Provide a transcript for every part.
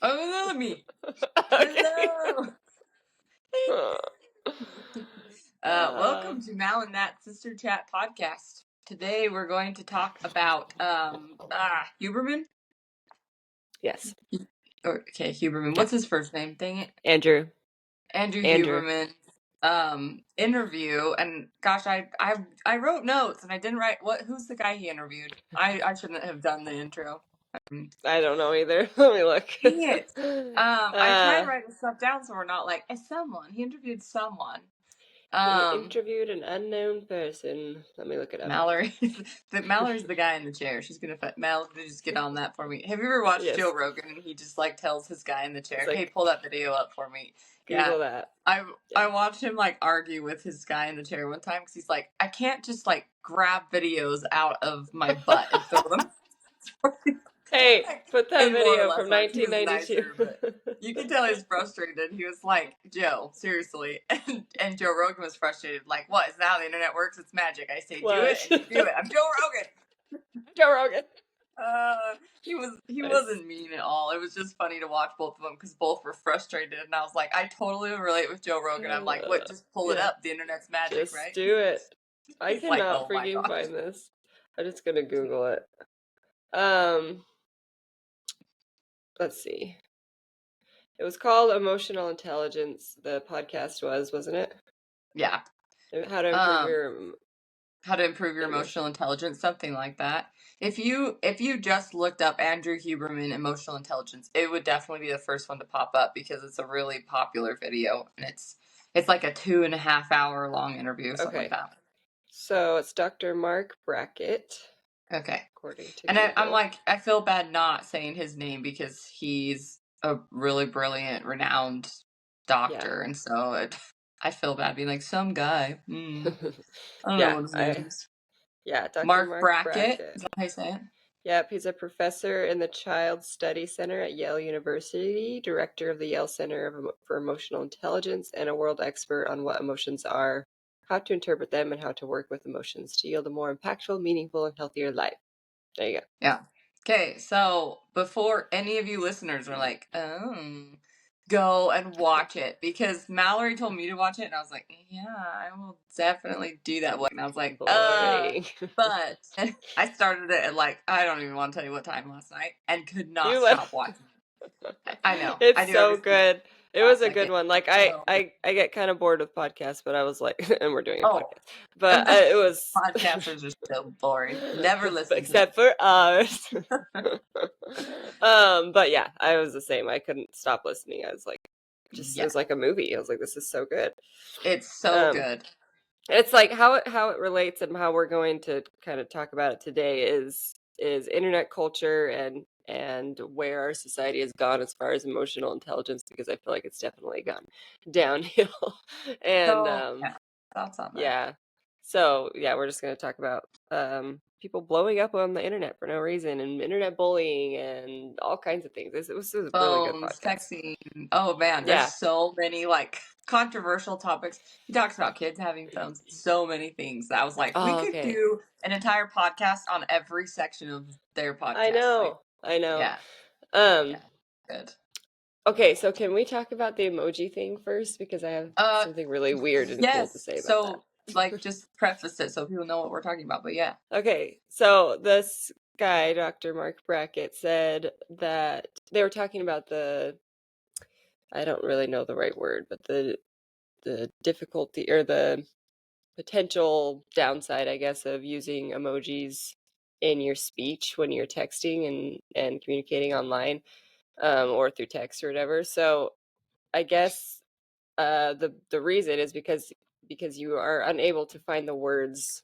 Oh, me. Okay. Hello. Welcome to Mal and Nat Sister Chat podcast. Today we're going to talk about Huberman. Yes. Okay, Huberman. What's his first name? Dang it. Andrew. Andrew Huberman. Interview, and gosh, I wrote notes and I didn't write who's the guy he interviewed. I shouldn't have done the intro. I don't know either. Let me look. Dang it. I tried writing stuff down so we're not like someone. He interviewed someone. He interviewed an unknown person. Let me look it up. Mallory. Mallory's the guy in the chair. She's gonna Mal, just get on that for me. Have you ever watched Joe Rogan and he just like tells his guy in the chair, "Hey, pull that video up for me." Google that. I watched him like argue with his guy in the chair one time because he's like, I can't just like grab videos out of my butt and throw them. Hey, put that video from 1992. Nicer, you can tell he's frustrated. He was like, Joe, seriously. And Joe Rogan was frustrated. Like, what? Is that how the internet works? It's magic. I say, do it, and you do it. I'm Joe Rogan. Joe Rogan. He wasn't mean at all. It was just funny to watch both of them because both were frustrated. And I was like, I totally relate with Joe Rogan. I'm like, what? Just pull it up. The internet's magic, just right? Do it. I cannot freaking find this. I'm just gonna Google it. Let's see. It was called Emotional Intelligence. The podcast wasn't it? Yeah. How to improve your emotional intelligence, something like that. If you just looked up Andrew Huberman emotional intelligence, it would definitely be the first one to pop up because it's a really popular video and it's like a 2.5 hour long interview, something like that. So it's Dr. Marc Brackett. Okay. According to and I'm like, I feel bad not saying his name because he's a really brilliant, renowned doctor, and so I feel bad being like some guy. I don't know what his name is. Yeah, Dr. Marc Brackett. Is that how you say it? Yep, he's a professor in the Child Study Center at Yale University, director of the Yale Center for Emotional Intelligence, and a world expert on what emotions are, how to interpret them, and how to work with emotions to yield a more impactful, meaningful, and healthier life. There you go. Yeah. Okay, so before any of you listeners are like, go and watch it, because Mallory told me to watch it, and I was like, yeah, I will definitely do that. And I was like, but I started it at like, I don't even want to tell you what time last night, and could not stop watching it. I know. It's so good. It was a good one. Like I get kind of bored with podcasts, but I was like, and we're doing a podcast, but it was podcasters are so boring. Never listen, except for ours. But yeah, I was the same. I couldn't stop listening. I was like, it was like a movie. I was like, this is so good. It's so good. It's like how it relates and how we're going to kind of talk about it today is internet culture and where our society has gone as far as emotional intelligence, because I feel like it's definitely gone downhill. And thoughts on that? Yeah. So yeah, we're just going to talk about people blowing up on the internet for no reason, and internet bullying and all kinds of things. This was a really good podcast. Texting. Oh man, there's so many like controversial topics. He talks about kids having phones, so many things that I was like, we could do an entire podcast on every section of their podcast. I know. Yeah. Good. Okay, so can we talk about the emoji thing first? Because I have something really weird and cool to say about that. Like, just preface it so people know what we're talking about, but yeah. Okay, so this guy, Dr. Marc Brackett, said that they were talking about I don't really know the right word, but the difficulty or the potential downside, I guess, of using emojis in your speech when you're texting and communicating online, or through text or whatever. So I guess the reason is because you are unable to find the words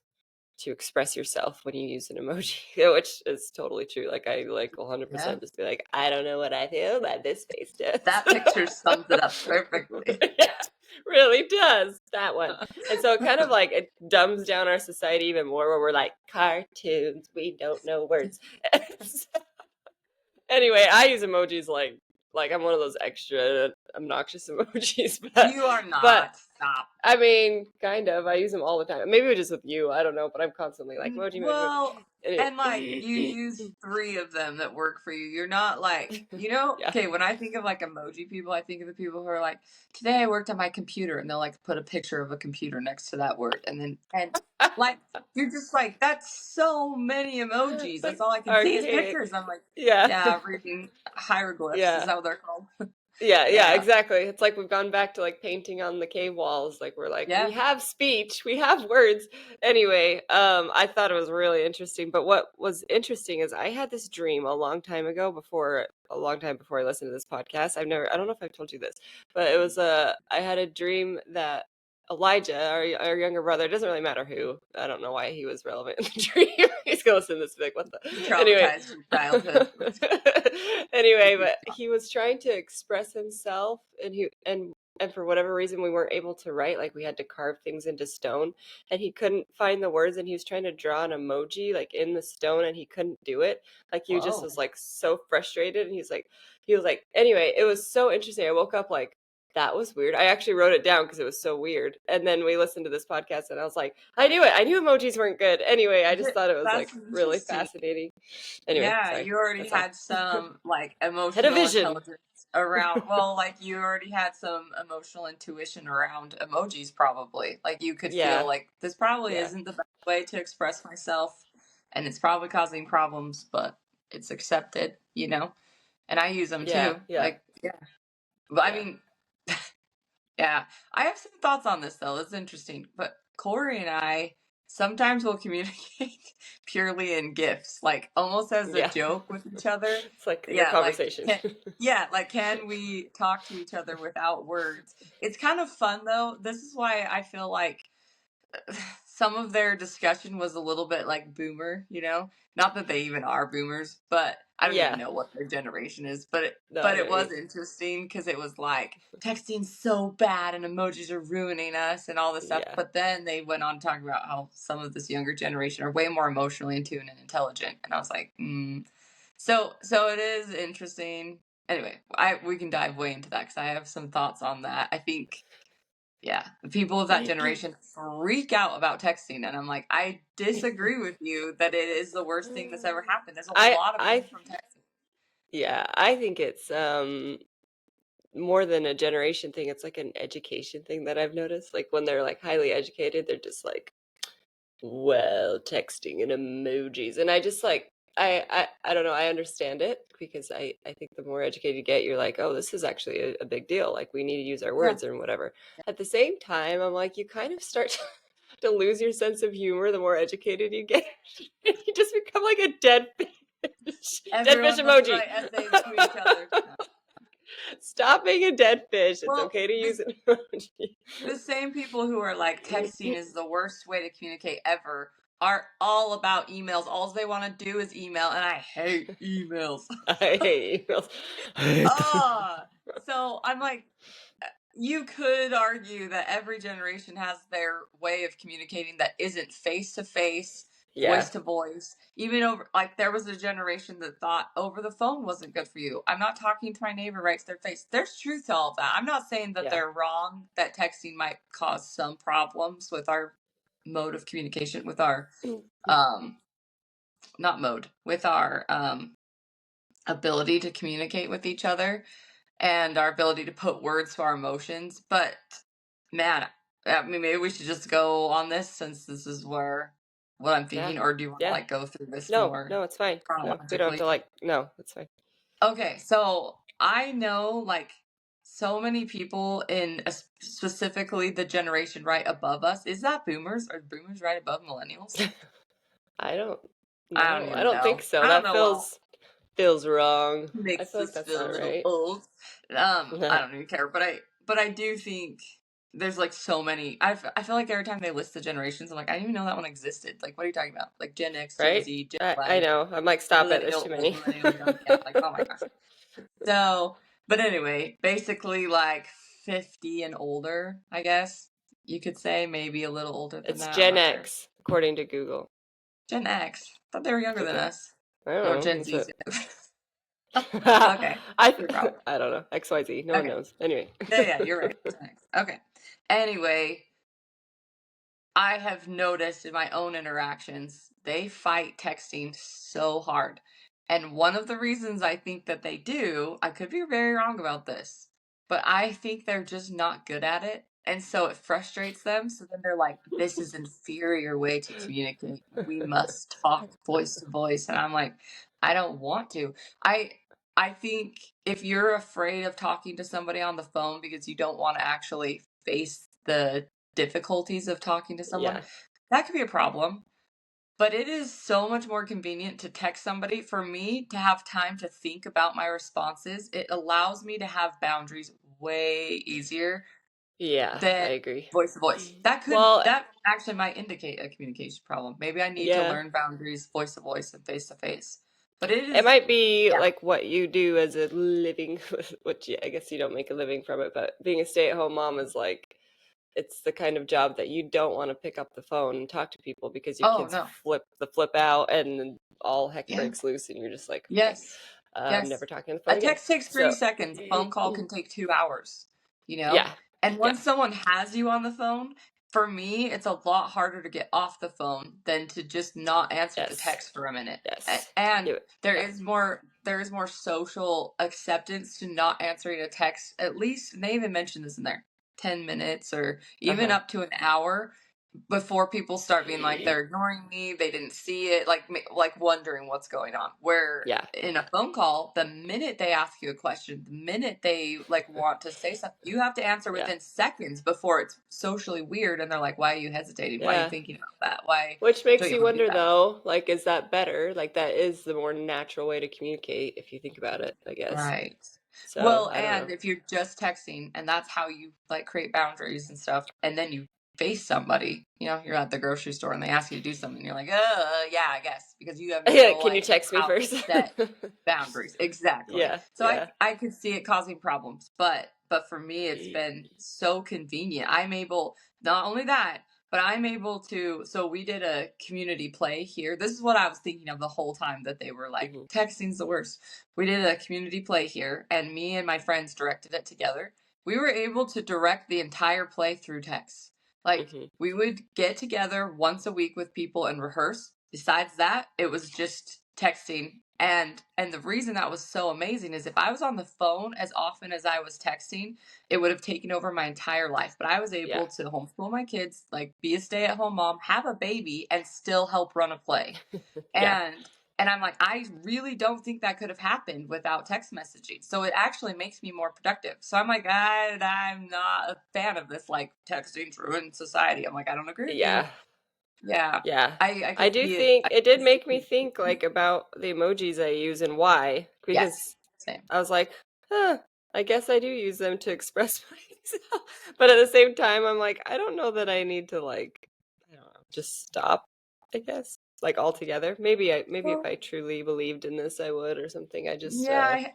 to express yourself when you use an emoji, which is totally true. Like I 100% just be like, I don't know what I feel about this face does. That picture sums it up perfectly. Yeah, really does, that one. And so it kind of like it dumbs down our society even more, where we're like, cartoons, we don't know words. Anyway, I use emojis like I'm one of those extra obnoxious emojis. But you are not. But stop. I mean, kind of. I use them all the time. Maybe just with you. I don't know. But I'm constantly like emoji. Well, And like Anyway. you use 3 of them that work for you. You're not like, Yeah. okay, when I think of like emoji people, I think of the people who are like, today I worked on my computer, and they'll like put a picture of a computer next to that word. And like, you're just like, that's so many emojis. It's That's like all I can see is archaic. pictures. I'm like, Yeah. yeah, reading hieroglyphs. Is Yeah. that what they're called? Yeah, Yeah. exactly. It's like we've gone back to like painting on the cave walls. Like we're like, we Yeah. have speech, we have words. Anyway, I thought it was really interesting. But what was interesting is I had this dream a long time ago a long time before I listened to this podcast. I don't know if I've told you this, but it was I had a dream that Elijah, our younger brother, it doesn't really matter who. I don't know why he was relevant in the dream. He's gonna listen to this and be like, what You the anyway. traumatized your childhood. Anyway, but he was trying to express himself and for whatever reason we weren't able to write, like we had to carve things into stone, and he couldn't find the words, and he was trying to draw an emoji like in the stone, and he couldn't do it. Like he just was Whoa. like so frustrated, and he was like anyway, it was so interesting. I woke up like, that was weird. I actually wrote it down because it was so weird. And then we listened to this podcast and I was like, I knew it. I knew emojis weren't good. Anyway, I just thought it was like That's really interesting. fascinating. Anyway, Yeah, sorry. you already That's all. had some like Had a emotional vision. intelligence around, well, like you already had some emotional intuition around emojis, probably. Like you could feel Yeah. like this probably Yeah. isn't the best way to express myself, and it's probably causing problems, but it's accepted. And I use them Yeah. too. Yeah. Like, yeah. But I Yeah. mean, yeah, I have some thoughts on this though. It's interesting. But Corey and I sometimes will communicate purely in GIFs, like almost as a Yeah. joke with each other. It's like your Yeah, like conversation. can we talk to each other without words? It's kind of fun though. This is why I feel like some of their discussion was a little bit like boomer. Not that they even are boomers, but I don't even Yeah. know what their generation is. But it, No, but I know it what you was mean. interesting because it was like texting's so bad and emojis are ruining us and all this stuff. Yeah. But then they went on to talk about how some of this younger generation are way more emotionally in tune and intelligent. And I was like, So it is interesting. Anyway, we can dive way into that because I have some thoughts on that. I think, yeah, the people of that generation freak out about texting, and I'm like, I disagree with you that it is the worst thing that's ever happened. There's a lot of I good from texting. yeah, I think it's more than a generation thing. It's like an education thing that I've noticed. Like when they're like highly educated, they're just like, well, texting and emojis. And I just like I don't know, I understand it because I think the more educated you get, you're like, oh, this is actually a big deal. Like we need to use our Yeah, words and whatever. At the same time, I'm like, you kind of start to lose your sense of humor the more educated you get. You just become like a dead fish. Dead fish everyone must emoji. write essays to each other. No. Stop being a dead fish. It's Well, okay to the use an emoji. the same people who are like texting is the worst way to communicate ever are all about emails. All they want to do is email, and I hate emails. I hate emails. I hate them. Ah, so I'm like, you could argue that every generation has their way of communicating that isn't face to face, voice Yeah, to voice. Even over, like, there was a generation that thought over the phone wasn't good for you. I'm not talking to my neighbor right to their face. There's truth to all of that. I'm not saying that yeah, they're wrong, that texting might cause some problems with our mode of communication, with our, um, not mode, with our, ability to communicate with each other and our ability to put words to our emotions. But man, I mean, maybe we should just go on this since this is where what I'm yeah, thinking, or do you want to yeah. like go through this No, more no, it's fine. No, we don't have chronologically? to like. No, it's fine. Okay, so I know like so many people in specifically the generation right above us. Is that boomers? Are boomers right above millennials? I don't I don't know. I even don't know. think so. I don't That know what feels wrong. I makes feel like us that's feel not a little right. old. I don't even care, but I do think there's like so many. I feel like every time they list the generations, I'm like, I didn't even know that one existed. Like, what are you talking about? Like Gen X, Gen Right? Z, Gen I Y, know. I'm like, stop it. There's millennial, too old many. millennial, young. Yeah, like oh my gosh. So, but anyway, basically like 50 and older, I guess you could say, maybe a little older than It's that. I'm Gen not sure. X, according to Google. Gen X. Thought they were younger than Okay. us. I don't Or know. Gen That's Z. what. Okay, I your problem. I don't know. XYZ. No one Okay. knows. Anyway. Yeah, you're right. Gen X. Okay. Anyway, I have noticed in my own interactions they fight texting so hard. And one of the reasons I think that they do, I could be very wrong about this, but I think they're just not good at it. And so it frustrates them. So then they're like, this is an inferior way to communicate. We must talk voice to voice. And I'm like, I don't want to. I I think if you're afraid of talking to somebody on the phone because you don't want to actually face the difficulties of talking to someone, Yeah. that could be a problem. But it is so much more convenient to text somebody. For me to have time to think about my responses, it allows me to have boundaries way easier Yeah, I than agree. voice to voice. Well, That actually might indicate a communication problem. Maybe I need to yeah. learn boundaries voice to voice and face to face. But it It is, might be yeah. like what you do as a living, which I guess you don't make a living from it, but being a stay-at-home mom is like it's the kind of job that you don't want to pick up the phone and talk to people because your Oh kids no. flip out and all heck Yeah. breaks loose and you're just like, okay, Yes. I'm never Yes. talking on the A phone again. text takes So 30 seconds. A phone call can take 2 hours, you know? yeah, And yeah, once someone has you on the phone, for me, it's a lot harder to get off the phone than to just not answer the yes, text for a minute. yes, And do it. there Yeah, is more social acceptance to not answering a text, at least, and they even mentioned this in there, 10 minutes or even uh-huh. up to an hour before people start being like they're ignoring me, they didn't see it, like wondering what's going on. Where Yeah, in a phone call, the minute they ask you a question, the minute they like want to say something, you have to answer yeah, within seconds before it's socially weird and they're like, why are you hesitating? Why are you yeah. thinking about that? Why Which don't makes you you want to do wonder that? though, like, is that better? Like, that is the more natural way to communicate if you think about it, I guess. Right. So, Well, I don't and know. if you're just texting and that's how you like create boundaries and stuff, and then you face somebody, you're at the grocery store and they ask you to do something, you're like, yeah, I guess, because you have no Can you idea text me how to first? set boundaries. Exactly. Yeah, So I yeah. I could see it causing problems, but for me it's been so convenient. I'm able, not only that, but I'm able to, so we did a community play here. This is what I was thinking of the whole time that they were like, Hmm. texting's the worst. We did a community play here, and me and my friends directed it together. We were able to direct the entire play through text. Like, Hmm. we would get together once a week with people and rehearse. Besides that, it was just texting. And the reason that was so amazing is if I was on the phone as often as I was texting, it would have taken over my entire life. But I was Yeah. able to homeschool my kids, like be a stay-at-home mom, have a baby, and still help run a play. Yeah. And I'm like, I really don't think that could have happened without text messaging. So it actually makes me more productive. So I'm like, I'm not a fan of this, like texting's ruined society. I'm like, I don't agree with you. Yeah. Yeah. Yeah. I I could do see it. think I it did could see make me it. think like about the emojis I use and why, Yes. because Same. I was like, huh, I guess I do use them to express myself. But at the same time, I'm like, I don't know that I need to like, I don't know, just stop, I guess. Like altogether. Maybe if Well, I truly believed in this I would or something. I just yeah.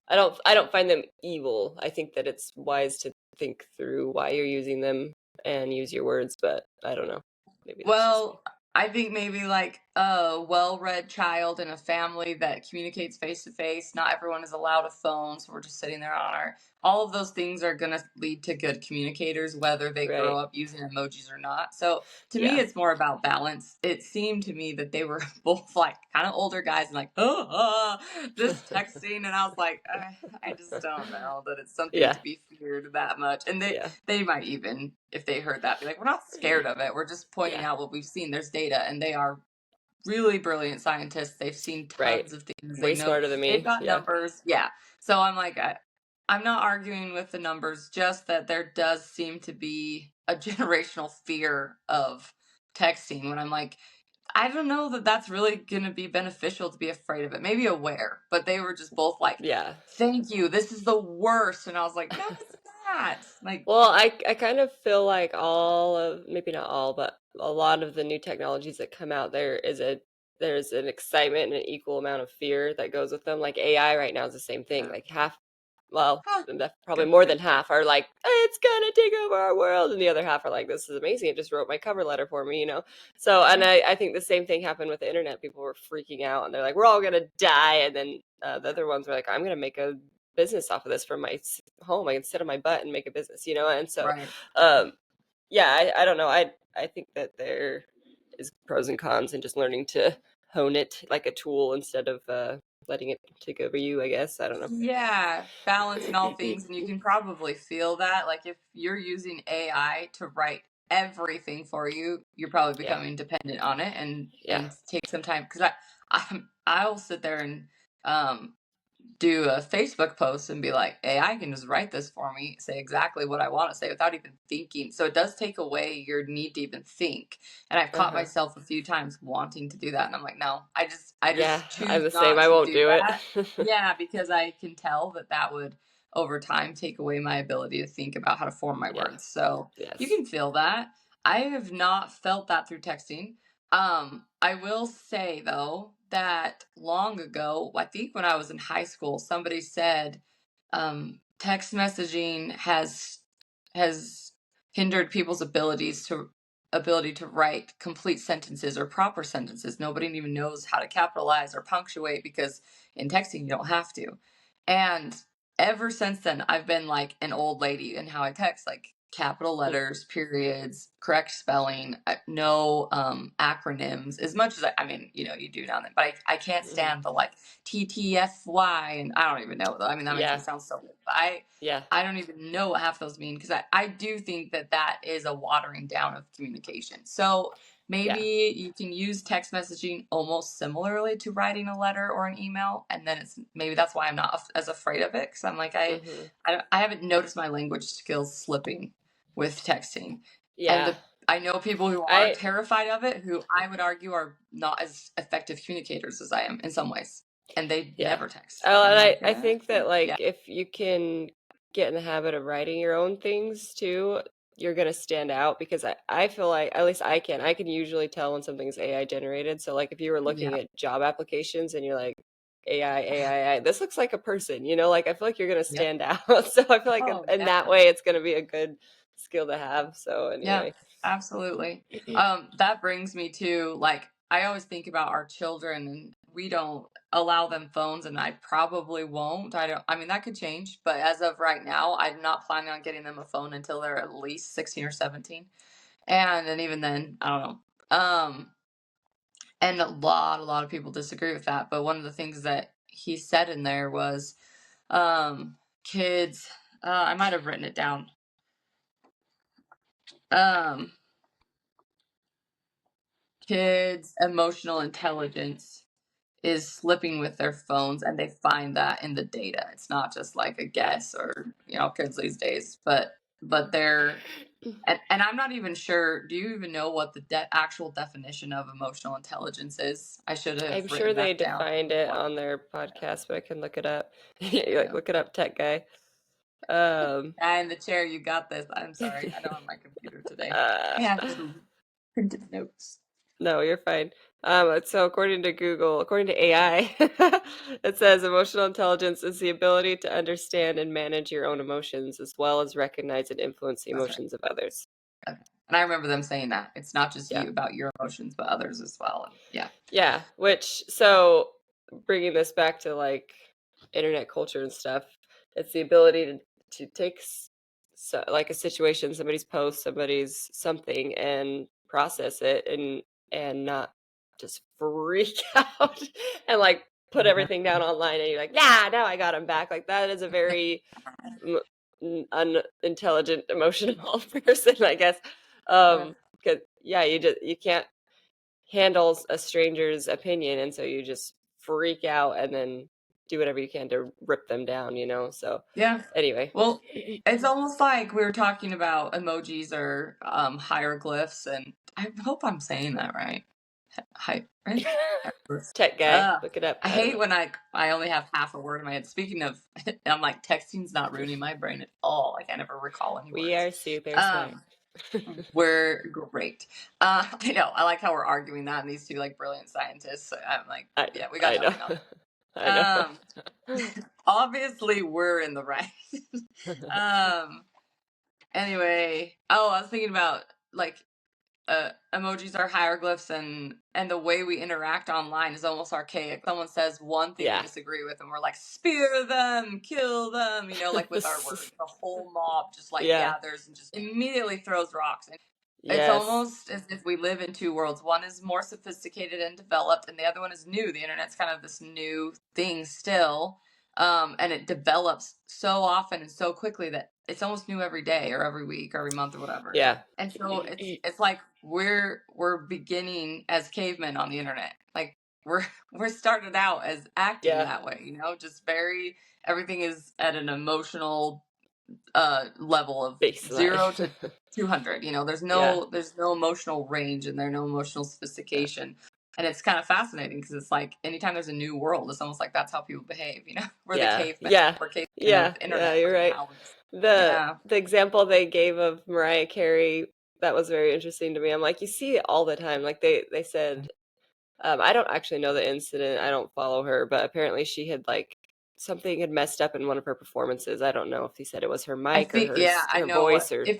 I don't find them evil. I think that it's wise to think through why you're using them and use your words, but I don't know. Maybe that's just me. Well, I think maybe like a well-read child in a family that communicates face to face. Not everyone is allowed a phone, so we're just sitting there on our. All of those things are going to lead to good communicators, whether they grow Right. up using emojis or not. So to me, Yeah. it's more about balance. It seemed to me that they were both like kind of older guys and like, this texting, and I was like, I just don't know that it's something Yeah. to be feared that much. And Yeah. they might even, if they heard that, be like, we're not scared of it. We're just pointing Yeah. out what we've seen. There's data, and they are really brilliant scientists. They've seen Right. tons of things. They Way know, smarter than they've me. got Yeah. numbers. Yeah. So I'm like, I'm not arguing with the numbers, just that there does seem to be a generational fear of texting when I'm like, I don't know that that's really going to be beneficial to be afraid of it. Maybe aware, but they were just both like, Yeah. thank you. This is the worst. And I was like, no, it's not. Like, Well, I kind of feel like all of, maybe not all, but a lot of the new technologies that come out, there's an excitement and an equal amount of fear that goes with them. Like AI right now is the same thing. uh, Like half, well, huh, probably good more point. than half are like, it's gonna take over our world, and the other half are like, this is amazing. It just wrote my cover letter for me. So, and Yeah. I think the same thing happened with the internet. People were freaking out, and they're like, we're all gonna die, and then the other ones were like, I'm gonna make a business off of this from my home. I can sit on my butt and make a business. And so Right. um yeah, I don't know. I think that is pros and cons, and just learning to hone it like a tool instead of letting it take over you, I guess. I don't know. Yeah, balance in all things, and you can probably feel that. Like if you're using AI to write everything for you, you're probably Yeah. becoming dependent on it, Yeah. and take some time because I'll sit there and um do a Facebook post and be like, AI can just write this for me, say exactly what I want to say without even thinking. So it does take away your need to even think. And I've caught Uh-huh. myself a few times wanting to do that. And I'm like, no, I Yeah, just I'm choose the same. not I to won't do do it. that. Yeah, because I can tell that that would over time take away my ability to think about how to form my Yeah. words. So you Yes. can feel that. I have not felt that through texting. I will say though that long ago, I think when I was in high school, somebody said text messaging has hindered people's ability to write complete sentences or proper sentences. Nobody even knows how to capitalize or punctuate because in texting you don't have to. And ever since then, I've been like an old lady in how I text, like capital letters, periods, correct spelling, no acronyms. As much as I mean, you know, you do now and then, but I can't Mhm. stand the like TTFY, and I don't even know. I mean, that makes me Yeah. sound so weird. But Yeah. I don't even know what half those mean because I do think that that is a watering down of communication. So Yeah. maybe you can use text messaging almost similarly to writing a letter or an email, and then it's maybe that's why I'm not as afraid of it because I'm like Mhm. I haven't noticed my language skills slipping with texting, and Yeah. I know people who are I terrified of it who I would argue are not as effective communicators as I am in some ways, and they Yeah. never text, Oh, and I'm and like I think that yeah, like if you can get in the habit of writing your own things too, you're gonna stand out because I feel like at least I can usually tell when something's AI generated. So like if you were yeah, looking at job applications and you're like AI, this looks like a person, you know, like I feel like you're gonna yep. stand out. So I feel like Oh in yeah. that way it's gonna be a good skill to have. So Yeah, anyway. absolutely. That brings me to like I always think about our children and we don't allow them phones and I probably won't. I mean that could change, but as of right now, I'm not planning on getting them a phone until they're at least 16 or 17. And even then, I don't know. And a lot of people disagree with that, but one of the things that he said in there was kids I might have written it down. Um Kids' emotional intelligence is slipping with their phones and they find that in the data. It's not just like a Yeah. guess or, you know, kids these days, but they're and I'm not even sure. Do you even know what the actual definition of emotional intelligence is? I should I'm have sure written they that down. defined it on their podcast, but I can look it up. You like Yeah. look it up, tech guy. Um, Guy in the chair, you got this. I'm sorry. I don't have my computer today. uh, I have to printed notes. no, you're fine. So according to Google, according to AI, it says emotional intelligence is the ability to understand and manage your own emotions as well as recognize and influence the That's right. emotions of others. Okay. And I remember them saying that. It's not just Yeah. you about your emotions, but others as well. And yeah. Yeah, which so bringing this back to like internet culture and stuff, it's the ability to take so, like a situation, somebody's post, somebody's something, and process it and not just freak out and like put Yeah. everything down online and you're like, yeah, now I got him back. Like that is a very unintelligent, emotional person, I guess. Yeah. 'Cause yeah, you can't handles a stranger's opinion, and so you just freak out and then do whatever you can to rip them down, you know? So Yeah. anyway. Well, it's almost like we were talking about emojis or hieroglyphs, and I hope I'm saying that right. Right? Hieroglyphs. Tech guy, look it up. I I don't hate know. when I only have half a word in my head. Speaking of, I'm like texting's not ruining my brain at all. Like I never recall any We words. are super smart. Um, we're great. I know. I like how we're arguing that, and these two like brilliant scientists. I'm like, yeah, we got I know. nothing on I that. know. Obviously we're in the right. um anyway, I was thinking about like emojis are hieroglyphs and the way we interact online is almost archaic. Someone says one thing we Yeah. disagree with and we're like spear them, kill them, you know, like with our words. The whole mob just like Yeah. gathers and just immediately throws rocks. It's Yes. almost as if we live in two worlds. One is more sophisticated and developed, and the other one is new. The internet's kind of this new thing still, and it develops so often and so quickly that it's almost new every day or every week or every month or whatever. Yeah. And so it's like we're beginning as cavemen on the internet. Like we're we're started out as acting Yeah. that way, just very everything is at an emotional level of Baseline. 0 to 200. There's Yeah. no emotional range and there's no emotional Yeah. sophistication. And it's kind of fascinating because it's like anytime there's a new world, it's almost like that's how people behave. We're the Yeah. cavemen. Yeah. We're cavemen of Yeah. the Yeah, internet you're right right. now. The Yeah. the example they gave of Mariah Carey, that was very interesting to me. I'm like, you see it all the time. Like they said, I don't actually know the incident. I don't follow her, but apparently she had like something had messed up in one of her performances. I don't know if he said it was her I mic or think, yeah, I her know what, voice or if,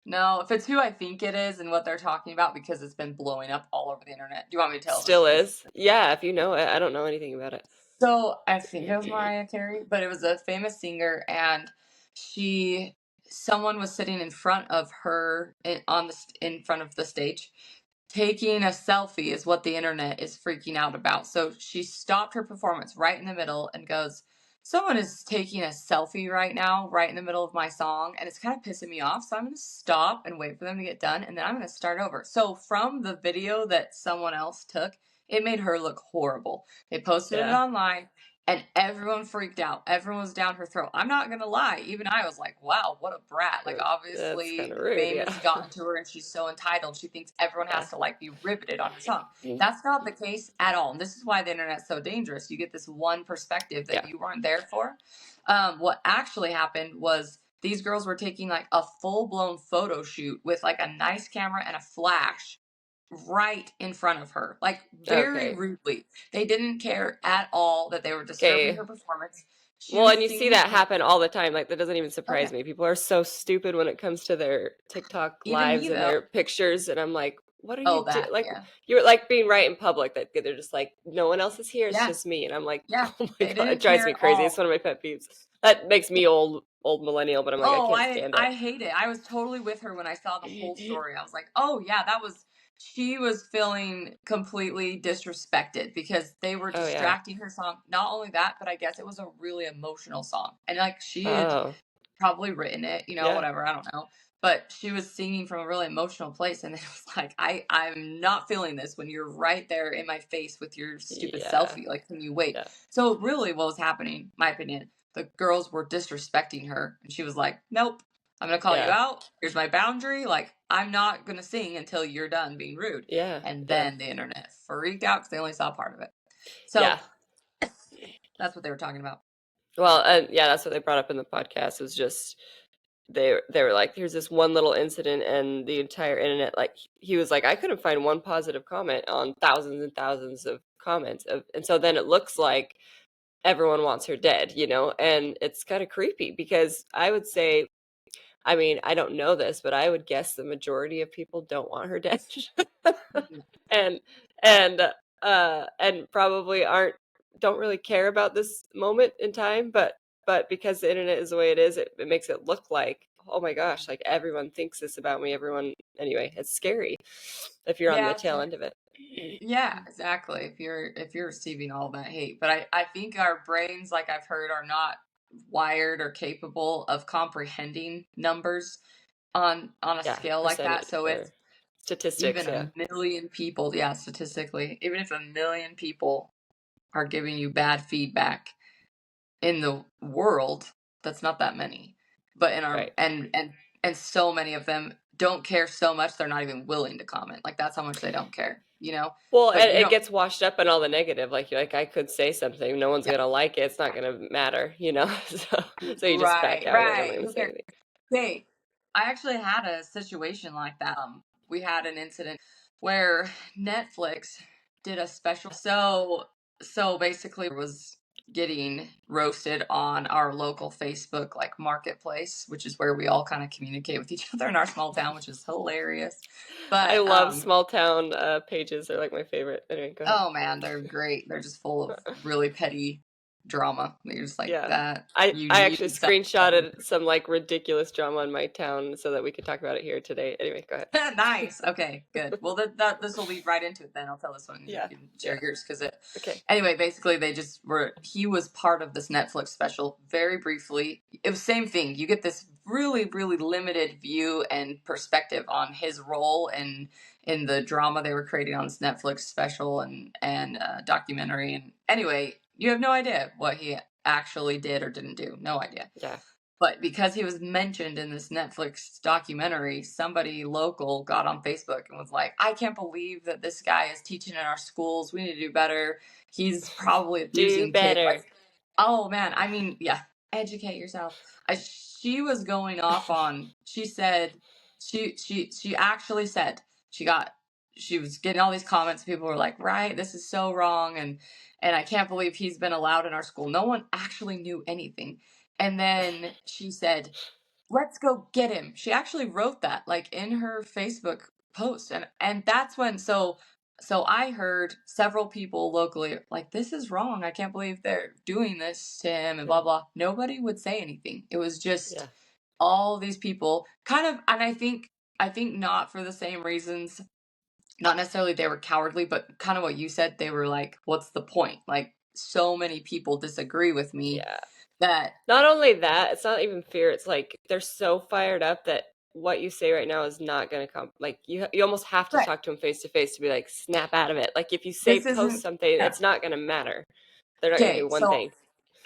no, if it's who I think it is and what they're talking about because it's been blowing up all over the internet. Do you want me to tell still this? is. Yeah, if you know it. I don't know anything about it. So I think it was Mariah Carey, but it was a famous singer, and she, someone was sitting in front of her in front of the stage, taking a selfie is what the internet is freaking out about. So she stopped her performance right in the middle and goes, "Someone is taking a selfie right now, right in the middle of my song, and it's kind of pissing me off. So I'm going to stop and wait for them to get done, and then I'm going to start over." So from the video that someone else took, it made her look horrible. They posted it Yeah. online. And everyone freaked out. Everyone was down her throat. I'm not gonna lie. Even I was like, wow, what a brat. Like, That's kind obviously, of rude. fame Yeah. has gotten to her and she's so entitled. She thinks everyone Yeah. has to, like, be riveted on her song. Mm. That's not the case at all. And this is why the internet's so dangerous. You get this one perspective that Yeah. you weren't there for. What actually happened was these girls were taking, like, a full blown photo shoot with, like, a nice camera and a flash right in front of her, like very Okay. rudely. They didn't care at all that they were disturbing Okay. her performance. She Well, was and you see singing that from, happen all the time. Like that doesn't even oh yeah, surprise me. People are so stupid when it comes to their TikTok even me lives and though. their pictures, and I'm like, what are Oh, you doing? that, Like yeah, you're like being right in public that they're just like, no one else is here. It's yeah, just me, and I'm like, yeah. oh my They god, it didn't drives care me at crazy. It's all. one of my pet peeves. That makes me old millennial, but I'm like, I Oh, can't I stand I hate it. I was totally with her when I saw the whole it. story. I was like, "Oh, yeah, that was she was feeling completely disrespected because they were Oh yeah. distracting her song. Not only that, but I guess it was a really emotional song. And like she had Oh probably written it, yeah. whatever, I don't know. But she was singing from a really emotional place and it was like, I'm not feeling this when you're right there in my face with your stupid Yeah. selfie. Like, can you wait? Yeah. So really what was happening, my opinion, the girls were disrespecting her and she was like, "Nope. I'm gonna call you Yeah. out. Here's my boundary. Like, I'm not gonna sing until you're done being rude." Yeah. And Yeah. then the internet freaked out because they only saw part of it. So Yeah. that's what they were talking about. Well, and yeah, that's what they brought up in the podcast. Was just they were like, here's this one little incident, and the entire internet, like he was like, I couldn't find one positive comment on thousands and thousands of comments of, and so then it looks like everyone wants her dead, and it's kind of creepy because I would say, I mean, I don't know this, but I would guess the majority of people don't want her dead. and and and probably don't really care about this moment in time, but because the internet is the way it is, it makes it look like, oh my gosh, like everyone thinks this about me. Everyone, anyway, it's scary if you're on the Yeah, tail end of it. yeah, exactly. If you're receiving all that hate, but I think our brains, like I've heard, are not wired or capable of comprehending numbers on a Yeah, scale like that. percentage So if or statistics. even Yeah. a million people, yeah, statistically, even if a million people are giving you bad feedback in the world, that's not that many. But in our Right. and so many of them don't care so much they're not even willing to comment. Like that's how much they don't care, you know? Well, But and you it don't, gets washed up in all the negative. Like you're like, I could say something, no one's yeah. gonna like it. It's not gonna matter, So you just back Right, out. You're like, I'm not right. gonna Who say cares? anything. Hey, I actually had a situation like that. We had an incident where Netflix did a special. So basically, was getting roasted on our local Facebook like marketplace, which is where we all kind of communicate with each other in our small town, which is hilarious. I But love small town pages. They're like my favorite. Anyway, go ahead. oh man, they're great. They're just full of really petty drama. You're just like Yeah. that. I You actually need something. screenshotted some like ridiculous drama in my town so that we could talk about it here today. Anyway, go ahead. Nice. Okay, good. Well, that this will lead right into it. Then I'll tell this one, and you Yeah. can share Yeah. yours because it. Okay. Anyway, basically, they just were. He was part of this Netflix special. Very briefly, it was same thing. You get this really, really limited view and perspective on his role in the drama they were creating on this Netflix special and documentary. And anyway, you have no idea what he actually did or didn't do. No idea. Yeah. But because he was mentioned in this Netflix documentary, somebody local got on Facebook and was like, I can't believe that this guy is teaching in our schools. We need to do better. He's probably Do abusing kids. better. Like, oh man, I mean, yeah, educate yourself. She was going off on, she said, she actually said, she was getting all these comments. People were like, right, this is so wrong. And I can't believe he's been allowed in our school. No one actually knew anything. And then she said, let's go get him. She actually wrote that like in her Facebook post. And that's when so I heard several people locally like, this is wrong. I can't believe they're doing this to him and blah Yeah. blah. Nobody would say anything. It was just Yeah. all these people kind of, and I think not for the same reasons, not necessarily they were cowardly, but kind of what you said, they were like, what's the point? Like so many people disagree with me Yeah. that Not only that, it's not even fear. It's like they're so fired up that what you say right now is not going to come. Like you almost have to right. talk to them face to face to be like, snap out of it. Like if you say This post isn't something, yeah. it's not going to matter. They're not going to Okay, do one so thing.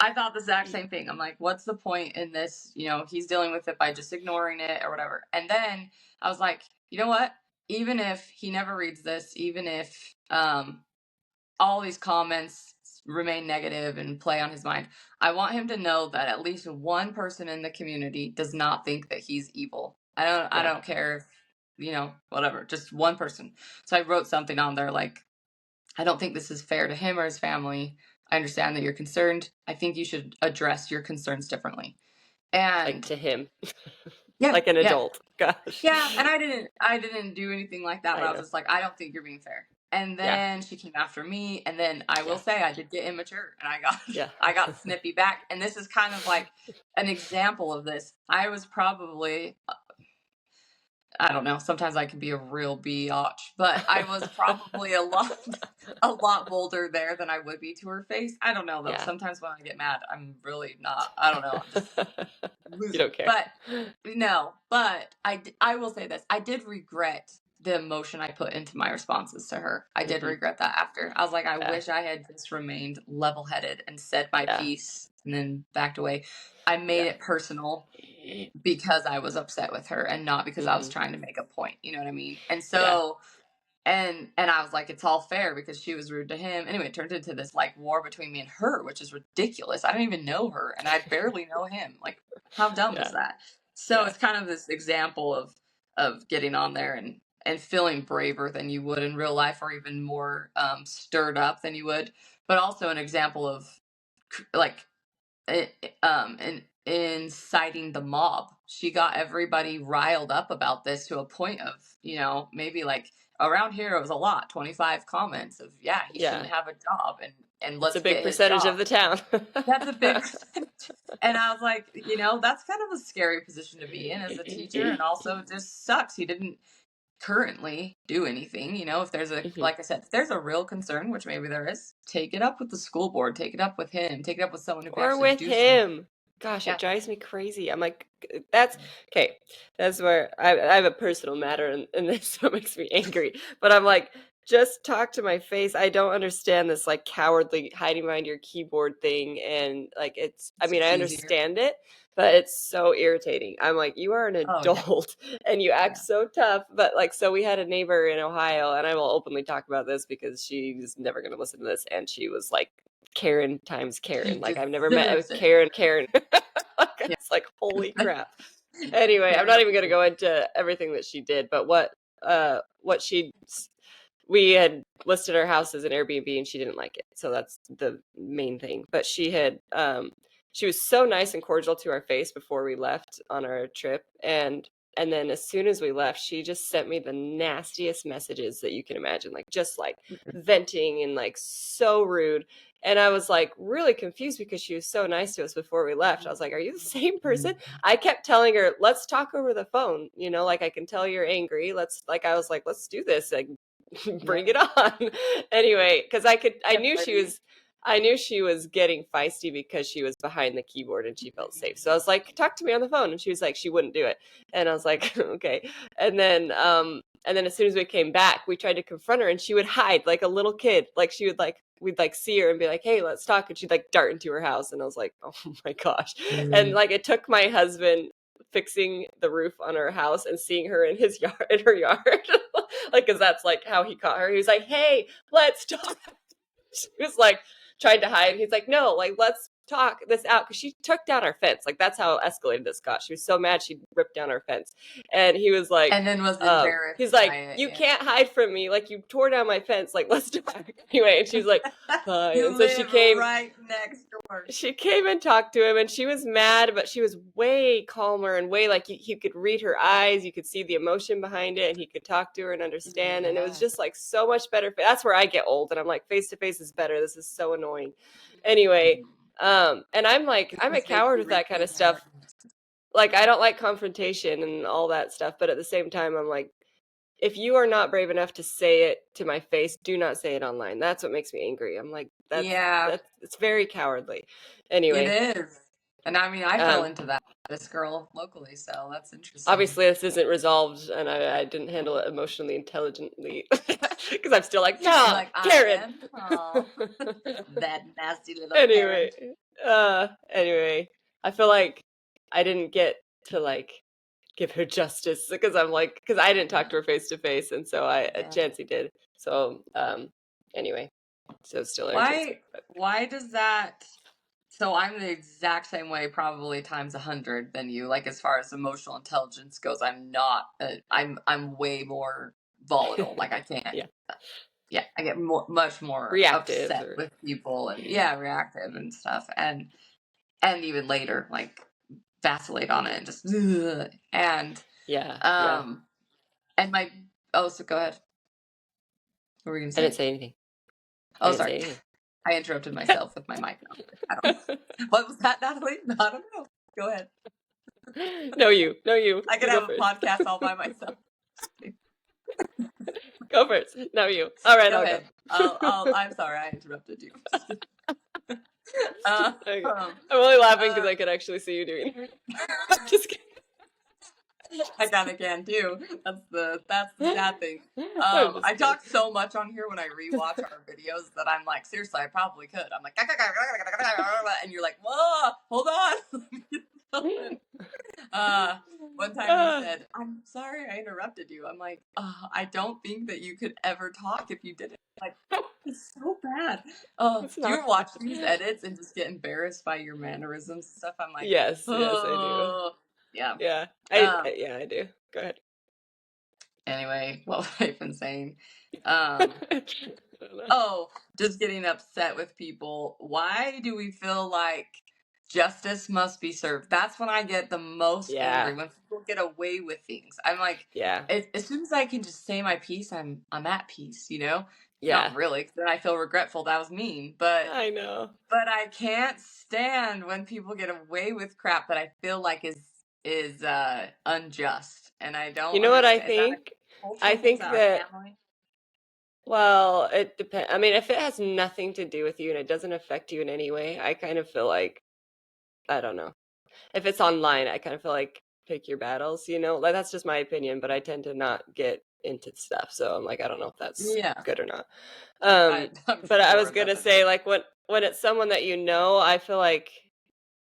I thought the exact same thing. I'm like, what's the point in this? He's dealing with it by just ignoring it or whatever. And then I was like, you know what? Even if he never reads this, even if all these comments remain negative and play on his mind, I want him to know that at least one person in the community does not think that he's evil. I Yeah. don't care if, whatever, just one person. So I wrote something on there like, I don't think this is fair to him or his family. I understand that you're concerned. I think you should address your concerns differently. Like And to him, yeah, like an yeah, adult. Gosh. yeah. And I didn't do anything like that, but I I was know. just like, I don't think you're being fair. And Yeah. then she came after me, and then I will Yeah. say I did get immature, and I got Yeah. I got snippy back. And this is kind of like an example of this. I was probably, I don't know. Sometimes I can be a real biatch, but I was probably a lot bolder there than I would be to her face. I don't know though. Yeah. Sometimes when I get mad, I'm really not. I don't know. I'm just You losing. don't care. But no. But I will say this. I did regret the emotion I put into my responses to her. I did Hmm. regret that after. I was like, I Yeah. wish I had just remained level-headed and said my Yeah. piece and then backed away. I made Yeah. it personal because I was upset with her and not because I was Hmm. trying to make a point. You know what I mean? And Yeah. so and I was like, it's all fair because she was rude to him. Anyway, it turned into this like war between me and her, which is ridiculous. I don't even know her and I barely know him. Like, how dumb is Yeah. that? So Yeah. it's kind of this example of getting on there and feeling braver than you would in real life or even more stirred up than you would, but also an example of like inciting the mob. She got everybody riled up about this to a point of, maybe like around here it was a lot, 25 comments of, yeah, he Yeah. shouldn't have a job and It's a let's big get his percentage of job. the town. That's a big percentage. And I was like, that's kind of a scary position to be in as a teacher, and also it just sucks. He didn't currently do anything. If there's Mhm. like I said, if there's a real concern, which maybe there is, take it up with the school board, take it up with him, take it up with someone who can Or actually with do something. him. Gosh, it Yeah. drives me crazy. I'm like, that's okay. That's where I have a personal matter in this, so it makes me angry. But I'm like, just talk to my face. I don't understand this like cowardly hiding behind your keyboard thing. And like, I It's mean, just I easier. understand it, but it's so irritating. I'm like, you are an Oh yeah. adult and you act Yeah. so tough. But like, so we had a neighbor in Ohio, and I will openly talk about this because she's never going to listen to this. And she was like, Karen times She Karen. Like I've never met a deserves it. Karen. Like, Yeah. it's like holy crap. Anyway, I'm not even gonna go into everything that she did, but what we had listed our house as an Airbnb and she didn't like it. So that's the main thing. But she was so nice and cordial to our face before we left on our trip, and And then as soon as we left, she just sent me the nastiest messages that you can imagine, like just like venting and like so rude. And I was like really confused because she was so nice to us before we left. I was like, are you the same person? I kept telling her, let's talk over the phone. You know, like I can tell you're angry. I was like, let's do this. Like, bring it on. Anyway, because I knew she was getting feisty because she was behind the keyboard and she felt safe. So I was like, talk to me on the phone. And she was like, she wouldn't do it. And I was like, okay. And then as soon as we came back, we tried to confront her and she would hide like a little kid. Like she would like, we'd like see her and be like, hey, let's talk. And she'd like dart into her house. And I was like, oh my gosh. And like, it took my husband fixing the roof on her house and seeing her in his yard, in her yard. Like, cause that's like how he caught her. He was like, hey, let's talk. She was like trying to hide. He's like, no, like, let's talk this out. Cause she took down our fence. Like that's how escalated this got. She was so mad. She ripped down our fence. And he was like, And then was embarrassed he's by like, it. you can't hide from me. Like you tore down my fence. Like, let's talk. Anyway. And she was like, fine. You And so live right next door. she came and talked to him and she was mad, but she was way calmer and way like he could read her eyes. You could see the emotion behind it and he could talk to her and understand. And it was just like so much better. That's where I get old and I'm like, face to face is better. This is so annoying. Anyway. And I'm like, I'm a coward with that kind of stuff. Like, I don't like confrontation and all that stuff. But at the same time, I'm like, if you are not brave enough to say it to my face, do not say it online. That's what makes me angry. I'm like, it's very cowardly. Anyway. It is. And I mean, I fell into that, this girl locally, so that's interesting. Obviously, this isn't resolved, and I didn't handle it emotionally intelligently because I'm still like, nah, like, Karen. That nasty little anyway, Karen. Anyway, I feel like I didn't get to like give her justice because I didn't talk to her face to face, and so Chancey did. So anyway, so still why does that? So I'm the exact same way, probably times 100 than you. Like as far as emotional intelligence goes, I'm not. I'm way more volatile. Like I can't. Yeah, I get much more reactive upset with people and reactive and stuff, and even later, like vacillate on it and just and and my so go ahead. What were you gonna say? I didn't say anything. Oh, sorry. I interrupted myself with my mic. I don't know. What was that, Natalie? I don't know. Go ahead. No, you. I could have a podcast all by myself. Go first. No, you. All right, go ahead. I'm sorry, I interrupted you. Okay. I'm only laughing because I could actually see you doing it. Just kidding. I kind of can too. That's the sad thing. I talk so much on here when I rewatch our videos that I'm like, seriously, I probably could. I'm like, and you're like, whoa, hold on. One time you said, I'm sorry I interrupted you. I'm like, I don't think that you could ever talk if you didn't. Like, it's so bad. Do you ever watch these edits and just get embarrassed by your mannerisms and stuff? I'm like, yes, I do. Yeah. I do. Go ahead. Anyway, what was I even saying? Just getting upset with people. Why do we feel like justice must be served? That's when I get the most angry, when people get away with things. I'm like, as soon as I can just say my piece, I'm at peace, you know? Not really, because then I feel regretful. That was mean, but I know. But I can't stand when people get away with crap that I feel like is unjust, and I don't. You know what I think? I think that. Well, it depends. I mean, if it has nothing to do with you and it doesn't affect you in any way, I kind of feel like, I don't know. If it's online, I kind of feel like pick your battles, you know? Like, that's just my opinion, but I tend to not get into stuff. So I'm like, I don't know if that's good or not. But I was going to say, like, when it's someone that you know, I feel like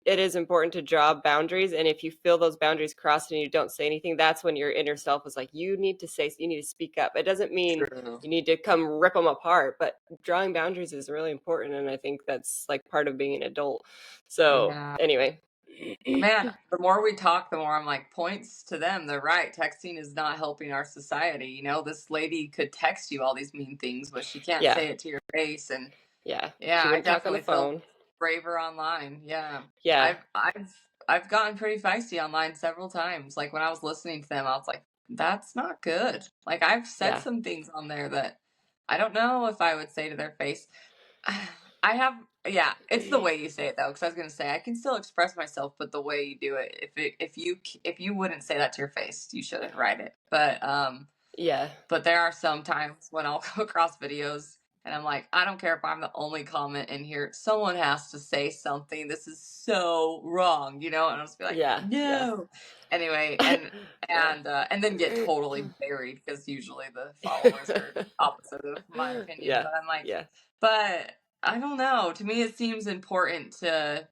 it is important to draw boundaries. And if you feel those boundaries crossed and you don't say anything, that's when your inner self is like, you need to speak up. It doesn't mean you need to come rip them apart, but drawing boundaries is really important. And I think that's like part of being an adult. So anyway. Man, the more we talk, the more I'm like, points to them. They're right. Texting is not helping our society. You know, this lady could text you all these mean things, but she can't say it to your face. And she I wouldn't talk on the phone. Braver online. Yeah. Yeah. I've I've gotten pretty feisty online several times. Like when I was listening to them, I was like, that's not good. Like I've said Yeah. some things on there that I don't know if I would say to their face. I have, yeah, it's the way you say it though, because I was gonna say I can still express myself, but the way you do it, if you wouldn't say that to your face, you shouldn't write it. Yeah. But there are some times when I'll go across videos and I'm like, I don't care if I'm the only comment in here. Someone has to say something. This is so wrong, you know? And I'll just be like, Yeah. Yeah. no. Anyway, Yeah. and then get totally buried because usually the followers are opposite of my opinion. Yeah. But I'm like, Yeah. but I don't know. To me, it seems important to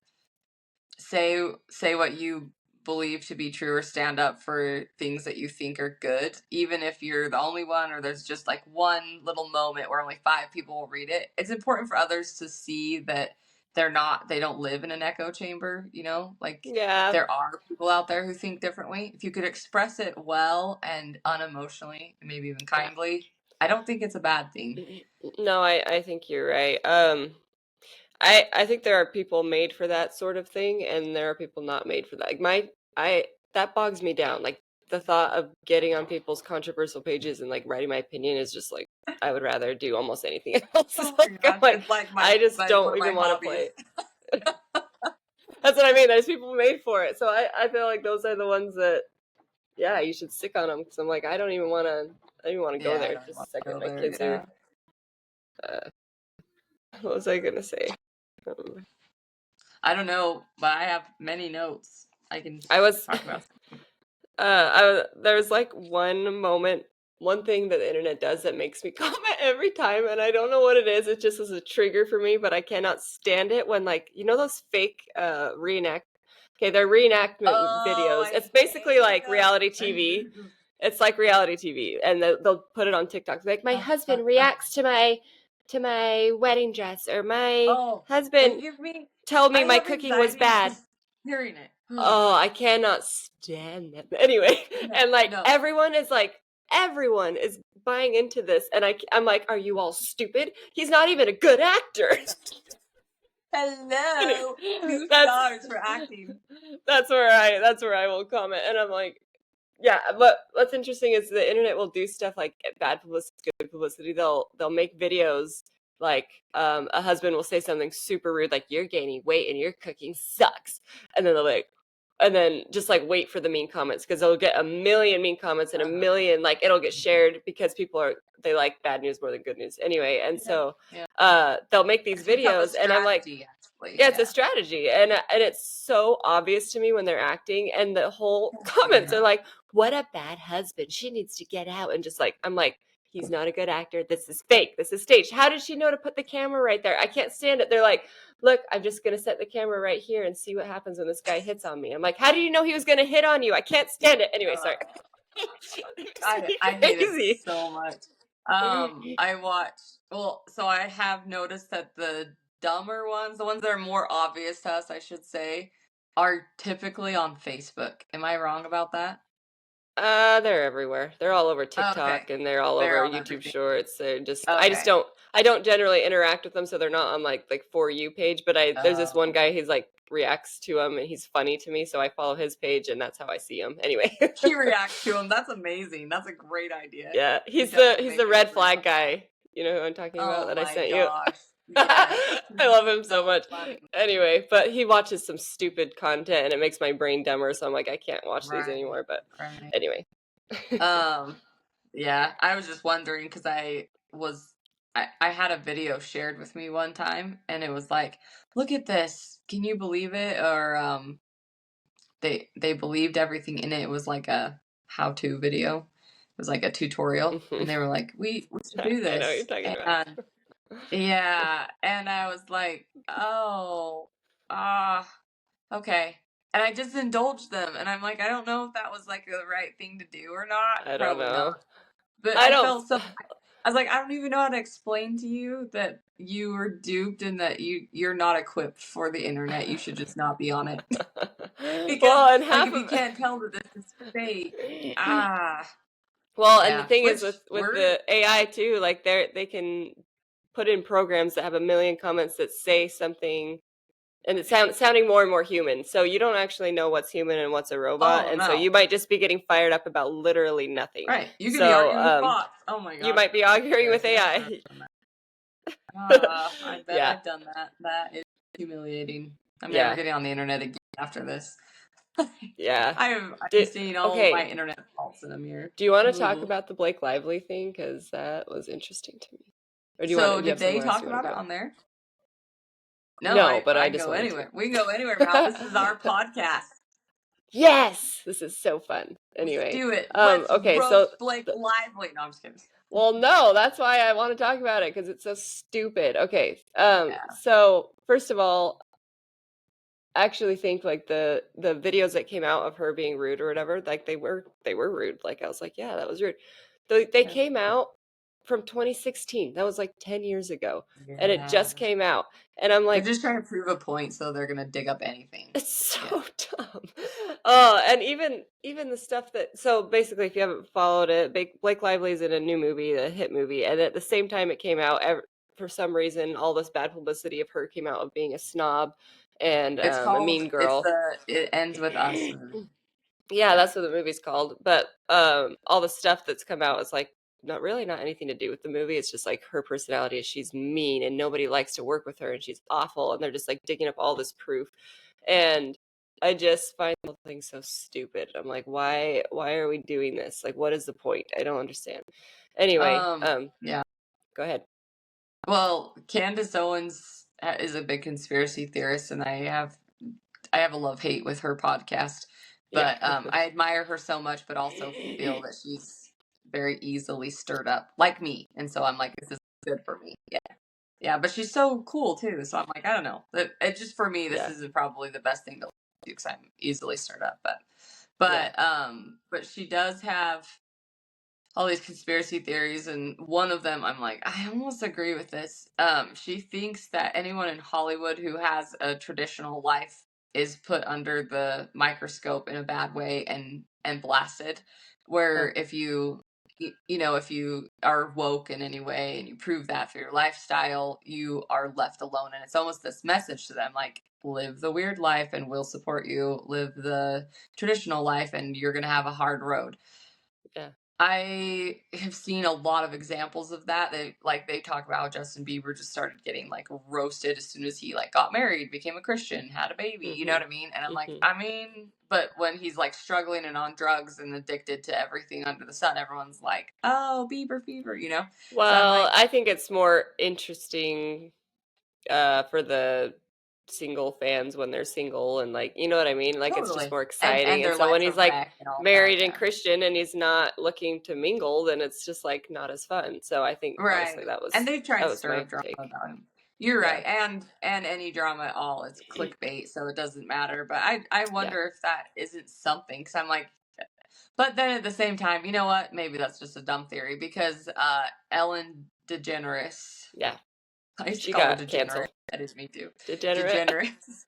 say what you believe to be true or stand up for things that you think are good, even if you're the only one or there's just like one little moment where only 5 people will read it. It's important for others to see that they don't live in an echo chamber, you know? Like Yeah. there are people out there who think differently. If you could express it well and unemotionally, maybe even Yeah. kindly, I don't think it's a bad thing. No, I think you're right. I think there are people made for that sort of thing, and there are people not made for that. Like that bogs me down. Like the thought of getting on people's controversial pages and like writing my opinion is just like I would rather do almost anything else. Oh my Like I'm gosh, like it's like I just one don't of my even want to hobbies. play. That's what I mean. There's people made for it, so I feel like those are the ones that yeah you should stick on them. Because I'm like I don't even want to. I don't even want to go Yeah, I there. don't Just want a to second. go My there. kids are. Yeah. What was I gonna say? I don't know, but I have many notes. I can I was talk about. there's like one thing that the internet does that makes me comment every time, and I don't know what it is. It just is a trigger for me, but I cannot stand it when like those fake reenact. Okay, they're reenactment Oh, videos. I It's basically hate like reality TV. them. It's like reality TV, and they'll put it on TikTok. Like my husband reacts to my wedding dress, or my Oh, they husband give me. told me I my have cooking was anxiety bad. just hearing it. Oh Oh, I gosh. cannot stand them. Anyway, No, and like no. everyone is buying into this, and I'm like, are you all stupid? He's not even a good actor. Anyway, Hello, 2 stars that's for acting. that's where I will comment, and I'm like, yeah. But what's interesting is the internet will do stuff like bad publicity, good publicity. They'll make videos like a husband will say something super rude, like you're gaining weight and your cooking sucks, and then they'll like and then just like wait for the mean comments because they'll get a million mean comments and a million like it'll get shared because they like bad news more than good news anyway. And Yeah, so yeah. they'll make these It's become a videos and I'm like, strategy, actually. yeah, it's a Yeah. strategy, and it's so obvious to me when they're acting, and the whole comments Yeah. are like, "What a bad husband! She needs to get out." And just like I'm like, he's not a good actor. This is fake. This is staged. How did she know to put the camera right there? I can't stand it. They're like, "Look, I'm just gonna set the camera right here and see what happens when this guy hits on me." I'm like, "How did you know he was gonna hit on you?" I can't stand it. Anyway, sorry. Uh, It makes I me hate it crazy. so much. I watch. Well, so I have noticed that the dumber ones, the ones that are more obvious to us, I should say, are typically on Facebook. Am I wrong about that? They're everywhere. They're all over Okay, TikTok and they're all they're over on YouTube everything. Shorts. They're just Okay. I don't generally interact with them, so they're not on like For You page. But there's this one Oh, guy, he's like reacts to them and he's funny to me, so I follow his page and that's how I see him. Anyway, he reacts to them. That's amazing. That's a great idea. yeah, We definitely he's make the it red real. flag guy. You know who I'm talking about Oh that I my sent you. gosh. Yes. I He's love him so so much. funny. Anyway, but he watches some stupid content and it makes my brain dumber, so I'm like, I can't watch these Right. anymore. But Right. anyway. Um, yeah, I was just wondering because I had a video shared with me one time and it was like, look at this. Can you believe it? Or they believed everything in it. It was like a how-to video. It was like a tutorial and they were like, we should do I know what you're this. talking about. And yeah, and I was like, oh, ah, okay. And I just indulged them and I'm like, I don't know if that was like the right thing to do or not. I don't Probably know. not. But I I don't. felt so I was like, I don't even know how to explain to you that you were duped and that you're not equipped for the internet. You should just not be on it. Because Well, and like half if you of. can't tell that this is fake, ah, Well, and the yeah. thing is Which with we're the AI too, like they can put in programs that have a million comments that say something And it's sounding more and more human. So you don't actually know what's human and what's a robot. Oh And so no. you might just be getting fired up about literally nothing. Right. You could be arguing with So bots. Oh my you gosh. might be arguing with Yeah, I've AI. done that. I bet Yeah. I've done that. That is humiliating. I'm never Yeah. getting on the internet again after this. Yeah. I'm seeing all of my Okay. internet faults in a mirror. Do you want to talk Ooh. about the Blake Lively thing? Because that was interesting to me. Or So do you did have they somewhere else talk you want about to it go? on there? No, No, but I I can just go wanted to. anywhere. We can go anywhere, Mal. This is our podcast. Yes, this is so fun. Let's Anyway, do it. Let's okay, so roast Blake Lively. No, I'm just kidding. well, no, that's why I want to talk about it because it's so stupid. Okay, Yeah. so first of all, I actually think like the videos that came out of her being rude or whatever, like they were rude. Like I was like, yeah, that was rude. They Yeah. came out from 2016. That was like 10 years ago, and it Yeah. just came out, and I'm They're like, just trying to prove a point, so they're gonna dig up anything. it's Yeah. so dumb. Oh, and even the stuff that so basically, if you haven't followed it, Blake Lively's in a new movie, a hit movie, and at the same time it came out, for some reason, all this bad publicity of her came out of being a snob and It's a called. mean It's girl. the. It ends with us. Yeah, Yeah. that's what the movie's called. But all the stuff that's come out is like not anything to do with the movie. It's just like her personality is she's mean and nobody likes to work with her and she's awful and they're just like digging up all this proof. And I just find the whole thing so stupid. I'm like, why are we doing this? Like what is the point? I don't understand. Anyway, Yeah. go ahead. Well, Candace Owens is a big conspiracy theorist, and I have a love hate with her podcast. Yeah. But I admire her so much, but also feel that she's very easily stirred up, like me. And so I'm like, this is good for me. Yeah, yeah. But she's so cool too. So I'm like, I don't know. It just for me, this Yeah. isn't probably the best thing to do because I'm easily stirred up. Yeah. But she does have all these conspiracy theories, and one of them I'm like, I almost agree with this. She thinks that anyone in Hollywood who has a traditional life is put under the microscope in a bad way and blasted, Huh. where if if you are woke in any way and you prove that through your lifestyle, you are left alone. And it's almost this message to them like, live the weird life and we'll support you, live the traditional life and you're going to have a hard road. Yeah. I have seen a lot of examples of that. They talk about how Justin Bieber just started getting like roasted as soon as he like got married, became a Christian, had a baby, you know Mhm. what I mean? And I'm like, Mhm. I mean, but when he's like struggling and on drugs and addicted to everything under the sun, everyone's like, "Oh, Bieber fever," you know? So I'm Well, like, I think it's more interesting for the single fans when they're single and like you know what I mean? Like it's just totally. more And exciting. And their so when life's a he's like wreck and all that, married and yeah. Christian and he's not looking to mingle, then it's just like not as fun. So I think honestly Right. And they've tried that to was stir my up drama take. about him. You're Yeah. right. And any drama at all, it's clickbait, so it doesn't matter. But I Yeah. wonder if that isn't something because I'm like, but then at the same time, you know what? Maybe that's just a dumb theory because Ellen DeGeneres, Yeah. I used to She call her got Degenerate. canceled. That is me too. Degenerate. DeGeneres.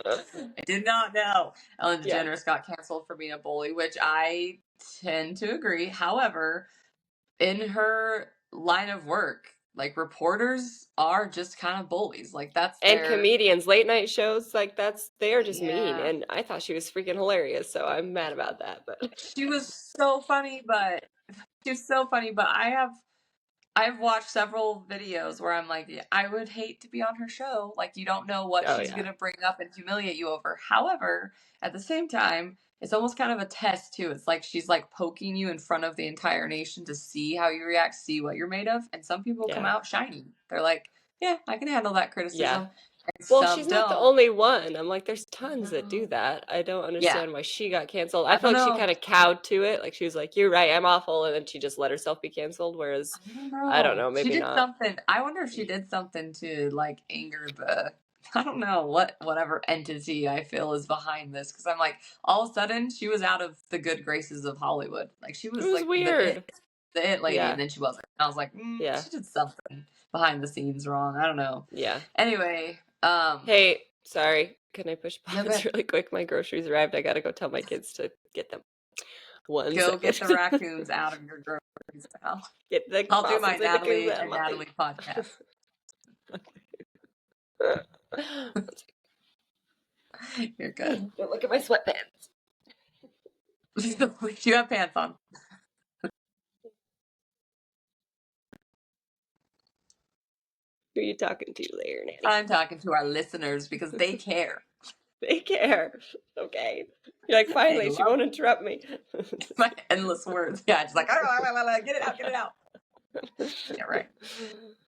I did not know Ellen Yeah. DeGeneres got canceled for being a bully, which I tend to agree. However, in her line of work, like reporters are just kind of bullies. Like that's And their comedians, late night shows, like they're just mean. yeah. And I thought she was freaking hilarious, so I'm mad about that. But She was so funny, but she's so funny. But I've watched several videos where I'm like, yeah, I would hate to be on her show. Like, you don't know what oh she's yeah. going to bring up and humiliate you over. However, at the same time, it's almost kind of a test, too. It's like she's like poking you in front of the entire nation to see how you react, see what you're made of. And some people come Yeah. out shining. They're like, yeah, I can handle that Yeah. criticism. And Well, some she's not the don't. only one. I'm like, there's tons that do No. that. I don't Yeah, understand why she got canceled. I I feel don't like she know. kind of cowed to it. Like she was like, "You're right, I'm awful," and then she just let herself be canceled. Whereas, I don't I don't know. know, She maybe did not. something. I wonder if she did something to like anger the I don't know whatever entity I feel is behind this because I'm like all of a sudden she was out of the good graces of Hollywood. Like she It was was like weird. the it lady and Yeah, then she wasn't. I was like, yeah, she did something behind the scenes wrong. I don't know. yeah. Anyway, Hey, sorry. Can I push no pause good. really quick? My groceries arrived. I gotta go tell my kids to get them. One Go second. get the raccoons out of your groceries now. Get the I'll do my possums and the coons Natalie out of and mine. Natalie podcast. You're good. Don't look at my sweatpants. You have pants on. Who are you talking to there, Nanny? I'm talking to our listeners because they care. They care. Okay. You're like, finally, she won't interrupt me. My endless words. Yeah, just like, get it out. Yeah, right.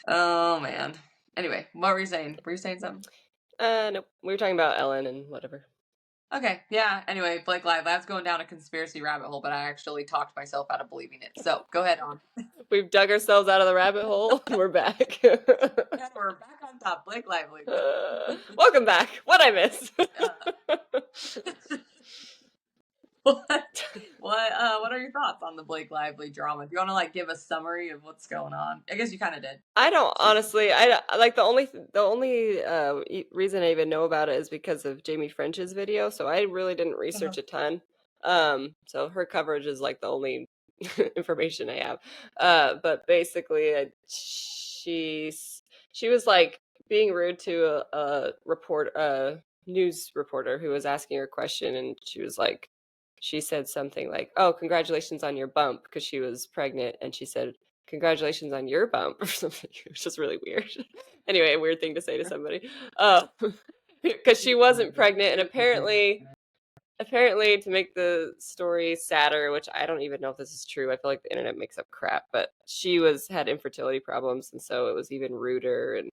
Oh, man. Anyway, what were you saying? Were you saying something? Nope. We were talking about Ellen and whatever. Okay, yeah. Anyway, Blake Live, that's going down a conspiracy rabbit hole, but I actually talked myself out of believing it. So, go ahead on. We've dug ourselves out of the rabbit hole. We're back. And we're back on top. Blake Lively. Welcome back. What'd I miss? What are your thoughts on the Blake Lively drama? Do you want to like give a summary of what's going on? I guess you kind of did. I don't honestly. I like the only reason I even know about it is because of Jamie French's video. So I really didn't research a ton. So her coverage is like the only information I have. But basically, she was like being rude to a news reporter who was asking her a question, and she said something like, "Oh, congratulations on your bump," because she was pregnant, and she said, "Congratulations on your bump," or something. It was just really weird. Anyway, a weird thing to say to somebody, because she wasn't pregnant, and apparently, to make the story sadder, which I don't even know if this is true. I feel like the internet makes up crap, but she had infertility problems, and so it was even ruder. And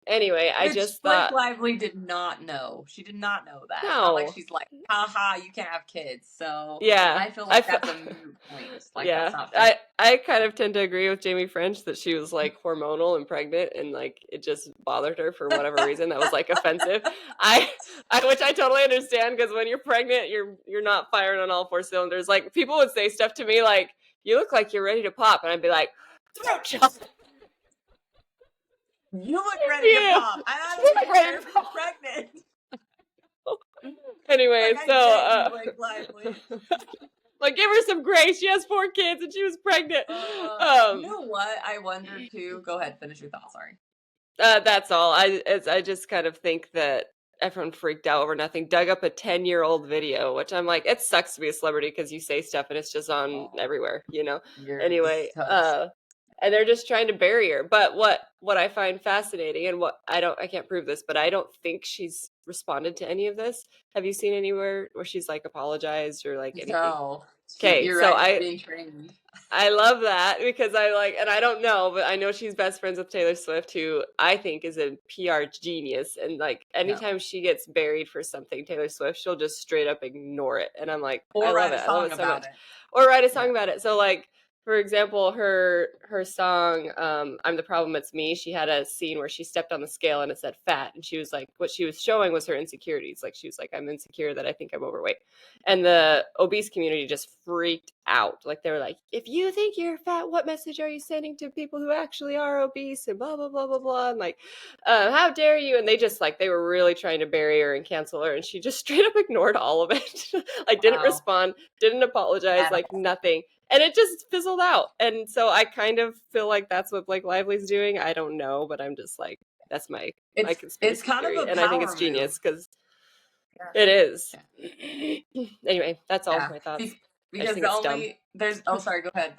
anyway, I just thought Blake Lively did not know. She did not know that. No. It's not like she's like, haha, you can't have kids. So yeah, I feel like that's a moot point. Like, yeah, that's not fair. I kind of tend to agree with Jamie French that she was like hormonal and pregnant, and like it just bothered her for whatever reason that was like offensive. Which I totally understand, because when you're pregnant, you're not firing on all four cylinders. Like, people would say stuff to me like, "You look like you're ready to pop," and I'd be like, "Throat chop." You look ready to pop. I don't care if you're pregnant. Anyway, Like, so Blake Lively. like, give her some grace. She has 4 kids and she was pregnant. You know what? I wonder too. Go ahead, finish your thought. Sorry. That's all. I just kind of think that everyone freaked out over nothing. Dug up a 10-year-old video, which I'm like, it sucks to be a celebrity because you say stuff and it's just on everywhere, you know. Anyway, and they're just trying to bury her. But what I find fascinating, and I can't prove this, but I don't think she's responded to any of this. Have you seen anywhere where she's like apologized or like anything? No. Okay, you're so right, being trained. I love that, because and I don't know, but I know she's best friends with Taylor Swift, who I think is a PR genius. And like, anytime she gets buried for something, Taylor Swift, she'll just straight up ignore it. And I'm like, I love it. I love it so much. Or write a song about it. So like, for example, her song, I'm the Problem, It's Me, she had a scene where she stepped on the scale and it said fat. And she was like, what she was showing was her insecurities. Like, she was like, I'm insecure that I think I'm overweight. And the obese community just freaked out. Like, they were like, if you think you're fat, what message are you sending to people who actually are obese, and blah, blah, blah, blah, blah. And like, how dare you? And they just like, they were really trying to bury her and cancel her. And she just straight up ignored all of it. Like, didn't respond, didn't apologize, like nothing. And it just fizzled out. And so I kind of feel like that's what Blake Lively's doing. I don't know, but I'm just like, that's my conspiracy it's kind theory. of a and I think it's genius, because it is. Yeah. Anyway, that's all my thoughts. Because sorry, go ahead.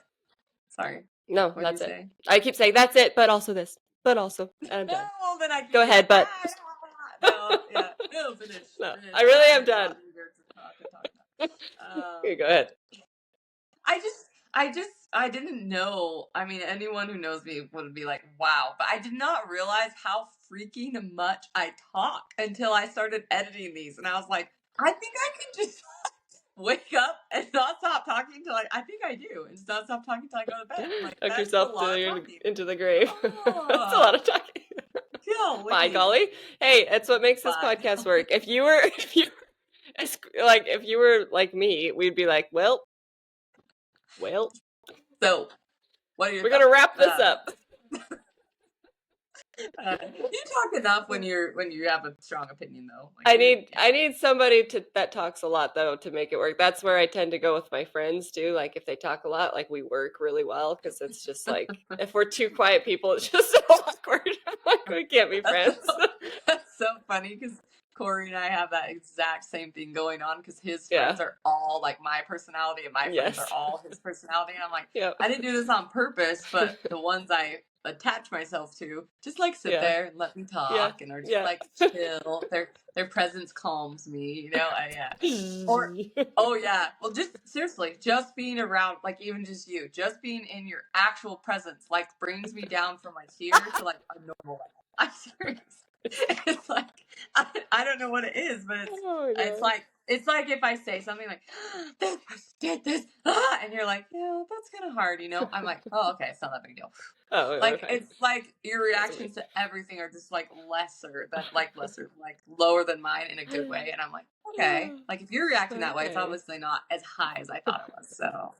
Sorry. No, that's it. Say? I keep saying that's it, but also this, but also, and I'm done. No, then I go ahead, but finish. I really am done. Okay, go ahead. I didn't know. I mean, anyone who knows me would be like, wow. But I did not realize how freaking much I talk until I started editing these. And I was like, I think I can just wake up and not stop talking till I think I do. And not stop talking till I go to bed. Like, Tuck yourself into the grave. That's a lot of talking. Bye, golly. Hey, that's what makes this podcast work. If you were like me, we'd be like, well. So, what are your We're gonna wrap this up. You talk enough when you have a strong opinion, though. Like, I need somebody that talks a lot, though, to make it work. That's where I tend to go with my friends too. Like, if they talk a lot, like, we work really well, because it's just like, if we're two quiet people, it's just so awkward. Like, we can't be friends. That's so funny because Corey and I have that exact same thing going on because his Yeah. friends are all like my personality and my friends are Yes. all his personality. And I'm like, Yep. I didn't do this on purpose, but the ones I attach myself to just like sit Yeah. there and let me Yeah. talk and are just Yeah. like chill. Their presence calms me, you know? Or oh yeah. Well, just seriously, just being around, like even just you, just being in your actual presence, like brings me down from like here to like a normal level. I'm serious. It's like I don't know what it is, but Oh my God. it's like if I say something like this person did this, and you're like, yeah, that's kind of hard, you know. I'm like, oh, okay, it's not that big a deal. Oh, Like okay. it's like your That's reactions amazing. to everything are just like lesser, like lower than mine in a good way, and I'm like, okay, like if you're reacting that way, it's Okay. obviously not as high as I thought it was. So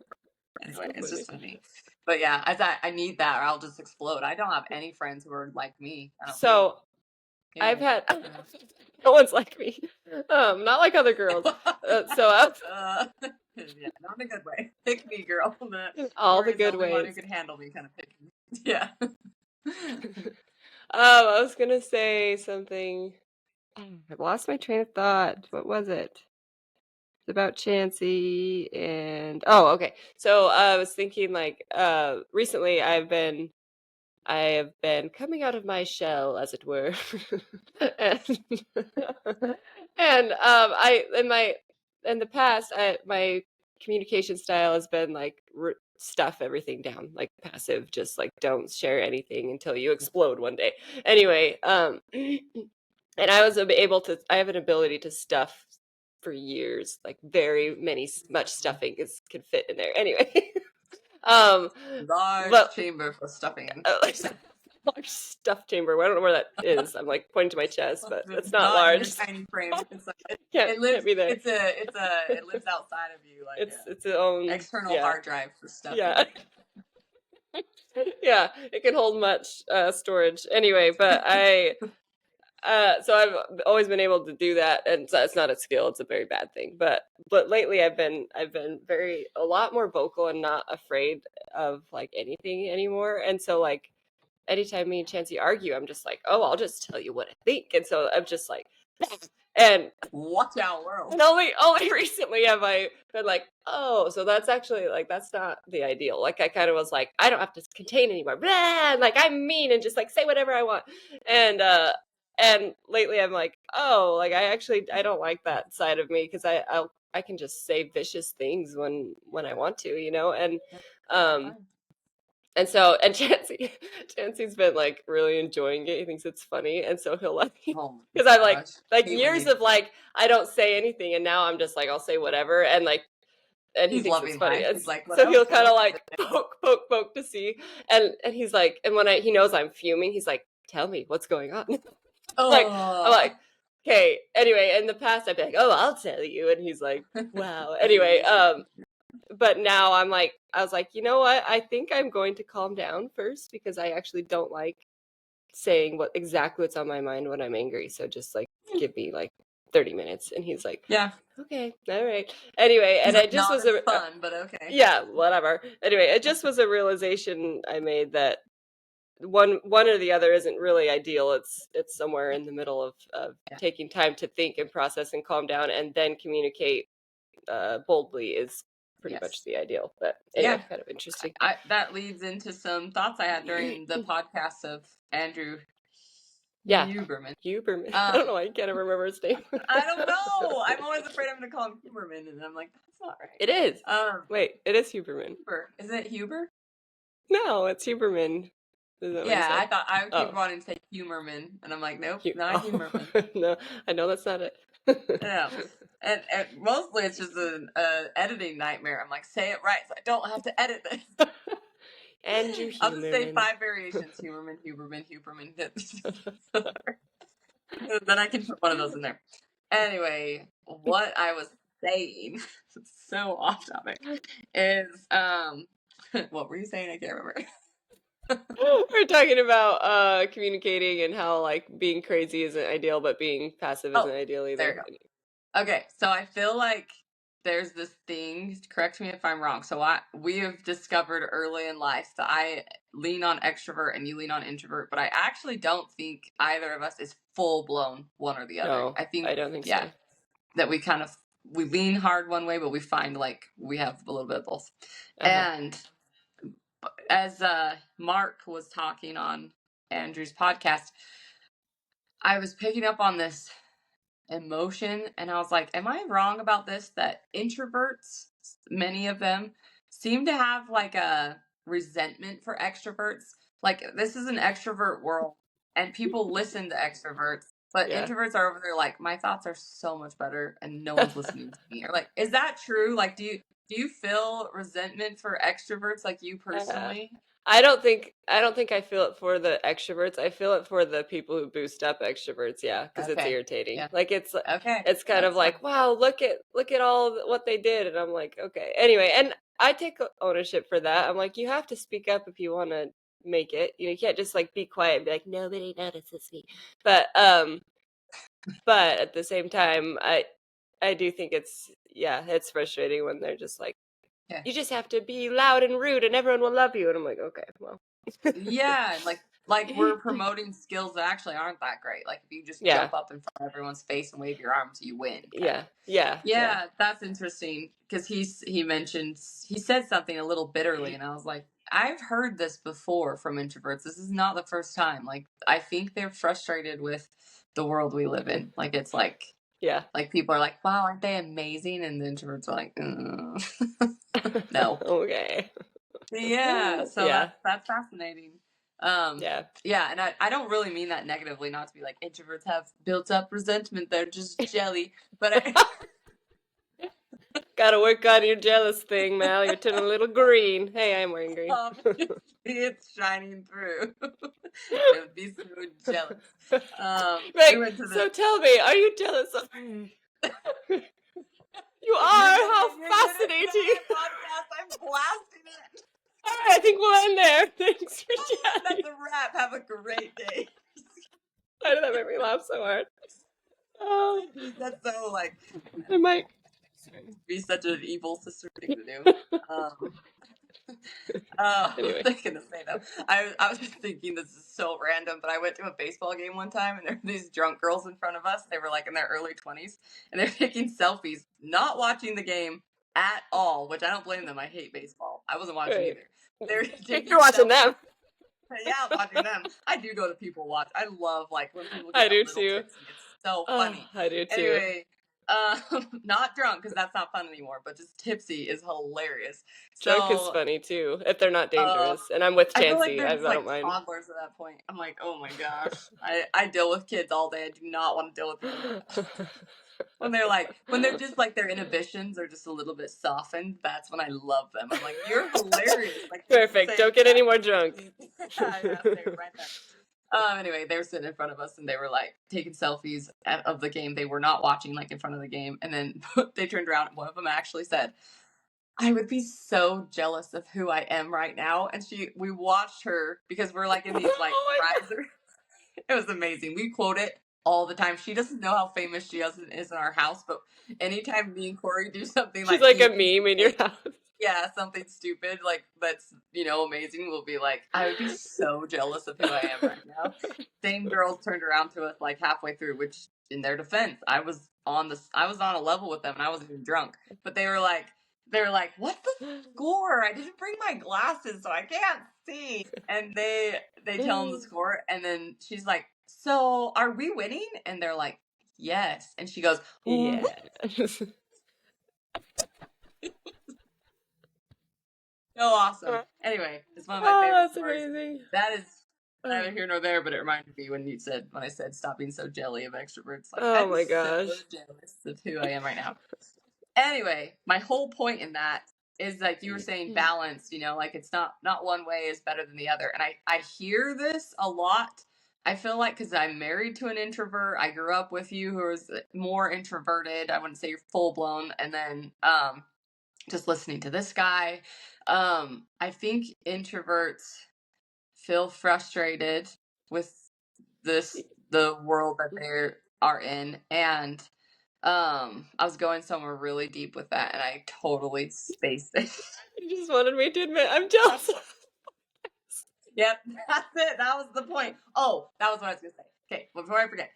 anyway, So it's funny. just funny. But yeah, I need that or I'll just explode. I don't have any friends who are like me. I don't think. So I've Yeah. had no one's like me. Not like other girls. So Yeah, not in a good way. Pick me, girl. in all the Corey's the good only one who ways. could handle me kind of pick me. Yeah. I was gonna say something. I've lost my train of thought. What was it? It's about Chansey and okay. So I was thinking like recently I have been coming out of my shell, as it were, and, and in the past, my communication style has been like stuff everything down, like passive, just like don't share anything until you explode one day. Anyway, and I have an ability to stuff for years, like much stuffing can fit in there. Anyway, um, Large but chamber for stuffing. like large stuff chamber. I don't know where that is. I'm like pointing to my chest, but It's it's not not in your large. tiny frame. It's like Can't be there. it lives outside of you like It's its own. external Yeah, hard drive for stuffing. yeah, yeah. It can hold much storage. Anyway, but so I've always been able to do that, and so it's not a skill; it's a very bad thing. But lately, I've been a lot more vocal and not afraid of like anything anymore. And so like anytime me and Chansey argue, I'm just like, oh, I'll just tell you what I think. And so I'm just like, and Watch out, world. and only recently have I been like, oh, so that's actually like that's not the ideal. Like I kind of was like, I don't have to contain anymore. Blah! Like I'm mean and just like say whatever I want. And lately I'm like, oh, like I don't like that side of me because I can just say vicious things when I want to, you know. Um and Chansey's been like really enjoying it. He thinks it's funny, and so he'll let me Oh because my I gosh. like Hate when years they of like I don't say anything, and now I'm just like I'll say whatever, and he he's thinks it's loving funny. life. And He's like, so he'll what kind of else is like it? poke to see, and he's like, and when he knows I'm fuming, he's like, tell me what's going on. I'm Oh, like, okay. Anyway, in the past I'd be like, oh, I'll tell you, and he's like, wow. Anyway, everybody's so but now I was like, you know what? I think I'm going to calm down first because I actually don't like saying exactly what's on my mind when I'm angry. So just like give me like 30 minutes. And he's like, yeah. okay, all right. Anyway, He's and like, it just not was as fun, but okay. yeah, whatever. Anyway, it just was a realization I made that one or the other isn't really ideal. It's somewhere in the middle of Yeah. taking time to think and process and calm down and then communicate boldly is pretty much Yes. the ideal. But Yeah. anyway, kind of interesting. That leads into some thoughts I had during the podcast of Andrew Yeah, Huberman. Huberman. I don't know why I can't remember his name. I don't know. I'm always afraid I'm going to call him Huberman, and I'm like, that's not right. It is. Um, Wait, it is Huberman. Huber. Isn't it Huber? No, it's Huberman. Isn't that what you Yeah, said? I thought I would keep Oh, wanting to say Humerman, and I'm like, nope, not oh. Humerman. No, I know that's not it. Yeah, and mostly it's just an editing nightmare. I'm like, say it right, so I don't have to edit this. Andrew I'll just say Huberman. 5 variations: Huberman, Huberman, Huberman. Then I can put one of those in there. Anyway, what I was saying, so off topic, is what were you saying? I can't remember. We're talking about communicating and how like being crazy isn't ideal, but being passive isn't ideal There either. you go. Okay, so I feel like there's this thing, correct me if I'm wrong. So we have discovered early in life that I lean on extrovert and you lean on introvert, but I actually don't think either of us is full blown one or the other. No, I think, I don't think yeah, so. that we lean hard one way, but we find like we have a little bit of both. Uh-huh. And as Mark was talking on Andrew's podcast, I was picking up on this emotion, and I was like, am I wrong about this, that introverts, many of them, seem to have like a resentment for extroverts? Like, this is an extrovert world and people listen to extroverts, but Yeah. introverts are over there like, my thoughts are so much better and no one's listening to me. Or like, is that true? Like, do you feel resentment for extroverts, like you personally? I don't think I feel it for the extroverts. I feel it for the people who boost up extroverts. Yeah, because it's Okay. irritating. Yeah. Like Okay. it's kind of That's fine. like, wow, look at what they did, and I'm like, okay. Anyway, and I take ownership for that. I'm like, you have to speak up if you want to make it. You can't just like be quiet and be like, nobody notices me. But at the same time, I do think it's frustrating when they're just like, Yeah. you just have to be loud and rude and everyone will love you. And I'm like, okay, well. Yeah, like we're promoting skills that actually aren't that great. Like if you just Yeah. jump up in front of everyone's face and wave your arms, you win, kind Yeah. of. Yeah. Yeah. Yeah, that's interesting because he said something a little bitterly, and I was like, I've heard this before from introverts. This is not the first time. Like I think they're frustrated with the world we live in. Like it's Yeah. like people are like, wow, aren't they amazing? And the introverts are like, no. Okay. Yeah, so Yeah. that's fascinating. Yeah. Yeah, and I don't really mean that negatively, not to be like introverts have built up resentment, they're just jelly. But Gotta work on your jealous thing, Mal. You're turning a little green. Hey, I'm wearing green. obviously it's shining through. Don't be so jealous. We Right. went to So the tell me, are you jealous of me? You are? How you're gonna say fascinating. my podcast, I'm blasting it. All right, I think we'll end there. Thanks for That's chatting. a wrap. Have a great day. Why did that make me laugh so hard? Oh, That's so like I might. be such an evil sister thing to do. Anyway. What was I gonna say though? I was just thinking this is so random, but I went to a baseball game one time and there were these drunk girls in front of us. They were like in their early 20s and they're taking selfies, not watching the game at all, which I don't blame them. I hate baseball. I wasn't watching Right. either. They're taking You're watching selfies. them. Yeah, I'm watching them. I do go to people watch. I love like when people I get a do little too. tipsy. It's so Oh, funny. I do too. Anyway, not drunk because that's not fun anymore, but just tipsy is hilarious. Drunk is So, funny too, if they're not uh, dangerous. And I'm with I feel like Chansey. they're I just like don't mind. toddlers at that point. I'm like, oh my gosh, I deal with kids all day. I do not want to deal with them. When they're just like their inhibitions are just a little bit softened. That's when I love them. I'm like, you're hilarious. Like Perfect. Don't get any more drunk. yeah, they're right there. Anyway, they were sitting in front of us and they were like taking selfies of the game. They were not watching like in front of the game. And then they turned around and one of them actually said, I would be so jealous of who I am right now. And we watched her because we're like in these like Oh my God. riser. It was amazing. We quote it all the time. She doesn't know how famous she is in our house, but anytime me and Corey do something She's like like a even meme in your stupid, house. yeah, something stupid like that's amazing, we'll be like, I would be so jealous of who I am right now. Same girls turned around to us like halfway through, which in their defense, I was on a level with them and I wasn't even drunk. But they were like, what's the score? I didn't bring my glasses, so I can't see. And they tell them the score, and then she's like, so are we winning? And they're like, yes. And she goes, Yeah. so awesome. Anyway, it's one of my favorite Oh, that's stories. amazing. That is neither here nor there, but it reminded me when I said stop being so jelly of extroverts. Like, Oh I'm my so gosh. jealous of who I am right now. Anyway, my whole point in that is like you were saying balance, like it's not one way is better than the other. And I hear this a lot. I feel like because I'm married to an introvert, I grew up with you who was more introverted. I wouldn't say you're full blown. And then just listening to this guy, I think introverts feel frustrated with the world that they are in, and I was going somewhere really deep with that, and I totally spaced it. You just wanted me to admit I'm jealous. Yep, that's it. That was the point. Oh, that was what I was gonna say. Okay, before I forget,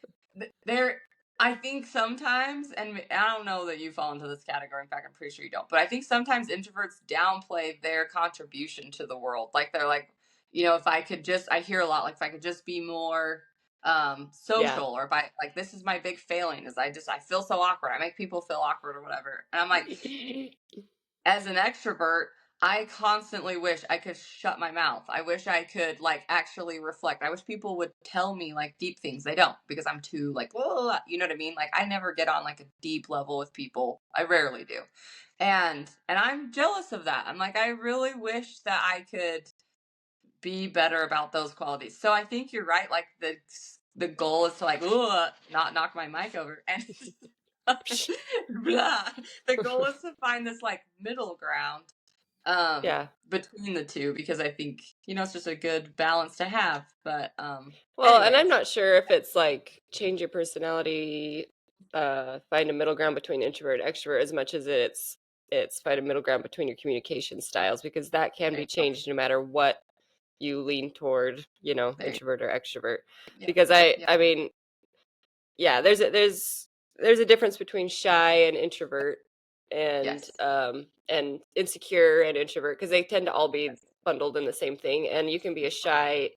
there. I think sometimes, and I don't know that you fall into this category. In fact, I'm pretty sure you don't. But I think sometimes introverts downplay their contribution to the world. Like they're like, if I could just, I hear a lot, like if I could just be more Yeah. social, or if I like, this is my big failing, is I feel so awkward. I make people feel awkward or whatever. And I'm like, as an extrovert, I constantly wish I could shut my mouth. I wish I could like actually reflect. I wish people would tell me like deep things. They don't, because I'm too like, oh, you know what I mean? Like I never get on like a deep level with people. I rarely do. And I'm jealous of that. I'm like, I really wish that I could be better about those qualities. So I think you're right. Like the goal is to like, not knock my mic over. And blah. The goal is to find this like middle ground Yeah. between the two, because I think, it's just a good balance to have. But Well, and I'm anyways, not sure if it's like change your personality, find a middle ground between introvert and extrovert as much as it's find a middle ground between your communication styles, because that can there be you go. changed no matter what you lean toward, There you introvert or extrovert. go. Yep. Because I Yep. I mean, yeah, there's a difference between shy and introvert, Yes. and insecure and introvert, because they tend to all be Yes. bundled in the same thing. And you can be a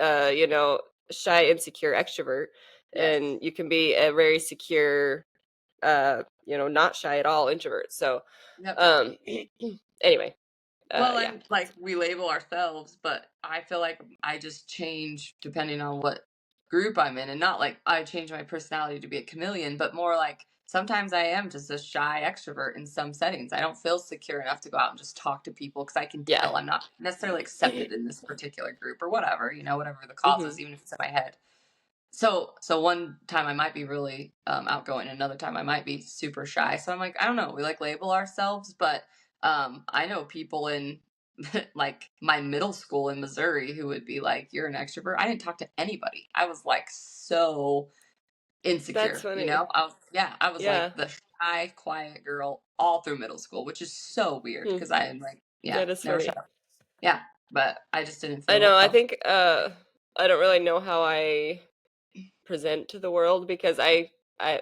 uh you know shy insecure extrovert, Yes. and you can be a very secure, not shy at all introvert. So Yep. um anyway, Well, yeah. and like we label ourselves, but I feel like I just change depending on what group I'm in, and not like I change my personality to be a chameleon, but more like sometimes I am just a shy extrovert in some settings. I don't feel secure enough to go out and just talk to people, because I can Yeah. tell I'm not necessarily accepted in this particular group or whatever, whatever the cause Hmm. is, even if it's in my head. So one time I might be really outgoing, another time I might be super shy. So I'm like, I don't know. We like label ourselves, but I know people in like my middle school in Missouri who would be like, "You're an extrovert." I didn't talk to anybody. I was like so That's insecure. funny. I was like Yeah. the shy, quiet girl all through middle school, which is so weird Hmm. because I am like, That is never funny. shut up. Yeah, but I just didn't I feel know. I comfortable. think I don't really know how I present to the world, because I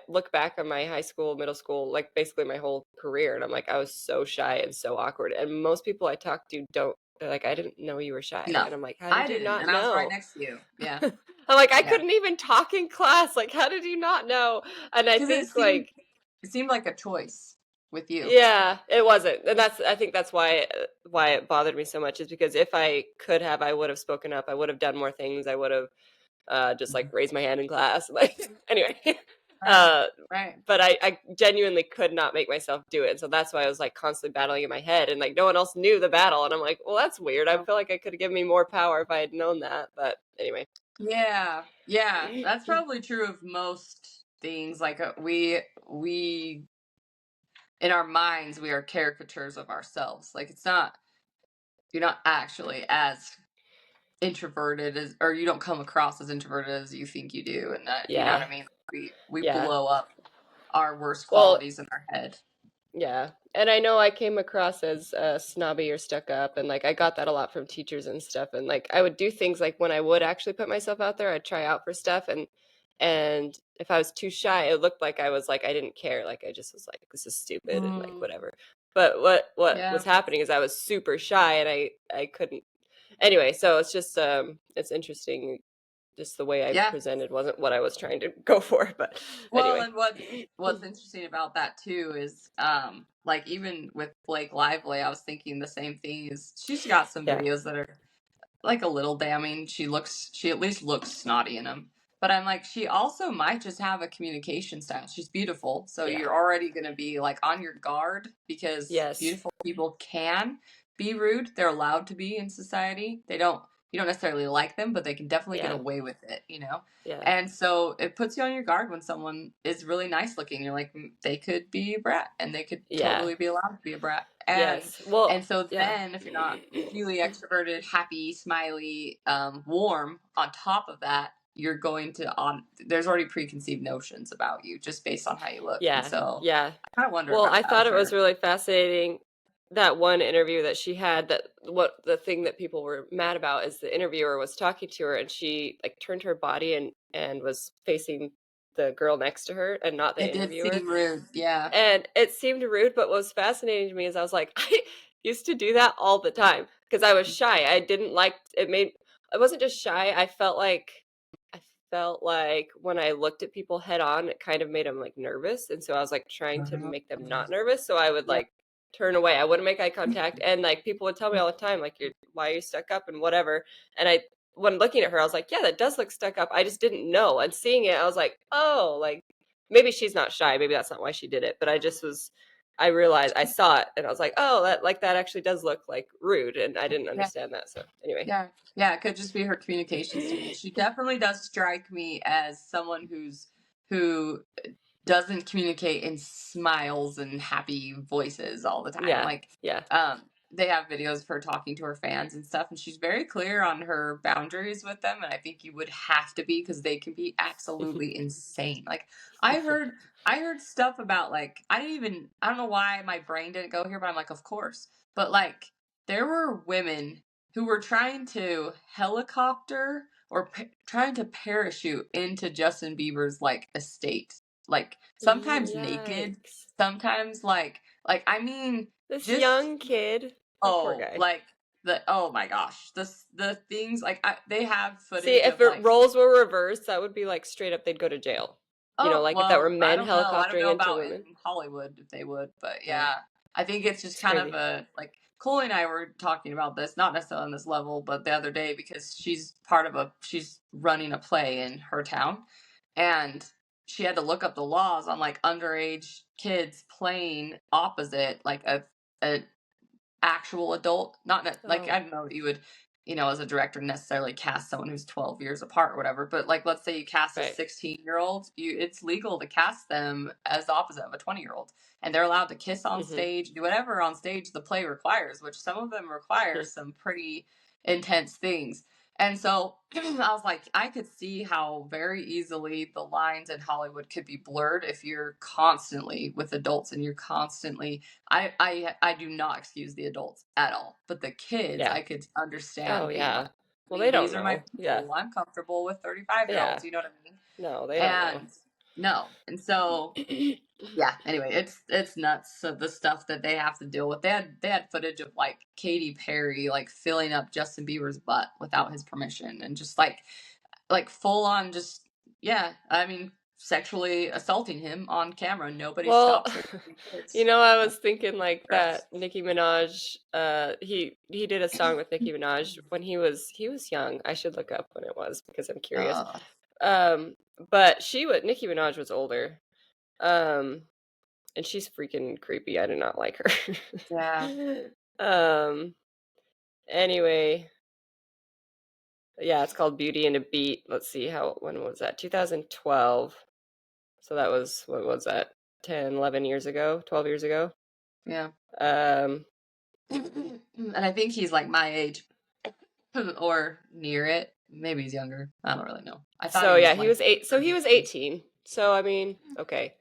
look back on my high school, middle school, like basically my whole career, and I'm like, I was so shy and so awkward. And most people I talk to don't. They're like, I didn't know you were shy, No, and I'm like, how I did you didn't, not and I was right know? next to you. Yeah, I'm like, I yeah. couldn't even talk in class. Like, how did you not know? And I Because think like, it seemed like a choice with you. yeah, it wasn't, and I think that's why it bothered me so much, is because if I could have, I would have spoken up. I would have done more things. I would have just like raised my hand in class. Like anyway, Right, uh, right. but I genuinely could not make myself do it. And so that's why I was like constantly battling in my head, and like no one else knew the battle. And I'm like, well, that's weird. I Oh, feel like I could have given me more power if I had known that. But anyway. yeah, yeah. That's probably true of most things. Like we in our minds we are caricatures of ourselves. Like it's not you're not actually as introverted as, or you don't come across as introverted as you think you do, and that, you know what Yeah. I mean. We Yeah. blow up our worst Well, qualities in our head. yeah. And I know I came across as snobby or stuck up, and like I got that a lot from teachers and stuff. And like I would do things like when I would actually put myself out there, I'd try out for stuff, and if I was too shy, it looked like I was like I didn't care, like I just was like this is stupid and like Mm, whatever. But what yeah, was happening is I was super shy, and I couldn't. Anyway, so it's just it's interesting, just the way I yeah. presented wasn't what I was trying to go for, but Well, anyway. and what's interesting about that too is like even with Blake Lively, I was thinking the same thing. Is she's got some Yeah. videos that are like a little damning. She at least looks snotty in them. But I'm like, she also might just have a communication style. She's beautiful, so Yeah. you're already gonna be like on your guard, because Yes. beautiful people can be rude. They're allowed to be in society. They don't You don't necessarily like them, but they can definitely get Yeah. away with it. Yeah. And so it puts you on your guard when someone is really nice looking. You're like, they could be a brat, and they could Yeah. totally be allowed to be a brat. And Yes. Well, and so yeah. then if you're not really extroverted, happy, smiley, warm on top of that, you're going to there's already preconceived notions about you just based on how you look. And Yeah, so yeah. I kind of wonder Well, about I that thought with it was her. really fascinating that one interview that she had, that what the thing that people were mad about is the interviewer was talking to her and she like turned her body and was facing the girl next to her and not the It did interviewer. seem rude. Yeah. And it seemed rude, but what was fascinating to me is I was like, I used to do that all the time because I was shy. I didn't like it made I wasn't just shy, I felt like when I looked at people head on, it kind of made them like nervous. And so I was like trying to make them not nervous. So I would Yeah. like turn away. I wouldn't make eye contact. And like people would tell me all the time, like, why are you stuck up and whatever. And when looking at her, I was like, yeah, that does look stuck up. I just didn't know. And seeing it, I was like, oh, like maybe she's not shy. Maybe that's not why she did it. But I realized I saw it and I was like, oh, that actually does look like rude. And I didn't Yeah. understand that. So anyway. Yeah. Yeah. It could just be her communication skills. She definitely does strike me as someone who doesn't communicate in smiles and happy voices all the time. Yeah. Like, Yeah. they have videos of her talking to her fans and stuff, and she's very clear on her boundaries with them. And I think you would have to be because they can be absolutely insane. Like, I heard, I heard stuff about like I don't know why my brain didn't go here, but I'm like, of course. But like, there were women who were trying to helicopter or trying to parachute into Justin Bieber's like estate, like sometimes naked, Yikes. sometimes I mean This just young kid. That poor oh guy. like oh my gosh, the things like they have See, footage if of like roles were reversed, that would be like straight up they'd go to jail. You know, oh like if that were well men I don't helicoptering know into about in women. Hollywood if they would, but Yeah, yeah, I think it's just it's kind of crazy. a like Chloe and I were talking about this, not necessarily on this level, but the other day because she's running a play in her town, and she had to look up the laws on like underage kids playing opposite like a actual adult. Not like Oh, I don't know that you would, as a director necessarily cast someone who's 12 years apart or whatever. But like, let's say you cast a right. 16-year-old, it's legal to cast them as the opposite of a 20-year-old, and they're allowed to kiss on Mm-hmm. stage, do whatever on stage the play requires, which some of them require some pretty intense things. And so I was like, I could see how very easily the lines in Hollywood could be blurred if you're constantly with adults and you're constantly I do not excuse the adults at all, but the kids Yeah. I could Oh, understand being like, yeah. I Well, mean, they don't these are my know. Yeah. people. I'm comfortable with 35-year-olds. Yeah. You know what I mean? No, they don't know. And no, and so yeah. Anyway, it's nuts. So the stuff that they have to deal with. They had footage of like Katy Perry like filling up Justin Bieber's butt without his permission, and just like full on just yeah. I mean, sexually assaulting him on camera. Nobody Well, stops her. I Like, was thinking like gross. that Nicki Minaj, he did a song with Nicki Minaj when he was young. I should look up when it was because I'm curious. Uh, Um, but Nicki Minaj was older. Um, and she's freaking creepy. I do not like yeah, her. Anyway, yeah, it's called Beauty and a Beat. Let's see when was that? 2012. So that was, what was that? 10, 11 years ago, 12 years ago. yeah. Um, And I think he's like my age or near it. Maybe he's younger. I don't really know. I thought so he yeah, was he like was eight. So he was 18. So I mean, okay.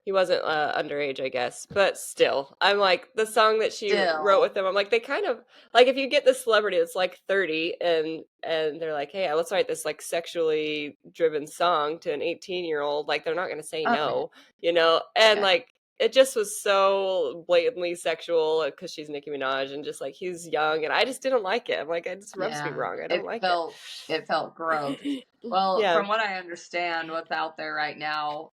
He wasn't underage, I guess, but still, I'm like the song that she wrote still. with him. I'm like they kind of like if you get the celebrity that's like 30 and they're like, hey, let's write this like sexually driven song to an 18-year-old. Like they're not going to say Oh yeah, no, and yeah, like it just was so blatantly sexual because she's Nicki Minaj and just like he's young and I just didn't like it. I'm like it just rubs me yeah. wrong. I don't It like felt it felt gross. it. Well, Yeah, from what I understand, what's out there right now,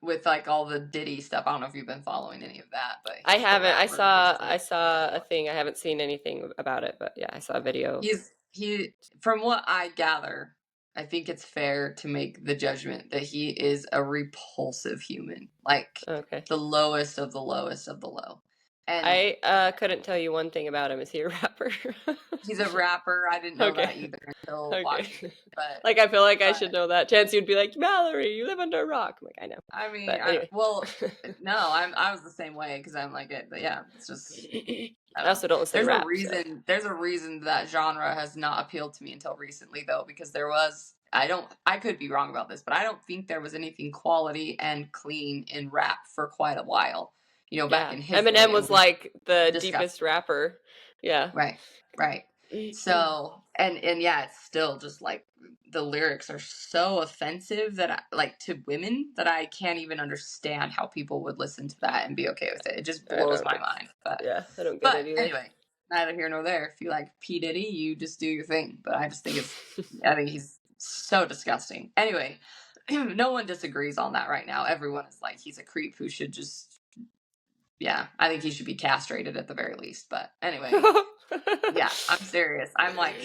with like all the Diddy stuff. I don't know if you've been following any of that, but I he's the haven't. I rapper who saw basically I saw a thing. I haven't seen anything about it, but yeah, I saw a video. he from what I gather, I think it's fair to make the judgment that he is a repulsive human, like Okay. the lowest of the lowest of the low. And I couldn't tell you one thing about him. Is he a rapper? he's a rapper. I didn't know that Okay. either until Okay. watching it. But Like I feel like I but should know that. Chance, you'd be like, Mallory, you live under a rock. I'm like, I know. I mean, But anyway. no, I was the same way because I'm like it. But yeah, it's just I I don't know. also don't listen to There's a rap, so. reason. There's a reason that genre has not appealed to me until recently, though, because there was. I don't. I could be wrong about this, but I don't think there was anything quality and clean in rap for quite a while. You know, back Yeah. in his day, Eminem it was was like the deepest disgusting. rapper. Yeah. Right. Right. So, and yeah, it's still just like the lyrics are so offensive that like to women that I can't even understand how people would listen to that and be okay with it. It just I blows don't. my mind. I don't get But it either. anyway, neither here nor there. If you like P Diddy, you just do your thing. But I think he's so disgusting. Anyway, no one disagrees on that right now. Everyone is like he's a creep who should just yeah, I think he should be castrated at the very least. But anyway, yeah, I'm serious. I'm like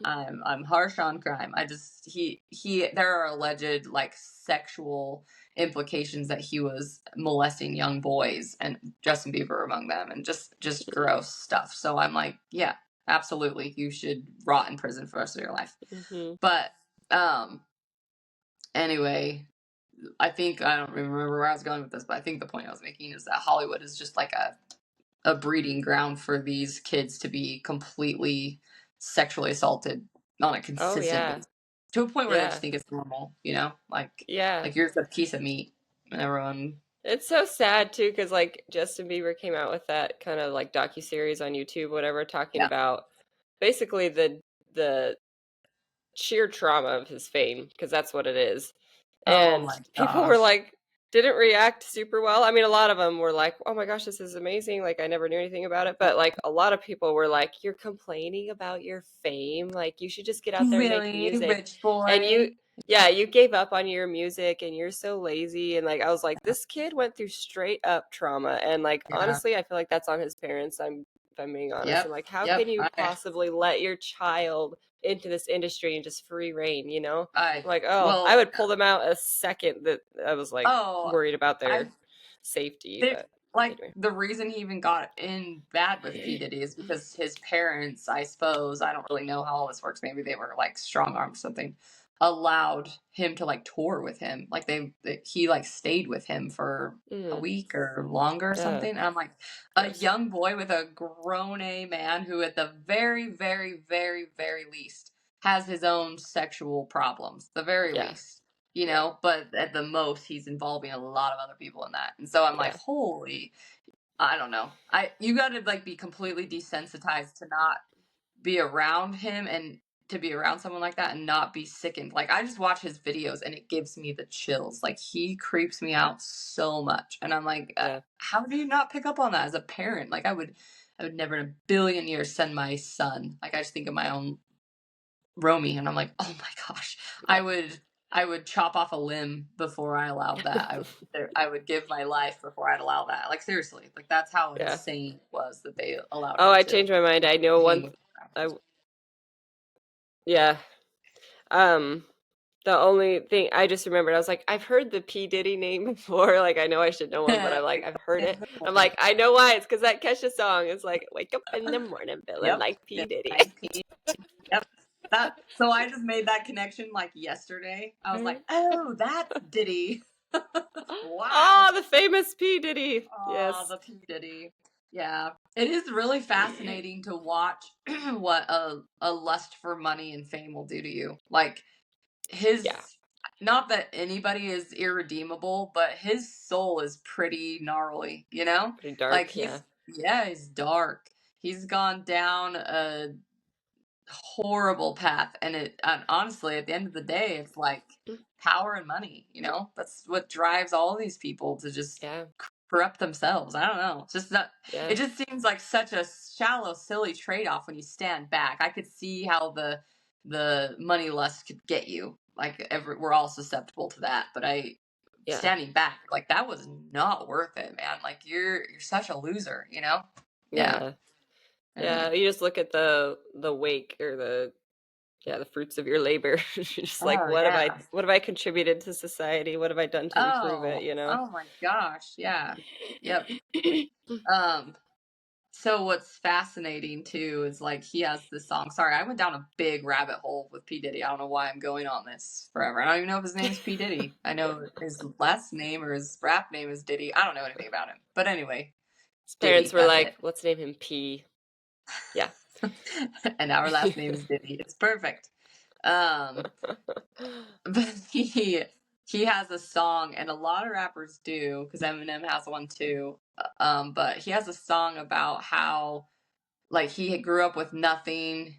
I'm harsh on crime. I just he there are alleged like sexual implications that he was molesting young boys and Justin Bieber among them and just gross stuff. So I'm like, yeah, absolutely. You should rot in prison for the rest of your life. Hmm. But um anyway, I think I don't remember where I was going with this, but I think the point I was making is that Hollywood is just like a breeding ground for these kids to be completely sexually assaulted on a Oh consistent yeah. basis to a point where they just Yeah. think it's normal, you know, Yeah. like you're just a piece of meat, and everyone. It's so sad too, because like Justin Bieber came out with that kind of like docuseries on YouTube, whatever, talking Yeah. about basically the sheer trauma of his fame, because that's what it is. Oh And my people were gosh. like, didn't react super well. I mean, a lot of them were like, oh my gosh, this is amazing. Like, I never knew anything about it. But like, a lot of people were like, you're complaining about your fame. Like, you should just get out there and make Really, music. rich And boy. yeah, you gave up on your music and you're so lazy. And like, I was like, this kid went through straight up trauma. And like, Yeah. honestly, I feel like that's on his parents. If I'm being honest. I'm Yep. like, how can Yep. you I. possibly let your child into this industry and just free reign, you know? I. I'm like, oh, I Well. would pull them out a second that I was like Oh. worried about I their safety, They, but like anyway. the reason he even got in bad with P Diddy is because his parents, I suppose, I don't really know how all this works. Maybe they were like strong armed something, allowed him to like tour with him. Like he like stayed with him for a Mm, week or longer or something. And I'm like a gross. young boy with a grown a man who, at the very, very, very, very least, has his own sexual problems. The very Yeah, least, you yeah, know, but at the most he's involving a lot of other people in that. And so I'm like, yeah, holy, I don't know. You got to like be completely desensitized to not be around him and to be around someone like that and not be sickened. Like I just watch his videos and it gives me the chills. Like he creeps me out so much. And I'm like, yeah, how do you not pick up on that as a parent? Like I would never in a billion years send my son. Like I just think of my own Romy, and I'm like, oh my gosh, yeah. I would chop off a limb before I allowed that. I would give my life before I'd allow that. Like seriously, like that's how Yeah. insane it was that they allowed Oh, him I to changed my mind. I know hang one. with. I Yeah. Um, the only thing I just remembered, I was like, I've heard the P Diddy name before. Like, I know I should know him, but I'm like, I've heard it. I'm like, I know why. It's because that Kesha song is like, wake up in the morning, feeling Yep. like P Diddy. Like yep. That. So I just made that connection like yesterday. I was like, oh, that's Diddy. Wow. Oh, the famous P Diddy. Oh, Yes. the P Diddy. Yeah. It is really fascinating to watch what a lust for money and fame will do to you. Like his Yeah. not that anybody is irredeemable, but his soul is pretty gnarly, you know? Pretty Like dark. Yeah. he's dark. He's gone down a horrible path, and honestly at the end of the day it's like power and money, you know? That's what drives all these people to just Yeah. corrupt themselves. I don't know. It's just not. Yeah. It just seems like such a shallow, silly trade-off when you stand back. I could see how the money lust could get you. Like we're all susceptible to that. But Yeah. standing back, like that was not worth it, man. Like you're such a loser, you know? Yeah. Yeah. Yeah. Anyway. You just look at the wake or Yeah, the fruits of your labor. Just like, Oh yeah. what have I contributed to society? What have I done to improve it, Oh, you know? oh my gosh. Yeah. Yep. Um, so what's fascinating too is like he has this song. Sorry, I went down a big rabbit hole with P. Diddy. I don't know why I'm going on this forever. I don't even know if his name's P. Diddy. I know his last name or his rap name is Diddy. I don't know anything about him. But anyway, His parents Diddy. were That's like, it. let's name him P. Yeah. And our last name is Diddy. It's perfect. Um, but he has a song, and a lot of rappers do, because Eminem has one too. But he has a song about how like he grew up with nothing,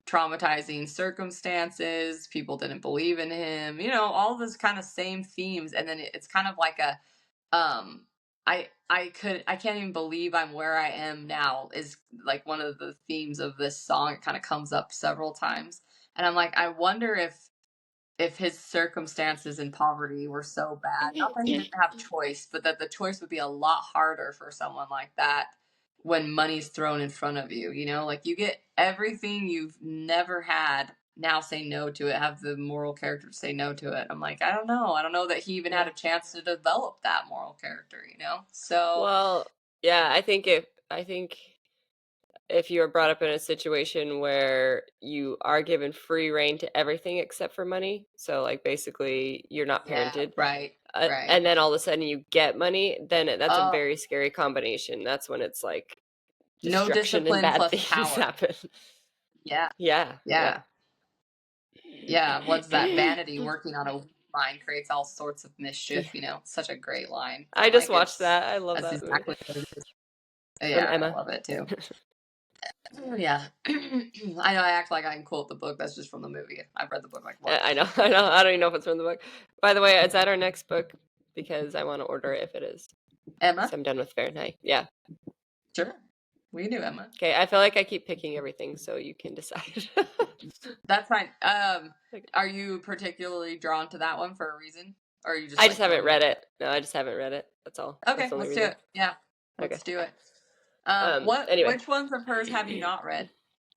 traumatizing circumstances. People didn't believe in him. You know, all those kind of same themes, and then it's kind of like a um I can't even believe I'm where I am now is like one of the themes of this song. It kind of comes up several times. And I'm like, I wonder if his circumstances in poverty were so bad, not that he didn't have choice, but that the choice would be a lot harder for someone like that when money's thrown in front of you, you know? Like you get everything you've never had, now say no to it, have the moral character to say no to it. I'm like, I don't know. I don't know that he even had Yeah. a chance to develop that moral character, you know? So, Well, yeah, I think if you are brought up in a situation where you are given free reign to everything except for money, so like basically you're not yeah, parented, right, right. and then all of a sudden you get money, then that's a Oh, very scary combination. That's when it's like no destruction and discipline bad plus things power. happen. Yeah, Yeah, yeah. yeah. Yeah, what's that? Vanity working on a line creates all sorts of Yeah. mischief, you know? Such a great line. I I'm just like, watched that. I love that's that movie exactly what it is. from Yeah, I Emma. love it too. Yeah. I know I act like I can quote the book. That's just from the movie. I've read the book like Yeah, once. I know, I know. I don't even know if it's from the book. By the way, is that our next book? Because I want to order it if it is. Emma? Because I'm done with Fahrenheit. Yeah. Sure. We can do Emma. Okay, I feel like I keep picking everything, so you can decide. That's fine. Like, Are you particularly drawn to that one for a reason? Or are you just I just like haven't throwing it? read it. No, I just haven't read it. That's all. That's Okay, the only let's do reason. it. Yeah, Okay. let's do it. Anyway, Which ones of hers have you not read?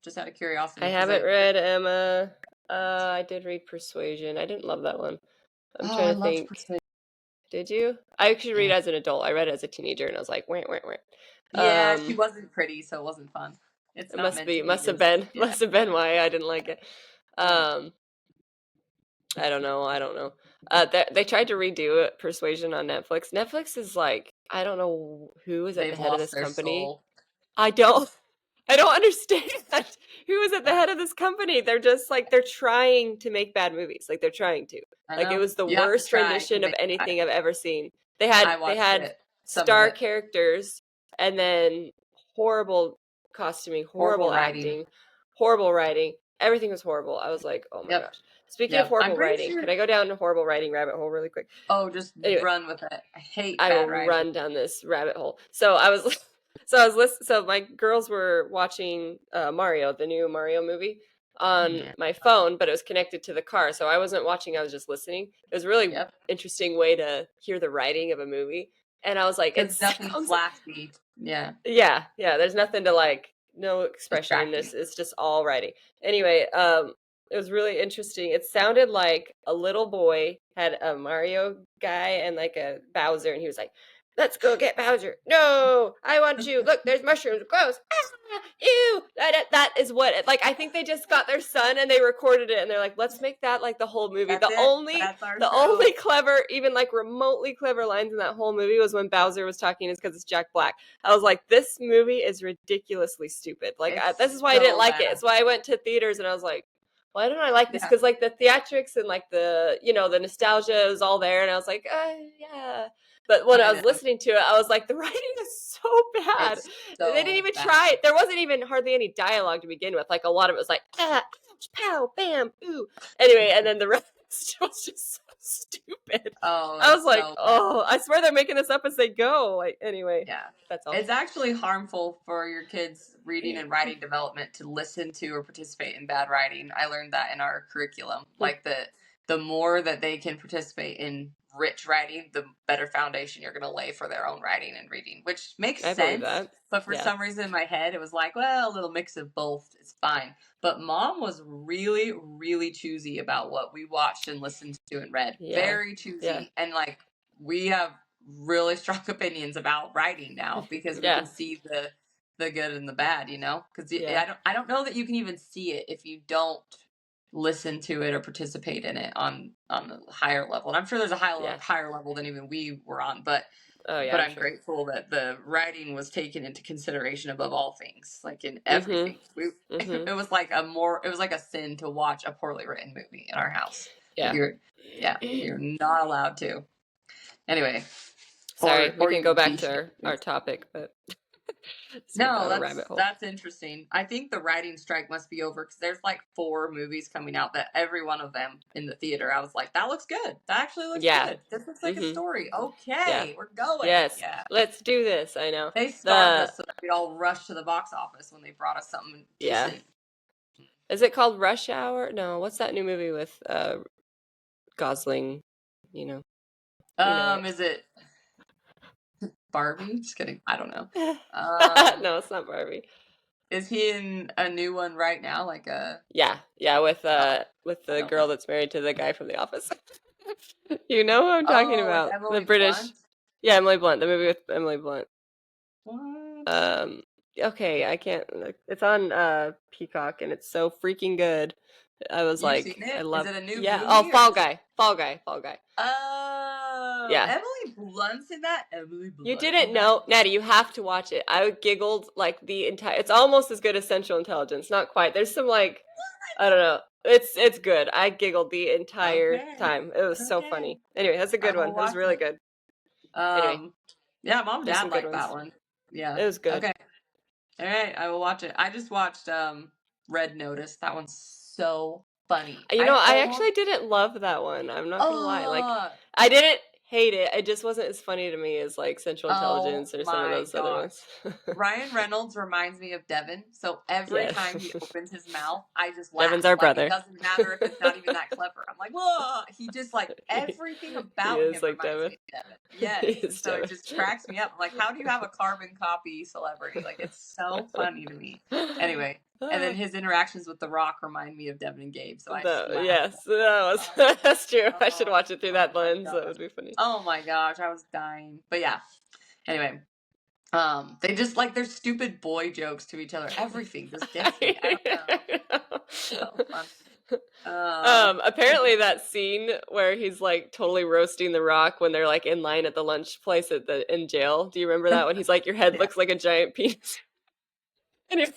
Just out of I curiosity, because haven't read Emma. I did read Persuasion. I didn't love that one. I'm oh, I trying to loved think. Persuasion. Did you? I actually read Yeah. it as an adult. I read it as a teenager, and I was like, wait, wait, wait. Yeah, she wasn't pretty, so it wasn't fun. It's It not must meant be, to be must have this. been, Yeah. must have been why I didn't like it. Yeah. Um, I don't know. I don't know. They tried to redo it, Persuasion on Netflix. Netflix is like, I don't know who is at the They've head of lost this their company. soul. I don't, I don't understand who is at the Yeah. head of this company. They're just like they're trying to make bad movies. Like they're trying to. I Like it know. was the You have to worst try to rendition of make it. anything I've ever seen. I They watched had it, some of star it. characters and then horrible costuming, Horrible horrible writing. acting, horrible writing. Everything was horrible. I was like, oh my Yep. gosh. Speaking of Yep. I'm horrible pretty writing, sure. can I go down a horrible writing rabbit hole really quick? Oh, just Anyway, run with it. I hate I will bad writing. run down this rabbit hole. So I was, so my girls were watching Mario, the new Mario movie, on Yeah. my phone, but it was connected to the car, so I wasn't watching. I was just listening. It was a really Yep. interesting way to hear the writing of a movie, and I was like, it Because nothing's sounds, flashy. Yeah. yeah, yeah. There's nothing to like, no expression in Distracting. this. It's just all writing. Anyway, it was really interesting. It sounded like a little boy had a Mario guy and like a Bowser, and he was like, "Let's go get Bowser." No, I want you. Look, there's mushrooms. Gross. Ah, ew. That is what. Like I think they just got their son and they recorded it, and they're like, "Let's make that like the whole movie." That's it. That's our The show. only clever, even like remotely clever lines in that whole movie was when Bowser was talking, is because it's Jack Black. I was like, this movie is ridiculously stupid. Like, this It's is why I didn't so like it. bad. It's why I went to theaters and I was like, why don't I like this? Yeah. Because like the theatrics and like the, you know, the nostalgia is all there. And I was like, yeah. But when I I was know. listening to it, I was like, the writing is so bad. It's They didn't so even bad. try. There wasn't even hardly any dialogue to begin with. Like a lot of it was like, ah, ouch, pow, bam, ooh. Anyway, and then the rest was just so stupid. Oh, I was it's like, so bad. oh, I swear they're making this up as they go. Like, anyway, Yeah. that's all. It's actually harmful for your kids' reading and writing development to listen to or participate in bad writing. I learned that in our curriculum. Like the more that they can participate in rich writing, the better foundation you're going to lay for their own writing and reading, which makes I believe sense. that. But for Yeah. some reason in my head, it was like, well, a little mix of both is fine. But mom was really, really choosy about what we watched and listened to and read. Yeah. Very choosy. And like, we have really strong opinions about writing now because we can see the good and the bad, you know? Because I don't know that you can even see it if you don't listen to it or participate in it on a higher level. And I'm sure there's a higher level than even we were on, but I'm sure. grateful that the writing was taken into consideration above all things, like in everything. It was like a sin to watch a poorly written movie in our house. Yeah. You're not allowed to. Anyway. Sorry, we or can you go can back be to our topic, but no, a rabbit hole. that's interesting. I think the writing strike must be over because there's like 4 movies coming out that every one of them in the theater, I was like, that looks good. That actually looks good. This looks like a story. Okay, we're going. Yes, yeah, let's do this. I know they starved us so that we'd all rush to the box office when they brought us something decent. Is it called Rush Hour? No, what's that new movie with Gosling? You know. Is it Barbie? Just kidding. I don't know. No, it's not Barbie. Is he in a new one right now? Like a with the girl that's married to the guy from The Office. You know who I'm talking about? Emily The British. Blunt? Yeah, Emily Blunt. The movie with Emily Blunt. What? Okay, I can't. It's on Peacock, and it's so freaking good. I was You've seen it? I love. Is it a new Yeah. movie? Oh, Fall Guy. Oh, Yeah. Emily Blunt's in that. Emily Blunt. You didn't know, Natty? You have to watch it. I giggled like the entire. It's almost as good as Central Intelligence. Not quite. There's some like, I don't know. It's good. I giggled the entire time. It was so funny. Anyway, that's a good one. It was really good. Anyway, yeah, Mom and there's Dad some good liked that one. Yeah, it was good. Okay, all right, I will watch it. I just watched Red Notice. That one's so funny. You know, I actually didn't love that one. I'm not gonna lie. Like, I didn't hate it. It just wasn't as funny to me as like Central Intelligence or some of those other ones. Ryan Reynolds reminds me of Devin. So every time he opens his mouth, I just laugh. Devin's our brother. It doesn't matter if it's not even that clever. I'm like, whoa! He just like everything about him like reminds me of Devin. Yes. So it just cracks me up. I'm like, how do you have a carbon copy celebrity? Like, it's so funny to me. Anyway. And then his interactions with The Rock remind me of Devin and Gabe. So that's true. I should watch it through that lens. That would be funny. Oh my gosh, I was dying. But yeah. Anyway, they just like their stupid boy jokes to each other. Everything just gets me. I don't know. So fun. Apparently that scene where he's like totally roasting The Rock when they're like in line at the lunch place in jail. Do you remember that when he's like, your head looks like a giant penis? And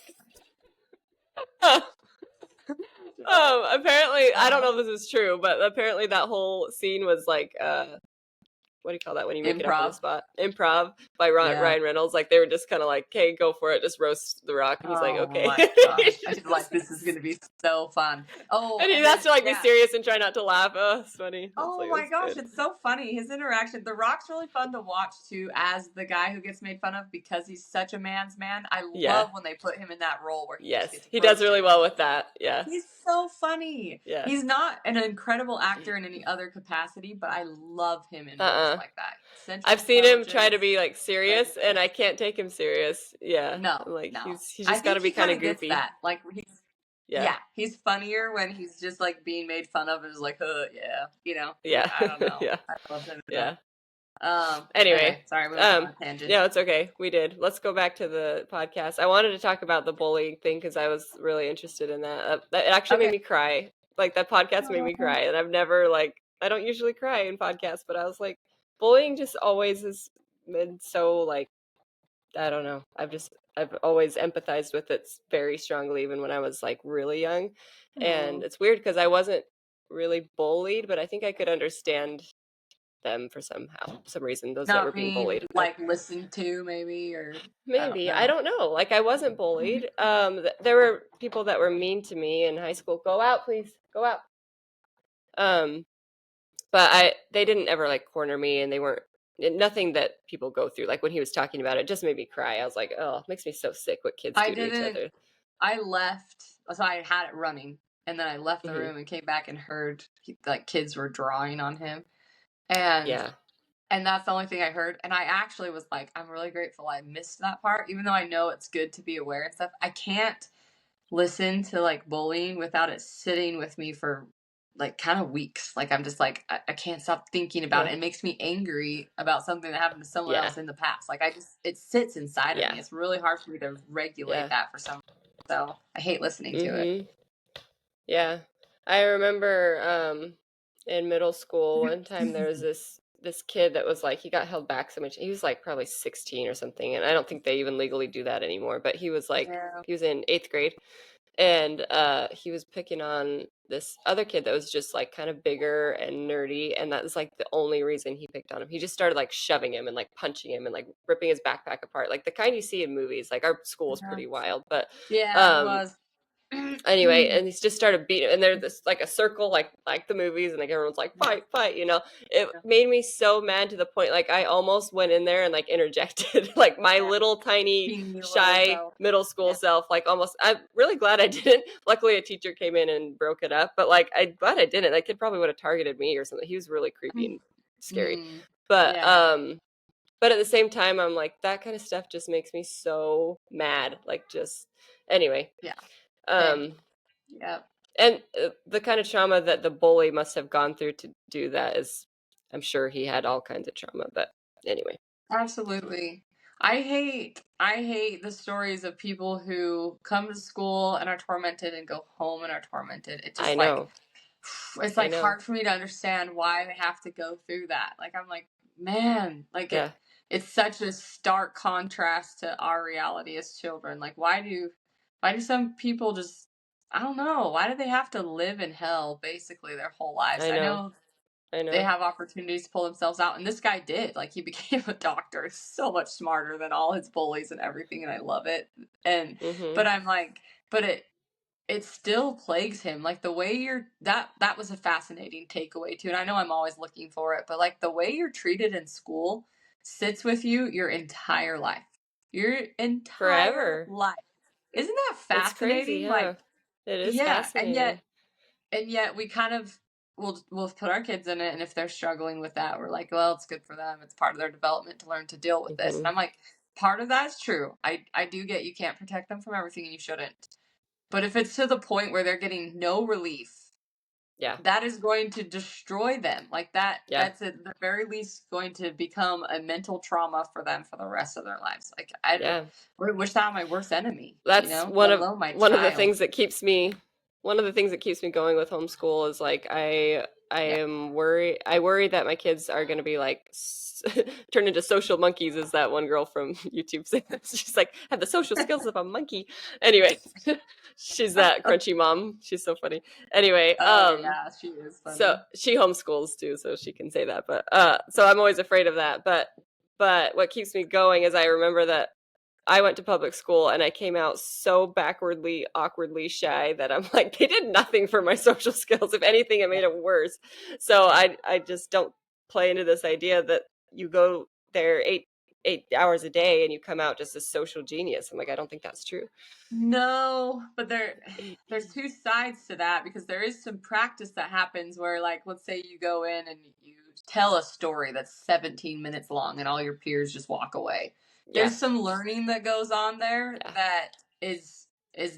apparently, I don't know if this is true, but apparently that whole scene was like, what do you call that when you make it up on the spot? Improv by Ryan Reynolds. Like, they were just kind of like, okay, go for it, just roast The Rock. And he's like, okay. My gosh. I was like, this is going to be so fun. And he has to like be serious and try not to laugh. Oh, it's funny. My gosh, it's so funny. His interaction. The Rock's really fun to watch too, as the guy who gets made fun of because he's such a man's man. I love when they put him in that role where he does really well with that. Yeah, he's so funny. Yeah, he's not an incredible actor in any other capacity, but I love him in roles like that. I've seen him try to be like serious, and I can't take him serious. Yeah, no, he's just got to be kind of goofy. That. Like he's funnier when he's just like being made fun of and is like, you know. Yeah, I don't know. Yeah, I love him. Yeah. Anyway, sorry, we went on a tangent. Yeah, it's okay. We did. Let's go back to the podcast. I wanted to talk about the bullying thing because I was really interested in that. It actually made me cry. Like, that podcast made me cry, and I've never I don't usually cry in podcasts, but I was like, bullying just always has been so like, I don't know. I've always empathized with it very strongly, even when I was like really young. And it's weird because I wasn't really bullied, but I think I could understand them for some reason, those that were being bullied. Like listened to maybe, or maybe. I don't know. Like, I wasn't bullied. There were people that were mean to me in high school. Go out, please. Go out. But they didn't ever like corner me, and they weren't nothing that people go through. Like, when he was talking about it, just made me cry. I was like, oh, it makes me so sick what kids do to each other. I left, so I had it running, and then I left the room and came back and heard like kids were drawing on him. And Yeah. and that's the only thing I heard. And I actually was like, I'm really grateful I missed that part, even though I know it's good to be aware and stuff. I can't listen to like bullying without it sitting with me for like kind of weeks. Like I'm just like I can't stop thinking about Huh. it. It makes me angry about something that happened to someone Yeah. else in the past. Like it sits inside of Yeah. me. It's really hard for me to regulate Yeah. that for some reason. So I hate listening to it. Mm-hmm. Yeah. I remember in middle school one time there was this kid that was like he got held back so much. He was like probably 16 or something, and I don't think they even legally do that anymore, but he was like Yeah. he was in 8th grade, and he was picking on this other kid that was just like kind of bigger and nerdy, and that was like the only reason he picked on him. He just started like shoving him and like punching him and like ripping his backpack apart, like the kind you see in movies. Like our school was Yeah. pretty wild, but Yeah, it um was. anyway, and he's just started beating, and there's this like a circle, like the movies, and like everyone's like Yeah. fight, fight. It made me so mad to the point like I almost went in there and like interjected, like my Yeah. little tiny Teeny little shy self. middle school Yeah. self, like almost. I'm really glad I didn't. Luckily, a teacher came in and broke it up, but like I'm glad I didn't. That kid probably would have targeted me or something. He was really creepy and scary, Mm. but Yeah. but at the same time, I'm like that kind of stuff just makes me so mad. Like just anyway. Yeah. Same. Um, Yep. and the kind of trauma that the bully must have gone through to do that is, I'm sure he had all kinds of trauma, but anyway. Absolutely. I hate the stories of people who come to school and are tormented and go home and are tormented. It I just like know. it's I like know. hard for me to understand why they have to go through that. Like I'm like, man, like Yeah, it's such a stark contrast to our reality as children. Like why do some people just I don't know, why do they have to live in hell basically their whole lives? I I know. know I they know. have opportunities to pull themselves out, and this guy did. Like he became a doctor, so much smarter than all his bullies and everything, and I love it. And Mm-hmm. but I'm like, but it still plagues him. Like the way you're that was a fascinating takeaway too. And I know I'm always looking for it, but like the way you're treated in school sits with you your entire life. Your entire Forever. life. Isn't that It's crazy, fascinating? huh? Like, It is yeah, fascinating. and yet we kind of we'll put our kids in it, and if they're struggling with that, we're like, well, it's good for them, it's part of their development to learn to deal with this. And Mm-hmm. I'm like, part of that's true. I do get you can't protect them from everything, and you shouldn't, but if it's to the point where they're getting no relief, Yeah. that is going to destroy them. Like Yeah. that's at the very least going to become a mental trauma for them for the rest of their lives. Like I Yeah. wish that on my worst enemy, That's let alone my one of the child. things that keeps me going with homeschool is like I Yep. am worried. I worry that my kids are going to be like turn into social monkeys, as that one girl from YouTube says. She's like, have the social skills of a monkey. Anyway, she's that crunchy mom. She's so funny. Anyway, Oh yeah, she is so funny. she homeschools too, so she can say that. But so I'm always afraid of that. But what keeps me going is I remember that I went to public school and I came out so backwardly, awkwardly shy that I'm like, they did nothing for my social skills. If anything, it made it worse. So I just don't play into this idea that you go there eight hours a day and you come out just a social genius. I'm like, I don't think that's true. No, but there's two sides to that because there is some practice that happens where like let's say you go in and you tell a story that's 17 minutes long and all your peers just walk away. Yeah, There's some learning that goes on there yeah, that is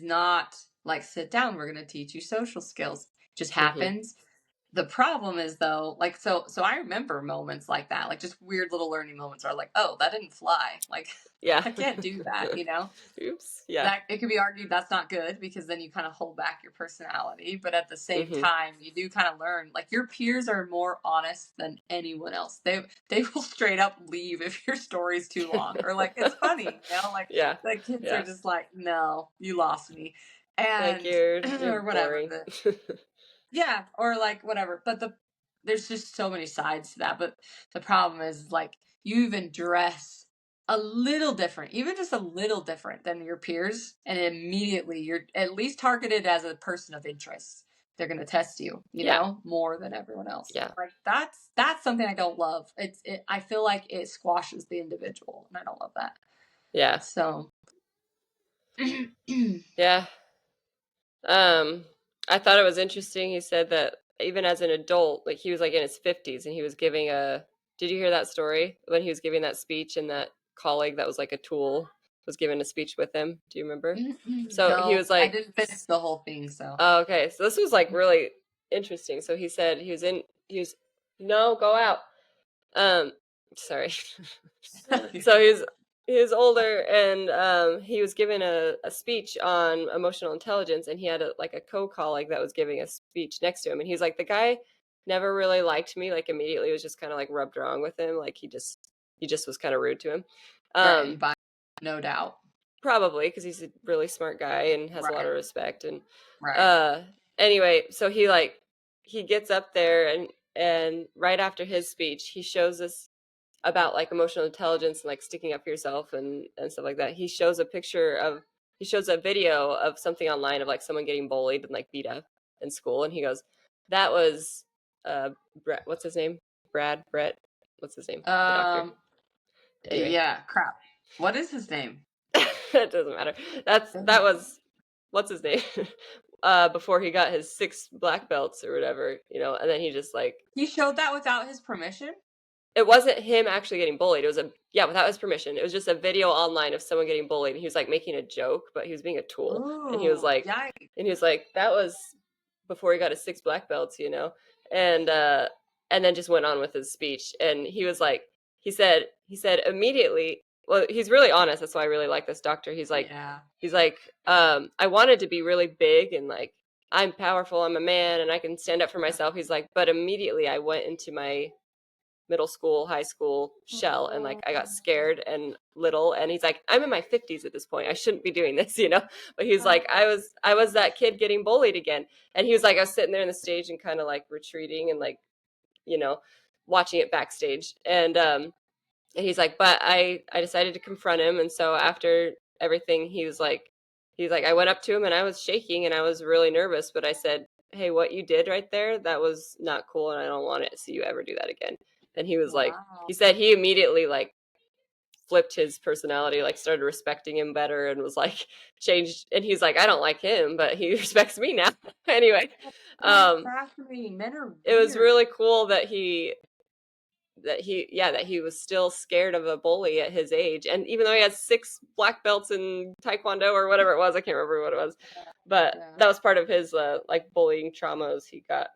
not like sit down, we're going to teach you social skills. It just mm-hmm. happens. The problem is though, like so I remember moments like that, like just weird little learning moments are like, oh, that didn't fly. Like Yeah. I can't do that. Oops. Yeah. That it could be argued that's not good because then you kind of hold back your personality, but at the same Mm-hmm. time you do kind of learn like your peers are more honest than anyone else. They will straight up leave if your story's too long or like it's funny, like Yeah. the kids are Yeah. just like, no, you lost me, Like and you're or whatever. boring. Yeah, or like whatever. But there's just so many sides to that. But the problem is like you even dress a little different, even just a little different than your peers, and immediately you're at least targeted as a person of interest. They're gonna test you, Yeah. more than everyone else. Yeah. Like that's something I don't love. I feel like it squashes the individual, and I don't love that. Yeah. So Yeah. I thought it was interesting. He said that even as an adult, like he was like in his 50s and he was giving a, did you hear that story when he was giving that speech and that colleague that was like a tool was giving a speech with him? Do you remember? So he No, was I like, didn't finish the whole thing, so. oh, okay. So this was like really interesting. So he said no, go out. Um, sorry. So he was older and he was given a speech on emotional intelligence and he had like a co-colleague that was giving a speech next to him and he's like the guy never really liked me, like immediately was just kind of like rubbed wrong with him, like he just was kind of rude to him. Threatened by, no doubt. Probably because he's a really smart guy and has a lot Right, of respect and right. uh anyway, so he gets up there and right after his speech he shows us about like emotional intelligence and like sticking up for yourself and stuff like that. He shows a video of something online of like someone getting bullied and like beat up in school and he goes, that was Brett, what's his name, Brett, what's his name, the doctor, Um, anyway. yeah, crap. What is his name? It doesn't matter. That was what's his name before he got his 6 black belts or whatever, and then he just like, He showed that without his permission? it wasn't him actually getting bullied. It was without his permission. It was just a video online of someone getting bullied and he was like making a joke, but he was being a tool. And Ooh, yikes. he was like, that was before he got his 6 black belts, and and then just went on with his speech. And he was like, he said immediately, well, he's really honest. That's why I really like this doctor. Yeah. He's like, I wanted to be really big and like, I'm powerful, I'm a man, and I can stand up for myself. He's like, but immediately I went into my middle school, high school shell, and like I got scared and little. And he's like, I'm in my 50s at this point. I shouldn't be doing this, But he's like, I was that kid getting bullied again. And he was like, I was sitting there in the stage and kind of like retreating and like, you know, watching it backstage. And he's like, but I decided to confront him. And so after everything, he's like, I went up to him and I was shaking and I was really nervous, but I said, hey, what you did right there, that was not cool. And I don't want to see you ever do that again. And he was like, Wow. he said he immediately like flipped his personality, like started respecting him better and was like changed. And he's like, I don't like him, but he respects me now. Anyway, So um, fascinating. Men are it was weird. really cool that he was still scared of a bully at his age, and even though he has 6 black belts in taekwondo or whatever it was, I can't remember what it was, but Yeah. that was part of his like bullying traumas. He got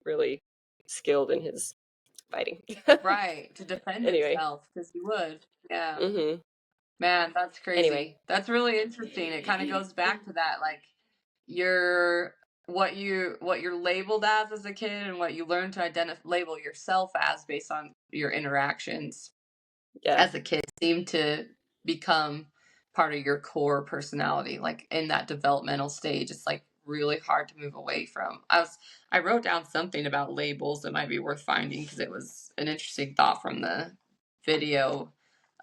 really skilled in his fighting. Right. To defend Anyway. himself, because he would. Yeah. Mhm. Man, that's Anyway. crazy. That's really interesting. It kind of goes back to that, like your what you're labeled as a kid and what you learn to label yourself as based on your interactions Yeah. as a kid seem to become part of your core personality. Like in that developmental stage, it's like really hard to move away from. I wrote down something about labels that might be worth finding because it was an interesting thought from the video.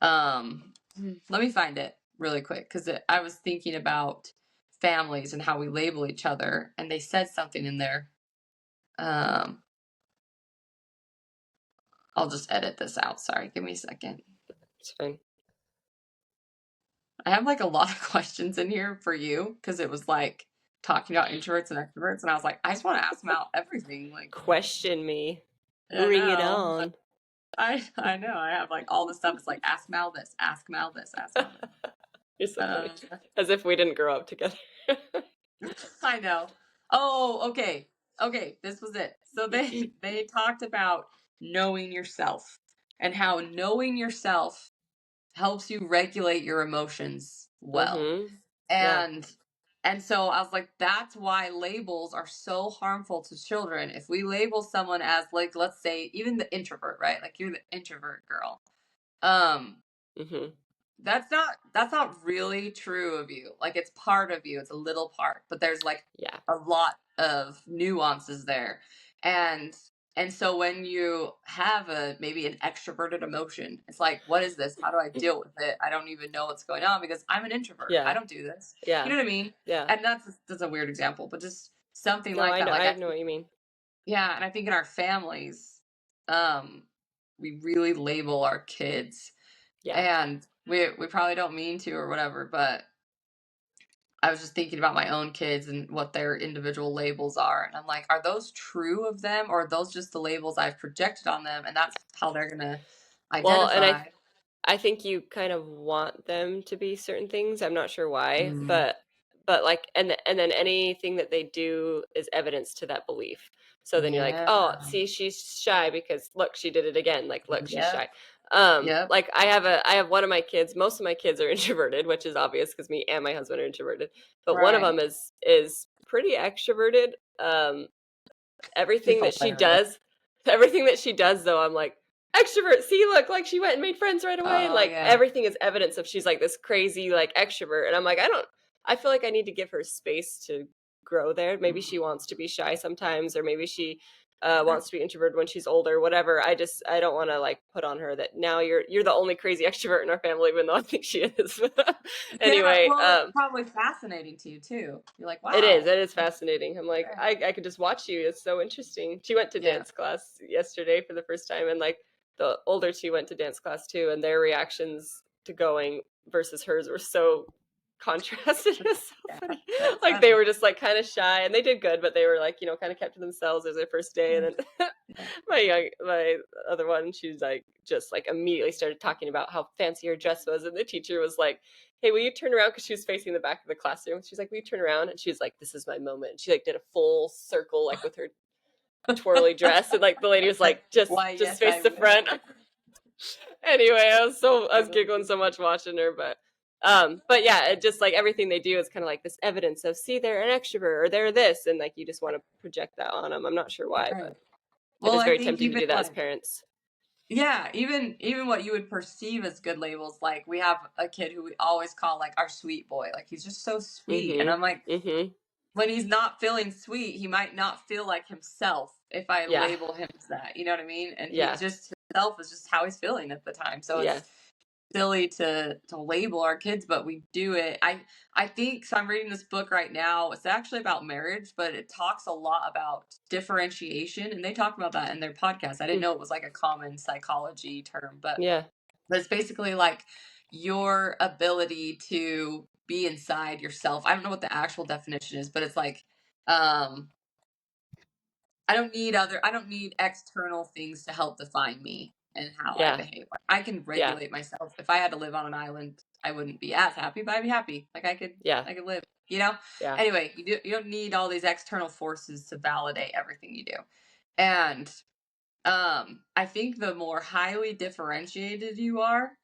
Let me find it really quick because I was thinking about families and how we label each other, and they said something in there. I'll just edit this out. Sorry, give me a second. It's fine. I have like a lot of questions in here for you because it was like talking about introverts and extroverts, and I was like, I just want to ask them out everything. Like, Question me. I Bring it know, on. I know. I have like all this stuff. It's like ask Mal this, ask Mal this, ask Mal You're so funny. this. As if we didn't grow up together. I know. Oh, okay, okay. This was it. So they talked about knowing yourself and how knowing yourself helps you regulate your emotions well. Mhm. Yeah. And so I was like, that's why labels are so harmful to children. If we label someone as like, let's say, even the introvert, right? Like you're the introvert girl. Um, Mhm. that's not really true of you. Like it's part of you. It's a little part, but there's like Yeah. a lot of nuances there. And so when you have maybe an extroverted emotion, it's like, what is this? How do I deal with it? I don't even know what's going on because I'm an introvert. I Yeah. don't do this. You Yeah. know what I mean? Yeah. And that's a weird example, but just something No, like that. Like I know what you mean. yeah, and I think in our families, um, we really label our kids Yeah. and we probably don't mean to or whatever, but I was just thinking about my own kids and what their individual labels are. And I'm like, are those true of them, or are those just the labels I've projected on them? And that's how they're going to Well, and identify. I think you kind of want them to be certain things. I'm not sure why, Mm, but like and then anything that they do is evidence to that belief. So then you're like, yeah. "Oh, see, she's shy because look, she did it again. Like, look, she's Yep. shy." Yep. Like I have one of my kids, most of my kids are introverted, which is obvious because me and my husband are introverted. But one of Right. them is pretty extroverted. She's Everything that she hilarious. does, everything that she does though, I'm like, extrovert, see, look, like she went and made friends right away. And Oh, like yeah. everything is evidence of she's like this crazy like extrovert. And I'm like, I feel like I need to give her space to grow there. Maybe she wants to be shy sometimes, or maybe she wants to be introverted when she's older, whatever. I don't want to like put on her that now you're the only crazy extrovert in our family, even though I think she is. Yeah. Anyway, Well, it's probably fascinating to you, too. You're like, it is. wow. It is fascinating. I'm like, Right. I could just watch you. It's so interesting. She went to Yeah. dance class yesterday for the first time, and like the older two went to dance class too, and their reactions to going versus hers were so contrasted. It was so Yeah. funny. That's Like they funny. were just like kind of shy, and they did good, but they were like, kind of kept to themselves. It was their first day, Yeah. and then Yeah. my other one, she was like just like immediately started talking about how fancy her dress was, and the teacher was like, "Hey, will you turn around?" Because she was facing the back of the classroom. She's like, "Will you turn around?" And she's like, "This is my moment." And she like did a full circle like with her twirly dress, and like the lady was like, Why, just yes, face I the front." will. Anyway, I was Totally giggling do. so much watching her, but yeah, it just like everything they do is kind of like this evidence of, see, they're an extrovert or they're this, and like you just want to project that on them. I'm not sure why, Right. but it Well, is I very think tempting to even do that as like, parents. yeah, even what you would perceive as good labels, like we have a kid who we always call like our sweet boy. Like he's just so sweet. And Mm-hmm. I'm like, Mm-hmm. when he's not feeling sweet, he might not feel like himself if I Yeah. label him as that. You know what I mean? And he Yeah. just himself is just how he's feeling at the time. So Yeah. it's silly to label our kids, but we do it. I think so. I'm reading this book right now. It's actually about marriage, but it talks a lot about differentiation, and they talk about that in their podcast. I didn't Mm. know it was like a common psychology term, Yeah. but it's basically like your ability to be inside yourself. I don't know what the actual definition is, but it's like um I don't need external things to help define me and how I Yeah. behave. Like, I can Yeah. regulate myself. If I had to live on an island, I wouldn't be as happy, but I'd be happy. Like Yeah. I could live, you know? Yeah. Anyway, you don't need all these external forces to validate everything you do. And I think the more highly differentiated you are,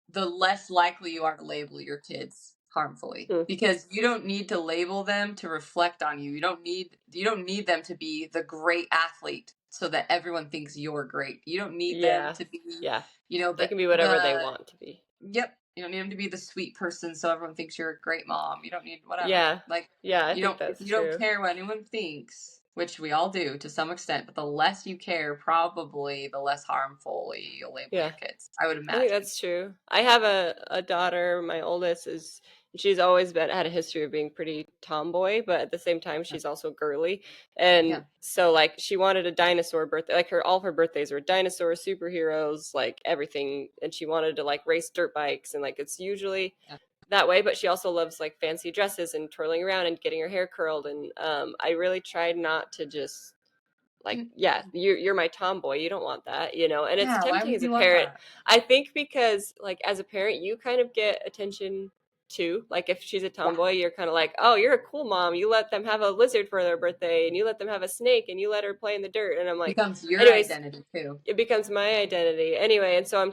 the less likely you are to label your kids harmfully, Mm. because you don't need to label them to reflect on you. You don't need them to be the great athlete so that everyone thinks you're great. You don't need them Yeah. to be, Yeah. you know, They can be whatever they the want to be. yep, you don't need them to be the sweet person so everyone thinks you're a great mom. You don't need whatever. Yeah. Like Yeah, I you think don't if that's you don't true. care what anyone thinks, which we all do to some extent, but the less you care, probably the less harmfully you'll label Yeah. your kids, I would I think imagine. that's true. I have a daughter, my oldest is she's always been had a history of being pretty tomboy, but at the same time she's also girly. And Yeah. so like she wanted a dinosaur birthday. Like all her birthdays were dinosaurs, superheroes, like everything, and she wanted to like race dirt bikes, and like it's usually Yeah. that way, but she also loves like fancy dresses and twirling around and getting her hair curled, and I really tried not to just like, Mm, yeah, you're my tomboy, you don't want that, and it's yeah, why tempting would as a you want parent. that? I think because like as a parent you kind of get attention too. Like if she's a Yeah, tomboy, you're kind of like, oh, you're a cool mom, you let them have a lizard for their birthday, and you let them have a snake, and you let her play in the dirt. And I'm like, becomes your anyways, identity too. it becomes my identity anyway. And so I'm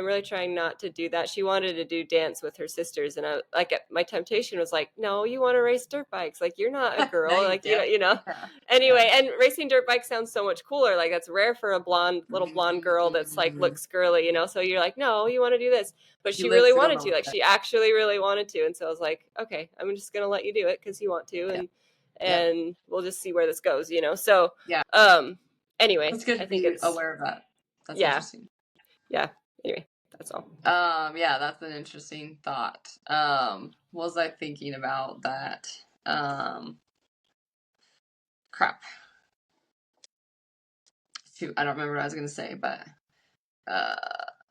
really trying not to do that. She wanted to do dance with her sisters, and I like my temptation was like, no, you want to race dirt bikes, like you're not a No, girl, you like don't. you know. Yeah, yeah. Anyway, and racing dirt bikes sounds so much cooler. Like that's rare for a little blonde girl that's like Mm, looks girly. So you're like, no, you want to do this, but she she lives really to go wanted along to, with like it. she actually really wanted to. And so I was like, okay, I'm just gonna let you do it because you want to, Yep, and yep, we'll just see where this goes. So yeah. um anyway, That's good I to think be it's, aware of that. That's yeah, interesting. yeah. Anyway, that's all. Yeah, that's an interesting thought. What was I thinking about that? Crap. Shoot, I don't remember what I was gonna say, but uh,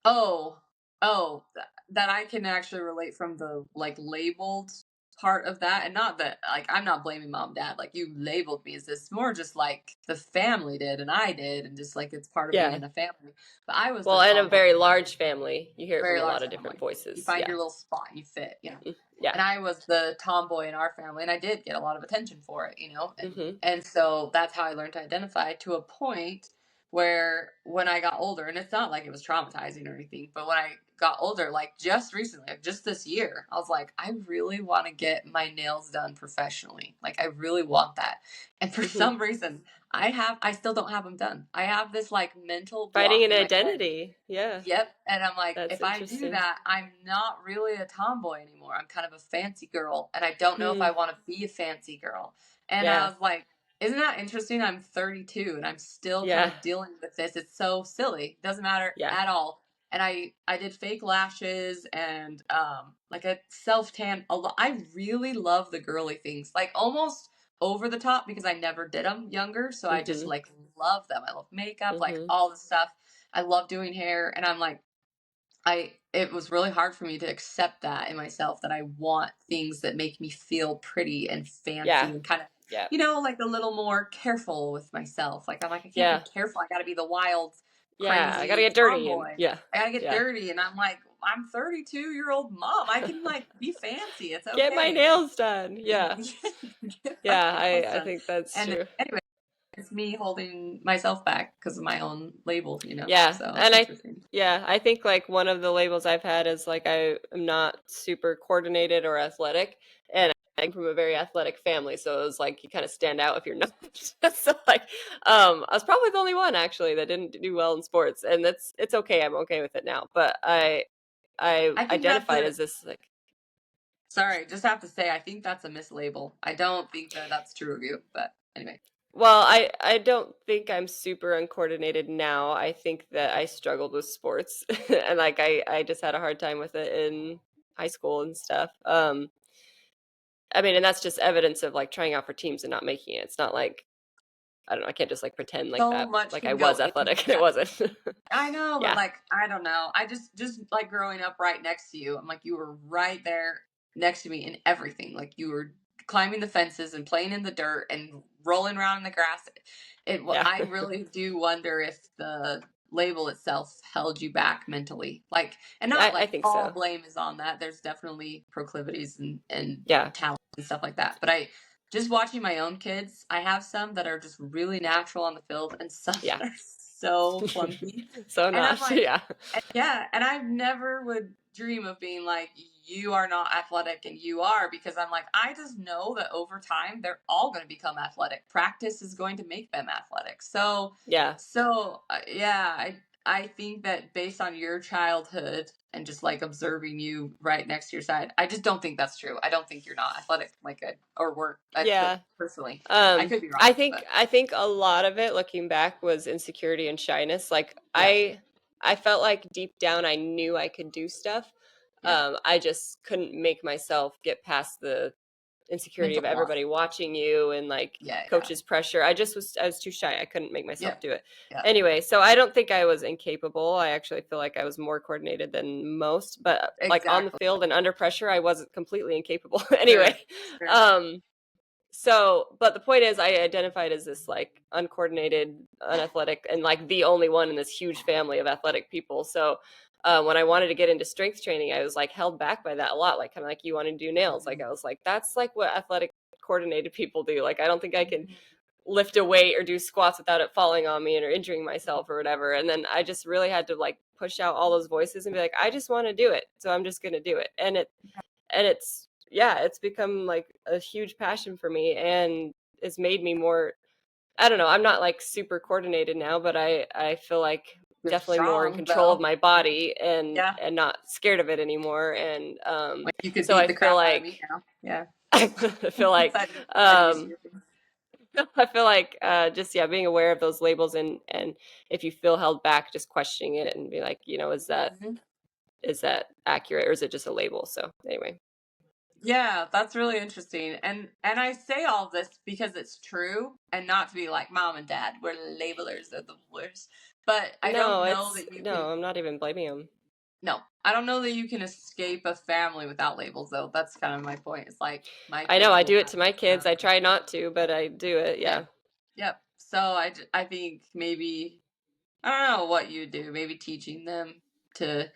oh, that I can actually relate from the like labeled part of that. And not that, like, I'm not blaming mom and dad. Like, you labeled me as this. More just like the family did and I did. And just like it's part of being Yeah. in a family. But I was the Well, and a tomboy, very large family. You hear it from very a large lot of different family. You voices. find Yeah. your little spot, you fit, you know. Yeah. And I was the tomboy in our family, and I did get a lot of attention for it, you know. Mm-hmm. And so that's how I learned to identify, to a point where when I got older, and it's not like it was traumatizing or anything, but when I got older, like just recently, like just this year, I was like, I really want to get my nails done professionally. Like I really want that. And for Mm-hmm. some reason, I still don't have them done. I have this like mental Finding block an in my head. identity. Yeah. Yep. And I'm like, That's if I do interesting. that, I'm not really a tomboy anymore. I'm kind of a fancy girl. And I don't know if I Mm, want to be a fancy girl. And I yeah. was like, isn't that interesting? I'm 32 and I'm still kind Yeah. of dealing with this. It's so silly. Doesn't matter Yeah. at all. And I did fake lashes and like a self tan. A lot. I really love the girly things, like almost over the top because I never did them younger. So I just Mm-hmm. like love them. I love makeup, like Mm-hmm. all the stuff. I love doing hair, and I'm like, it was really hard for me to accept that in myself, that I want things that make me feel pretty and Yeah. fancy and kind of, Yeah. like a little more careful with myself. Like I'm like, I can't be Yeah. careful. I got to be the wild, Yeah. I gotta crazy get dirty and tomboy. yeah. I got to get Yeah. dirty, and I'm like, I'm 32-year-old mom. I can like be fancy. It's Get my okay. nails done. Yeah. Get my Yeah. nails I done. think that's And true. anyway, it's me holding myself back because of my own label, Yeah. So it's And interesting. I think like one of the labels I've had is like I am not super coordinated or athletic. And I'm from a very athletic family, so it was like you kind of stand out if you're not. So like I was probably the only one actually that didn't do well in sports, and it's okay. I'm okay with it now. But I I think that's identified a as this like Sorry, just have to say, I think that's a mislabel. I don't think that that's true of you, but anyway. well, I don't think I'm super uncoordinated now. I think that I struggled with sports and like I just had a hard time with it in high school and stuff. I mean, and that's just evidence of like trying out for teams and not making it. It's not like I don't know, I can't just like pretend like So that much like I can go was into athletic and it that. wasn't. I know, but Yeah. like, I don't know. I just like growing up right next to you. I'm like, you were right there next to me in everything. Like, you were climbing the fences and playing in the dirt and rolling around in the grass. Yeah. I really do wonder if the label itself held you back mentally. Like, and not I like think all so. blame is on that. There's definitely proclivities and Yeah. talent and stuff like that. But just watching my own kids, I have some that are just really natural on the field and some Yeah. that are so clunky. So And I'm not. like, Yeah. yeah, and I never would dream of being like, you are not athletic and you are, because I'm like, I just know that over time they're all going to become athletic. Practice is going to make them athletic. Yeah. Yeah, I think that based on your childhood and just like observing you right next to your side, I just don't think that's true. I don't think you're not athletic like or work. Yeah. Personally, I could be I wrong, think but I think a lot of it looking back was insecurity and shyness. Like yeah, I felt like deep down I knew I could do stuff. yeah, I just couldn't make myself get past the insecurity mental of block. everybody watching you and like Yeah, yeah, coaches pressure. I was too shy. I couldn't make myself yeah, do it. yeah, Anyway, so I don't think I was incapable. I actually feel like I was more coordinated than most, but like on the exactly. field and under pressure, I wasn't completely incapable. Sure, Anyway, sure. um so, but the point is, I identified as this like uncoordinated, unathletic, and like the only one in this huge family of athletic people. So, when I wanted to get into strength training, I was like held back by that a lot. Like, kind of like you want to do nails. Like, Mhm. I was like, that's like what athletic coordinated people do. Like, I don't think I can Mhm. lift a weight or do squats without it falling on me or injuring myself or whatever. And then I just really had to like push out all those voices and be like, I just want to do it. So I'm just going to do it. And it's yeah, it's become like a huge passion for me and it's made me more I don't know, I'm not like super coordinated now, but I feel like You're definitely more in strong control of though. my body Yeah. and not scared of it anymore and Like you could so beat I the feel crap out of me like now. Yeah. I feel like Said it um easier. I feel like just yeah, being aware of those labels and if you feel held back, just questioning it and be like, you know, Mhm. is that accurate or is it just a label? So anyway. Yeah, that's really interesting. And I say all of this because it's true, and not to be like mom and dad, we're labelers are the worst. But I don't No, know that you can I'm not even blaming him. no, I don't know that you can escape a family without labels, though. That's kind of my point. It's like my I know kids I will do it have, to my kids. I try not to, but I do it. yeah, Yeah. yep. So I think maybe, I don't know what you do. Maybe teaching them to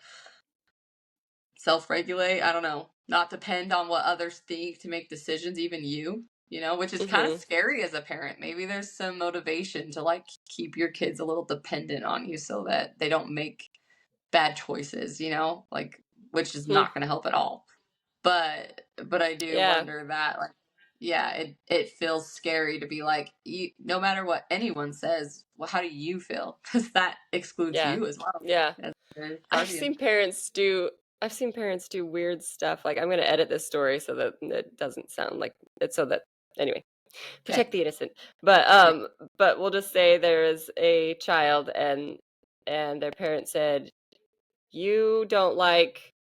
self-regulate. I don't know. Not depend on what others think to make decisions, even you know, which is kind of Mhm. scary as a parent. Maybe there's some motivation to like keep your kids a little dependent on you so that they don't make bad choices, you know, like, which is Hmm. not going to help at all. But I do Yeah. wonder that, like, yeah, it feels scary to be like, no matter what anyone says, well, how do you feel? Because that excludes Yeah. you as well Yeah. as their I've guardian. seen parents do I've seen parents do weird stuff. Like I'm going to edit this story so that it doesn't sound like it's so that anyway, Okay. protect the innocent. But Yeah. we'll just say there is a child and their parents said, "You don't like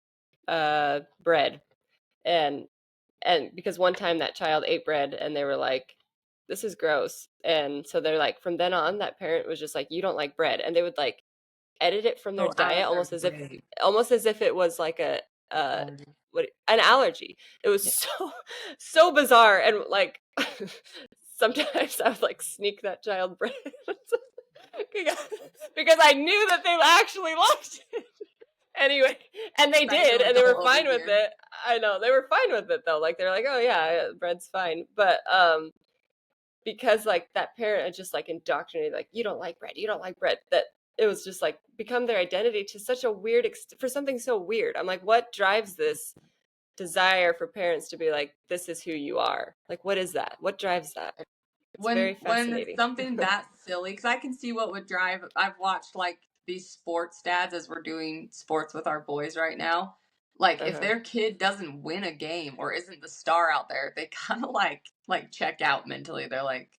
bread." And because one time that child ate bread and they were like, "This is gross." And so they're like, from then on that parent was just like, "You don't like bread." And they would like edit it from their Go out diet of their almost as if way. it was like a Allergy. what an allergy. It was Yeah. so bizarre and like sometimes I would like sneak that child bread because I knew that they actually liked it. Anyway, and they did, Psycho and they were adult over fine with here. it. I know they were fine with it though. Like they're like, "Oh yeah, bread's fine." But because like that parent had just like indoctrinated, like, "You don't like bread, you don't like bread," that it was just like become their identity to such a weird for something so weird. I'm like, what drives this desire for parents to be like, "This is who you are"? Like, what is that? What drives that? It's very When it's fascinating. something that silly, because I can see what would drive. I've watched like these sports dads as we're doing sports with our boys right now. Like if Uh-huh. their kid doesn't win a game or isn't the star out there, they kind of like check out mentally. They're like,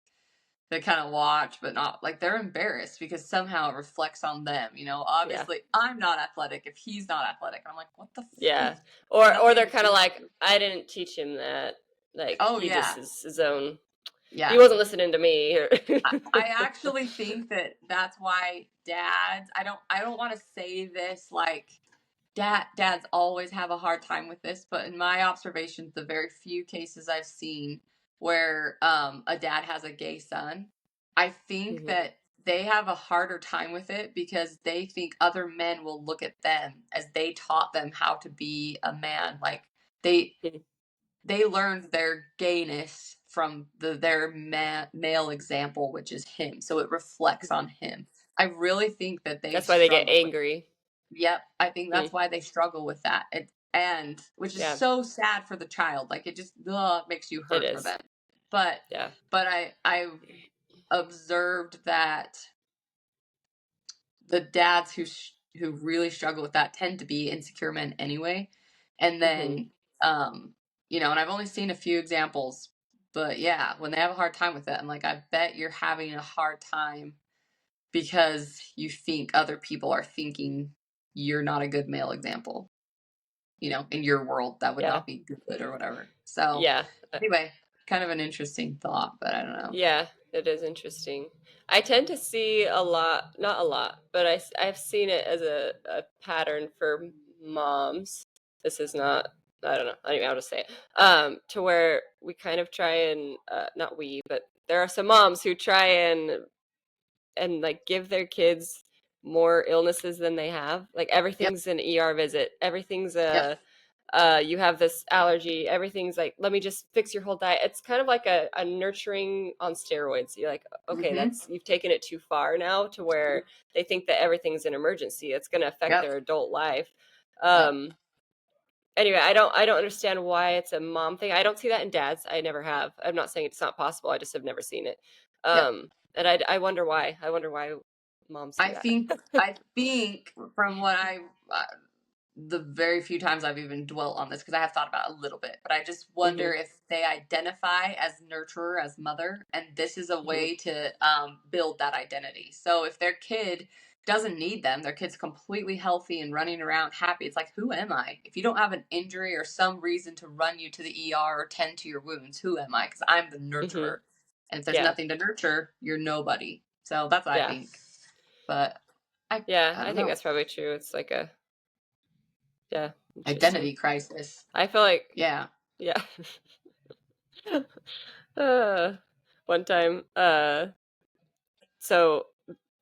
they kind of watch, but not like, they're embarrassed because somehow it reflects on them. You know, Yeah. obviously I'm not athletic if he's not athletic. I'm like, what the Yeah. Or nothing they're to kind do of with like, you. "I didn't teach him that. Like Oh he just yeah, is his own. He yeah. wasn't listening to me." I actually think that that's why dads, I don't want to say this like dads always have a hard time with this, but in my observations, the very few cases I've seen where a dad has a gay son, I think Hmm. that they have a harder time with it because they think other men will look at them as they taught them how to be a man. Like they they learned their gayness from their male example, which is him. So it reflects on him. I really think that they That's why they get struggle with. angry. Yep, I think Hmm. that's why they struggle with that. And which is Yeah, so sad for the child. Like it just makes you it hurt for is. them. But Yeah. I've observed that the dads who really struggle with that tend to be insecure men anyway. And Hmm. then you know, and I've only seen a few examples, but yeah, when they have a hard time with it, I'm like, I bet you're having a hard time because you think other people are thinking you're not a good male example. You know, in your world that would Yeah. not be good or whatever. So Yeah. anyway, kind of an interesting thought, but I don't know. Yeah, it is interesting. I tend to see a lot, not a lot, but I've seen it as a pattern for moms. This is not, I don't know, I don't even know how to say it. To where we kind of try and, not we, but there are some moms who try and like give their kids more illnesses than they have. Like Yep. everything's an ER visit. Everything's Yep. a you have this allergy. Everything's like, let me just fix your whole diet. It's kind of like a nurturing on steroids. You're like, okay, Mhm. that's you've taken it too far now to where they think that everything's an emergency. It's going to affect Yep. their adult life. Yep. Um, anyway, I don't understand why it's a mom thing. I don't see that in dads. I never have. I'm not saying it's not possible. I just have never seen it. Yep. And I wonder why. I wonder why moms do I that. think I think from what I the very few times I've even dwelt on this because I have thought about it a little bit, but I just Hmm. wonder if they identify as nurturer, as mother, and this is a Hmm. way to build that identity. So if their kid doesn't need them, their kid's completely healthy and running around happy, it's like, who am I? If you don't have an injury or some reason to run you to the ER or tend to your wounds, who am I? Because I'm the Hmm. nurturer. And if there's Yeah. nothing to nurture, you're nobody. So that's what I Yeah. think. But Yeah. I I don't think know. that's probably true. It's like a Yeah. Interesting. identity crisis. I feel like, Yeah. yeah. uh, one time, so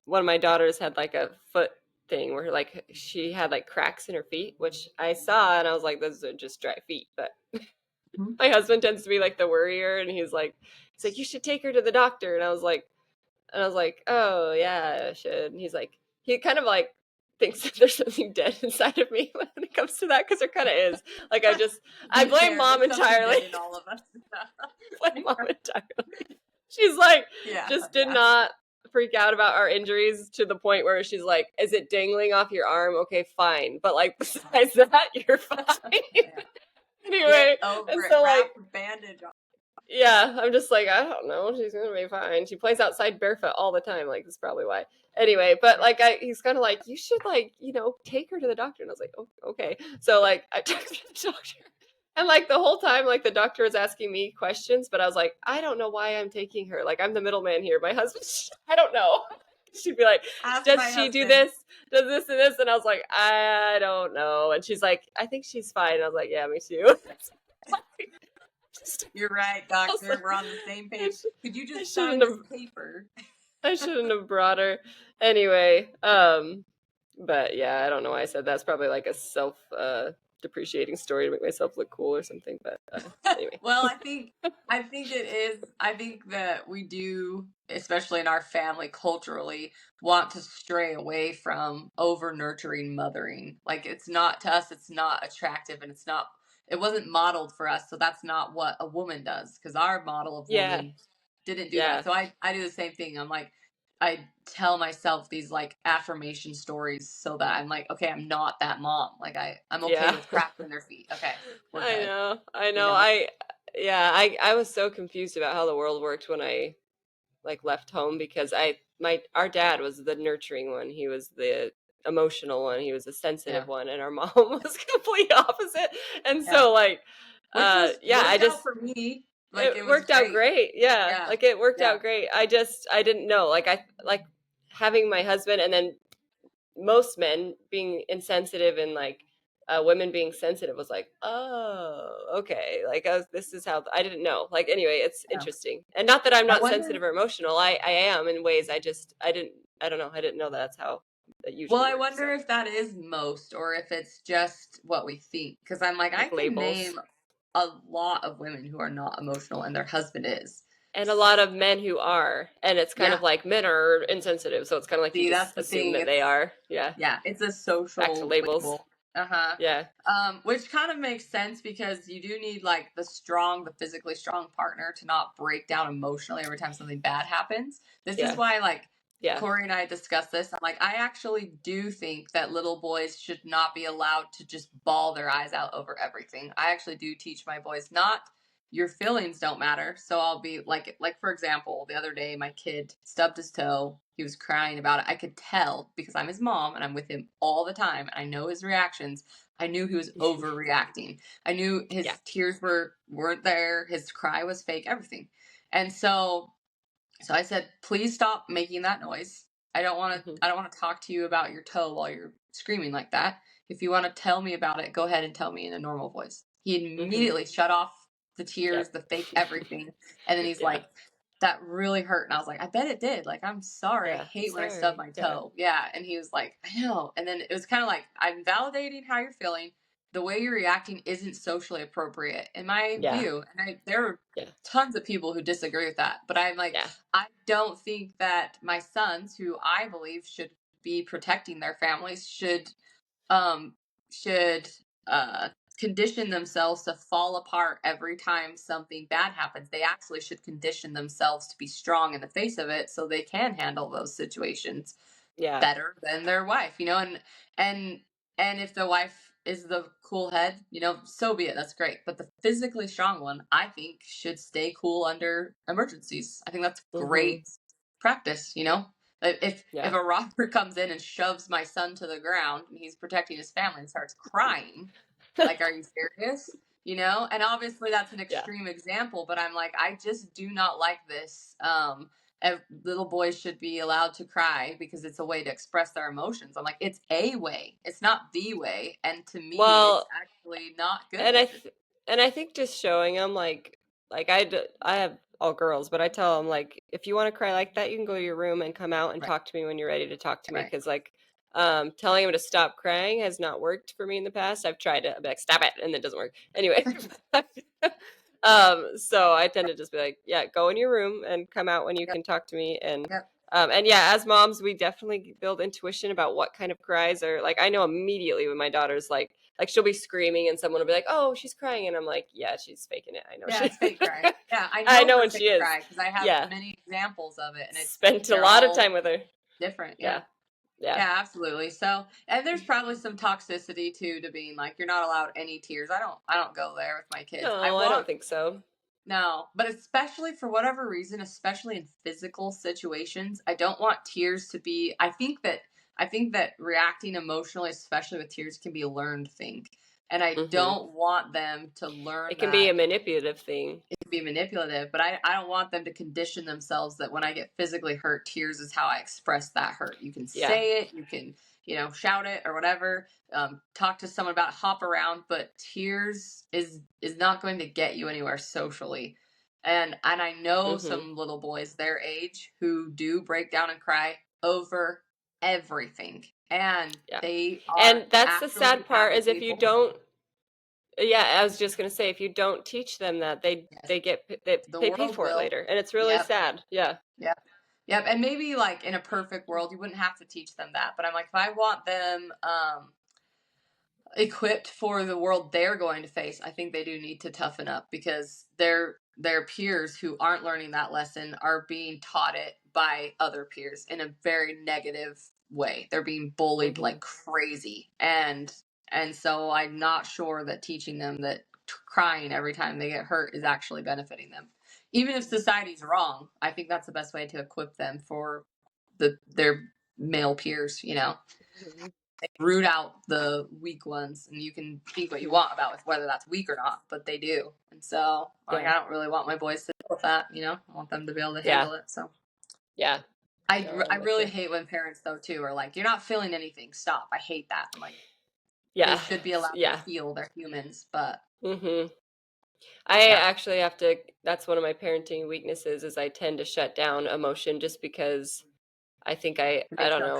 one of my daughters had like a foot thing where like she had like cracks in her feet, which I saw and I was like, those are just dry feet. But Mhm. my husband tends to be like the worrier, and he's like, you should take her to the doctor. And I was like, oh yeah, I should. And he's like, he kind of like thinks that there's something dead inside of me when it comes to that, because there kind of is. Like I Be blame fair, mom there's something entirely. dead in all of us. Blame mom entirely. She's like, Yeah, just did yeah. not freak out about our injuries to the point where she's like, is it dangling off your arm? Okay, fine. But like besides that, you're fine. Yeah. Get Anyway, over and it. so like, Wrap a bandage on. yeah, I'm just like, I don't know. She's gonna be fine. She plays outside barefoot all the time. Like, that's probably why. Anyway, but like, he's kind of like, you should like, take her to the doctor. And I was like, oh, okay. So like, I took her to the doctor, and like the whole time, like the doctor was asking me questions, but I was like, I don't know why I'm taking her. Like, I'm the middleman here. My husband, I don't know. She'd be like, Ask does my she do husband. this? Does this and this? And I was like, I don't know. And she's like, I think she's fine. And I was like, yeah, me too. You're right, I was doctor. like, We're on the same I, page. Could you I just sign shouldn't this have paper? I shouldn't have brought her. Anyway, but yeah, I don't know why I said that. It's probably like a self depreciating story to make myself look cool or something. But anyway. Well, I think it is. I think that we do, especially in our family culturally, want to stray away from over nurturing mothering. Like it's not to us, it's not attractive, and it wasn't modeled for us. So that's not what a woman does, because our model of Yeah, woman didn't do that. yeah, So I do the same thing. I'm like, I tell myself these like affirmation stories so that I'm like, okay, I'm not that mom. Like I'm okay yeah. with cracks in their feet. Okay, we're good. I You know. know? Yeah, I was so confused about how the world worked when I like left home, because our dad was the nurturing one. He was the emotional one. He was the sensitive Yeah. one, and our mom was complete opposite. And Yeah. so like, Which was yeah, I worked out just for me. Like it it was worked out great. great. Yeah, Yeah. like it worked Yeah. out great. I didn't know. Like I like having my husband, and then most men being insensitive, and like women being sensitive was like, oh, okay. Like this is how I didn't know. Like anyway, it's Yeah. interesting, and not that I'm I not wonder sensitive or emotional. I am in ways. I don't know. I didn't know that's how that well, usually I works. wonder So if that is most or if it's just what we think. Because I'm like, I like can labels, name a lot of women who are not emotional and their husband is. and a lot of men who are, and it's kind Yeah. of like men are insensitive, so it's kind of like you See, that's just the assume thing. that they are. Yeah, Yeah, it's a back to social labels. label. Uh-huh. Yeah, Which kind of makes sense because you do need like the physically strong partner to not break down emotionally every time something bad happens. This is yeah, why like yeah. Corey and I discussed this. I'm like, I actually do think that little boys should not be allowed to just bawl their eyes out over everything. I actually do teach my boys not your feelings don't matter. So I'll be like for example, the other day my kid stubbed his toe. He was crying about it. I could tell because I'm his mom and I'm with him all the time and I know his reactions. I knew he was overreacting. I knew Yeah. his tears weren't there. His cry was fake, everything. And so I said, "Please stop making that noise. Mhm. I don't want to talk to you about your toe while you're screaming like that. If you want to tell me about it, go ahead and tell me in a normal voice." He Mhm. immediately shut off the tears, Yep. the fake everything. And then he's Yeah. like, "That really hurt." And I was like, "I bet it did. Like, I'm sorry. I Yeah. I'm hate when I stub sorry. my Yeah. toe." Yeah. And he was like, "I know." And then it was kind of like, I'm validating how you're feeling. The way you're reacting isn't socially appropriate, in my Yeah. view. And there are Yeah. tons of people who disagree with that. But I'm like, Yeah. I don't think that my sons, who I believe should be protecting their families, um should uh condition themselves to fall apart every time something bad happens. They actually should condition themselves to be strong in the face of it so they can handle those situations Yeah. better than their wife, and and if the wife is the cool head, so be it. That's great. But the physically strong one, I think, should stay cool under emergencies. I think that's Mhm. great practice, if Yeah. a robber comes in and shoves my son to the ground and he's protecting his family and starts crying, like, are you serious? And obviously that's an Yeah. extreme example, but I'm like, I just do not like this. little boys should be allowed to cry because it's a way to express their emotions. I'm like, it's a way, it's not the way, and to me, it's Well, actually not and good. I think just showing them like I have all girls, but I tell them like if you want to cry like that, you can go to your room and come out and Right, talk to me when you're ready to talk to me. right. Because like telling them to stop crying has not worked for me in the past. I've tried to be like stop it, and it doesn't work anyway. So I tend to just be like, yeah, go in your room and come out when you Yep, can talk to me. yep. And yeah, as moms, we definitely build intuition about what kind of cries are like. I know immediately when my daughter's like she'll be screaming and someone will be like, "Oh, she's crying," and I'm like, "Yeah, she's faking it. I know Yeah, she." it's fake cry. Yeah, I I know know her when she fake is. cry because I have Yeah, many examples of it, and spent a they're lot of all time with her. different. Yeah. Yeah, yeah. Yeah, absolutely. So, and there's probably some toxicity too to being like you're not allowed any tears. I don't go there with my kids. I No, I don't want think so. no, but especially for whatever reason, especially in physical situations, I don't want tears to be I think that reacting emotionally, especially with tears, can be a learned thing. And I Hmm. don't want them to learn It can be that a manipulative thing. it can be manipulative, but I don't want them to condition themselves that when I get physically hurt, tears is how I express that hurt. You can Yeah. say it, you can, shout it or whatever, talk to someone about it, hop around, but tears is not going to get you anywhere socially. And I know Hmm. some little boys their age who do break down and cry over everything. And Yeah. they are And that's the actually sad part is happily if you born. don't. Yeah, I was just gonna say if you don't teach them that Yes. they get they The they pay world for it will. later, and it's really Yep. sad. Yeah. Yep. Yep. And maybe like in a perfect world, you wouldn't have to teach them that. But I'm like, if I want them equipped for the world they're going to face, I think they do need to toughen up because their peers who aren't learning that lesson are being taught it by other peers in a very negative way. They're being bullied Hmm. like crazy. And so I'm not sure that teaching them that crying every time they get hurt is actually benefiting them. Even if society's wrong, I think that's the best way to equip them for their male peers. Hmm. Root out the weak ones, and you can think what you want about whether that's weak or not, but they do. And so, like, Yeah. I don't really want my boys to deal with that. I want them to be able to Yeah. handle it. So, Yeah. I, No, I I'm with really you. hate when parents, though, too, are like, you're not feeling anything. Stop. I hate that. I'm like, they Yeah. should be allowed to Yeah. feel. They're humans, but Hmm. I yeah, actually have to. That's one of my parenting weaknesses is I tend to shut down emotion just because I think it I makes don't you know.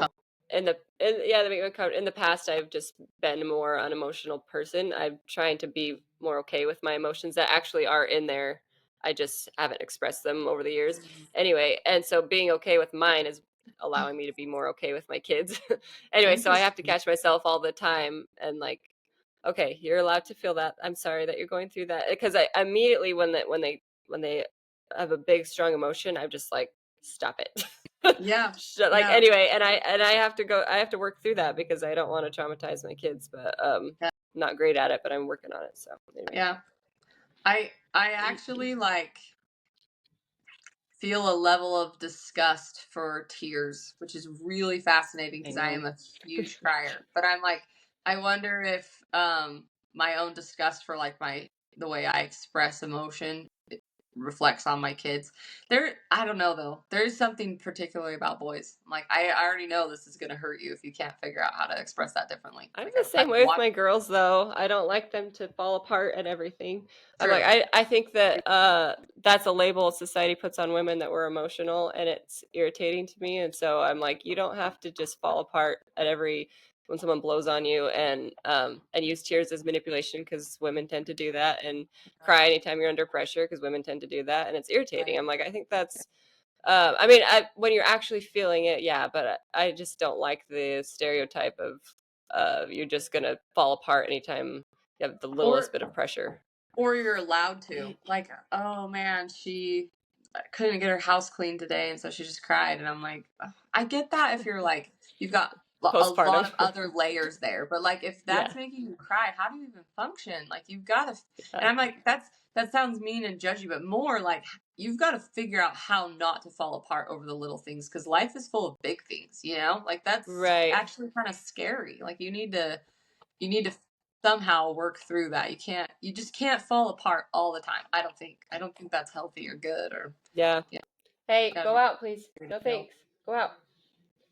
uncomfortable. Yeah, they make me uncomfortable. In the past, I've just been more an emotional person. I'm trying to be more okay with my emotions that actually are in there. I just haven't expressed them over the years. Anyway, and so being okay with mine is allowing me to be more okay with my kids. Anyway, so I have to Interesting. catch myself all the time and like, okay, you're allowed to feel that. I'm sorry that you're going through that because I immediately when they have a big strong emotion, I'm just like, stop it. Yeah, Like yeah, anyway, and I have to go. I have to work through that because I don't want to traumatize my kids. But yeah, not great at it. But I'm working on it. So anyway. yeah. I actually like feel a level of disgust for tears, which is really fascinating I because I know. am a huge crier. But I'm like, I wonder if my own disgust for like the way I express emotion reflects on my kids. I don't know though. There's something particularly about boys. I'm like, I already know this is gonna hurt you if you can't figure out how to express that differently. I'm Like the I've same way with watched. my girls, though. I don't like them to fall apart at everything. I'm like, True. I think that that's a label society puts on women that we're emotional, and it's irritating to me. And so I'm like, you don't have to just fall apart at every when someone blows on you, and use tears as manipulation because women tend to do that, and cry anytime you're under pressure because women tend to do that, and it's irritating. Right. I'm like, I think that's I mean, when you're actually feeling it, yeah, but I just don't like the stereotype of you're just gonna fall apart anytime you have the littlest Or bit of pressure. or you're allowed to. Like, oh man, she couldn't get her house clean today, and so she just cried. And I'm like, "Ugh." I get that if you're like you've got a lot Postpartum. of other layers there, but like if Yeah. that's making you cry, how do you even function? Like you've got to. Yeah. And I'm like, that sounds mean and judgy, but more like you've got to figure out how not to fall apart over the little things because life is full of big things. Like that's Right. actually kind of scary. Like you need to somehow work through that. You just can't fall apart all the time. I don't think that's healthy or good or Yeah. yeah. Hey, Gotta go be out, please. ready No to go. thanks. Go out.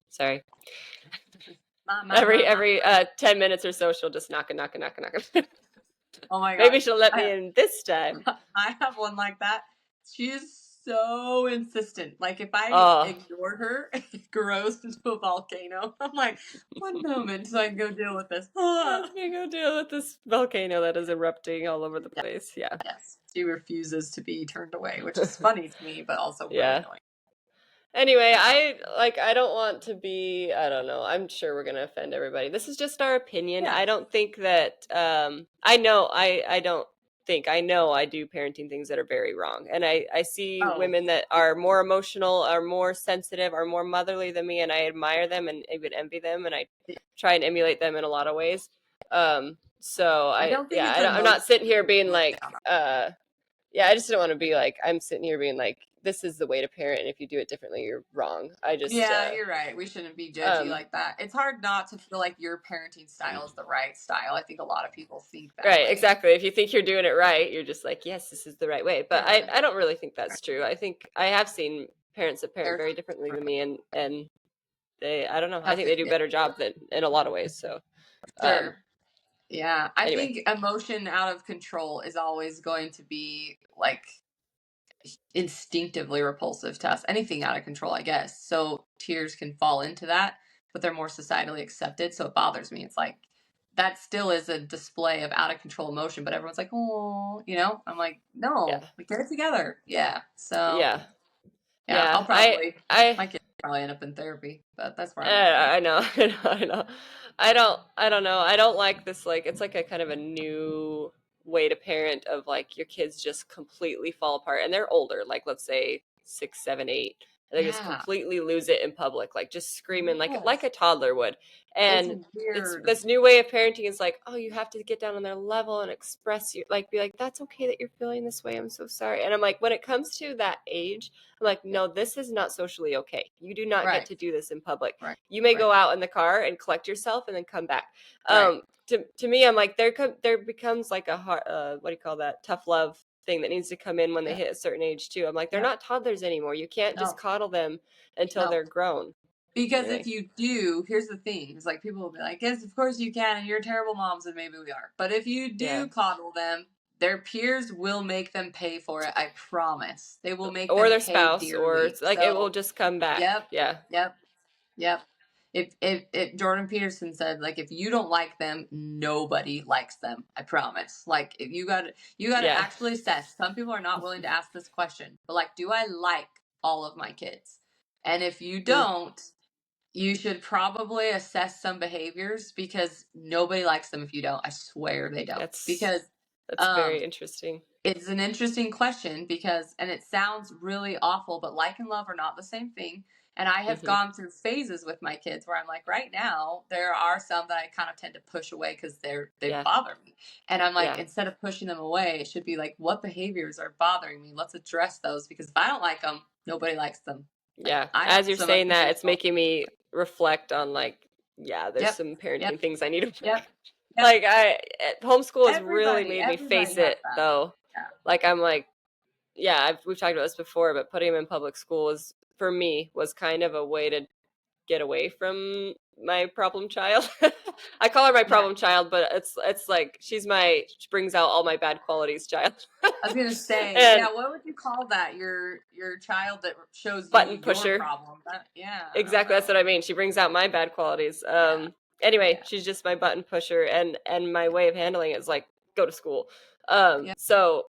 Sorry. Ma. Every 10 minutes or so, she'll just knock and knock and knock and knock. Oh my Maybe gosh. she'll let me in this time. I have one like that. She is so insistent. Like if I Oh, ignore her, it grows into a volcano. I'm like, one moment so I can go deal with this. I'm gonna go deal with this volcano that is erupting all over the Yeah, place. Yeah. yes. She refuses to be turned away, which is funny to me, but also really Yeah. annoying. Anyway, I don't want to be, I don't know. I'm sure we're going to offend everybody. This is just our opinion. Yeah. I don't think that I don't think I know I do parenting things that are very wrong. And I see Oh, women that are more emotional, are more sensitive, are more motherly than me, and I admire them and even envy them, and I yeah. try and emulate them in a lot of ways. So I don't think it's I'm not sitting here being looked like down on. yeah, I just don't want to be like, I'm sitting here being like, this is the way to parent, and if you do it differently, you're wrong. I just, Yeah, you're right. We shouldn't be judgy um, like that. It's hard not to feel like your parenting style is the right style. I think a lot of people think that right, way. exactly. If you think you're doing it right, you're just like, yes, this is the right way. But Yeah. I don't really think that's true. I think I have seen parents that parent There's very differently than me, and they, I don't know, I have think to they do a get better job than in a lot of ways. So, um, sure. Yeah, I anyway, think emotion out of control is always going to be like instinctively repulsive to us. Anything out of control, I guess. So tears can fall into that, but they're more societally accepted. So it bothers me. It's like that still is a display of out of control emotion, but everyone's like, oh, I'm like, yeah, no, we get it together. Yeah. So yeah, yeah, yeah. my kids probably end up in therapy, but that's where I'm at right now. I know, I know, I know. I don't know. I don't like this. Like, it's like a kind of a new way to parent of like your kids just completely fall apart, and they're older. Like, let's say 6, 7, 8, and they just Yeah. completely lose it in public, like just screaming like Yes. a toddler would. It's And it's weird. this new way of parenting is like, oh, you have to get down on their level and express be like, that's okay that you're feeling this way. I'm so sorry. And I'm like, when it comes to that age, I'm like, Yeah. no, this is not socially okay. You do not get Right. to do this in public. Right. You may Right. go out in the car and collect yourself and then come back. Right. To me, I'm like, there becomes like a hard, what do you call that? Tough love thing that needs to come in when they Yeah. hit a certain age too. I'm like, they're Yeah. not toddlers anymore. You can't just No. coddle them until No. they're grown. Because if Anyway, you do, here's the thing: it's like people will be like, "Yes, of course you can," and you're terrible moms, and maybe we are. But if you yeah. do coddle them, their peers will make them pay for it. I promise. They will make Or them their pay spouse, or dearly. it's like it will So, just come back. yep, Yeah. yep, yep. If Jordan Peterson said like if you don't like them, nobody likes them. I promise. Like if you got to Yeah. actually assess. Some people are not willing to ask this question, but like, do I like all of my kids? And if you Mm, don't, you should probably assess some behaviors because nobody likes them if you don't. I swear they don't. that's Because that's um very interesting. it's an interesting question because and it sounds really awful, but like and love are not the same thing. And I have Hmm. gone through phases with my kids where I'm like, right now, there are some that I kind of tend to push away because they Yeah. bother me. And I'm like, Yeah. instead of pushing them away, it should be like, what behaviors are bothering me? Let's address those because if I don't like them, nobody likes them. Like Yeah. I have As you're some saying that, it's unconditional. making me reflect on like, yeah, there's Yep. some Yep. parenting things I need to Yep. Yep. like homeschool has really Everybody, made me everybody face has it that. though. Yeah. Like I'm like, yeah, we've talked about this before, but putting him in public school was for me was kind of a way to get away from my problem child. I call her my Yeah. problem child, but it's like she brings out all my bad qualities child. I was gonna say, And yeah. What would you call that? Your child that shows you button your pusher. problem. Yeah, I don't Exactly, that's know. what I mean. She brings out my bad qualities. Yeah, Anyway, yeah, she's just my button pusher, and my way of handling it is like go to school. yeah, So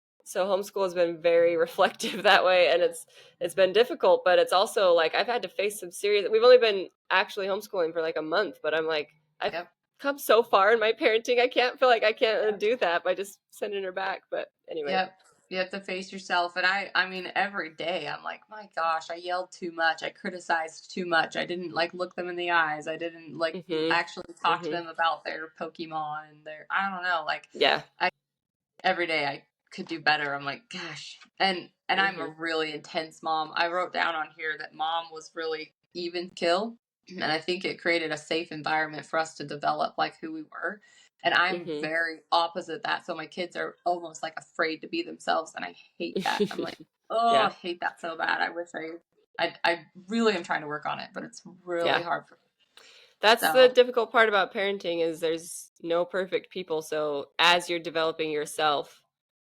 homeschool has been very reflective that way, and it's been difficult, but it's also like I've had to face some serious. We've only been actually homeschooling for like a month, but I'm like I've yep, come so far in my parenting. I can't feel like I can't yep, undo that by just sending her back. But anyway, yep. You have to face yourself, and I mean, every day I'm like, my gosh, I yelled too much, I criticized too much, I didn't like look them in the eyes, I didn't like mhm, actually talk to mhm, them about their Pokemon and their, I don't know, like yeah, I every day I could do better. I'm like, gosh. And I'm a mhm, really intense mom. I wrote down on here that mom was really even kill. And I think it created a safe environment for us to develop like who we were. And I'm mhm. very opposite that. So my kids are almost like afraid to be themselves. And I hate that. I'm like, oh, I Yeah. hate that so bad. I wish I I really am trying to work on it, but it's really Yeah. hard for me. That's the So, difficult part about parenting is there's no perfect people. So as you're developing yourself,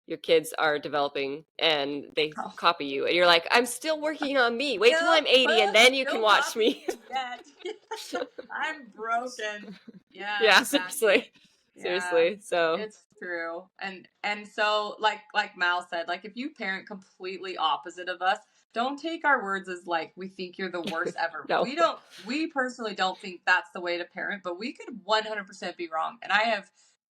your kids are developing and they oh, copy you. And you're like, I'm still working on me. Wait till yep, I'm 80 and then you can don't watch copy me. me yet. I'm broken. Yeah, Yeah, exactly. seriously. Yeah, Seriously. So, it's true. And so like Mal said, like if you parent completely opposite of us, don't take our words as like we think you're the worst ever. no. We personally don't think that's the way to parent, but we could 100% be wrong. And I have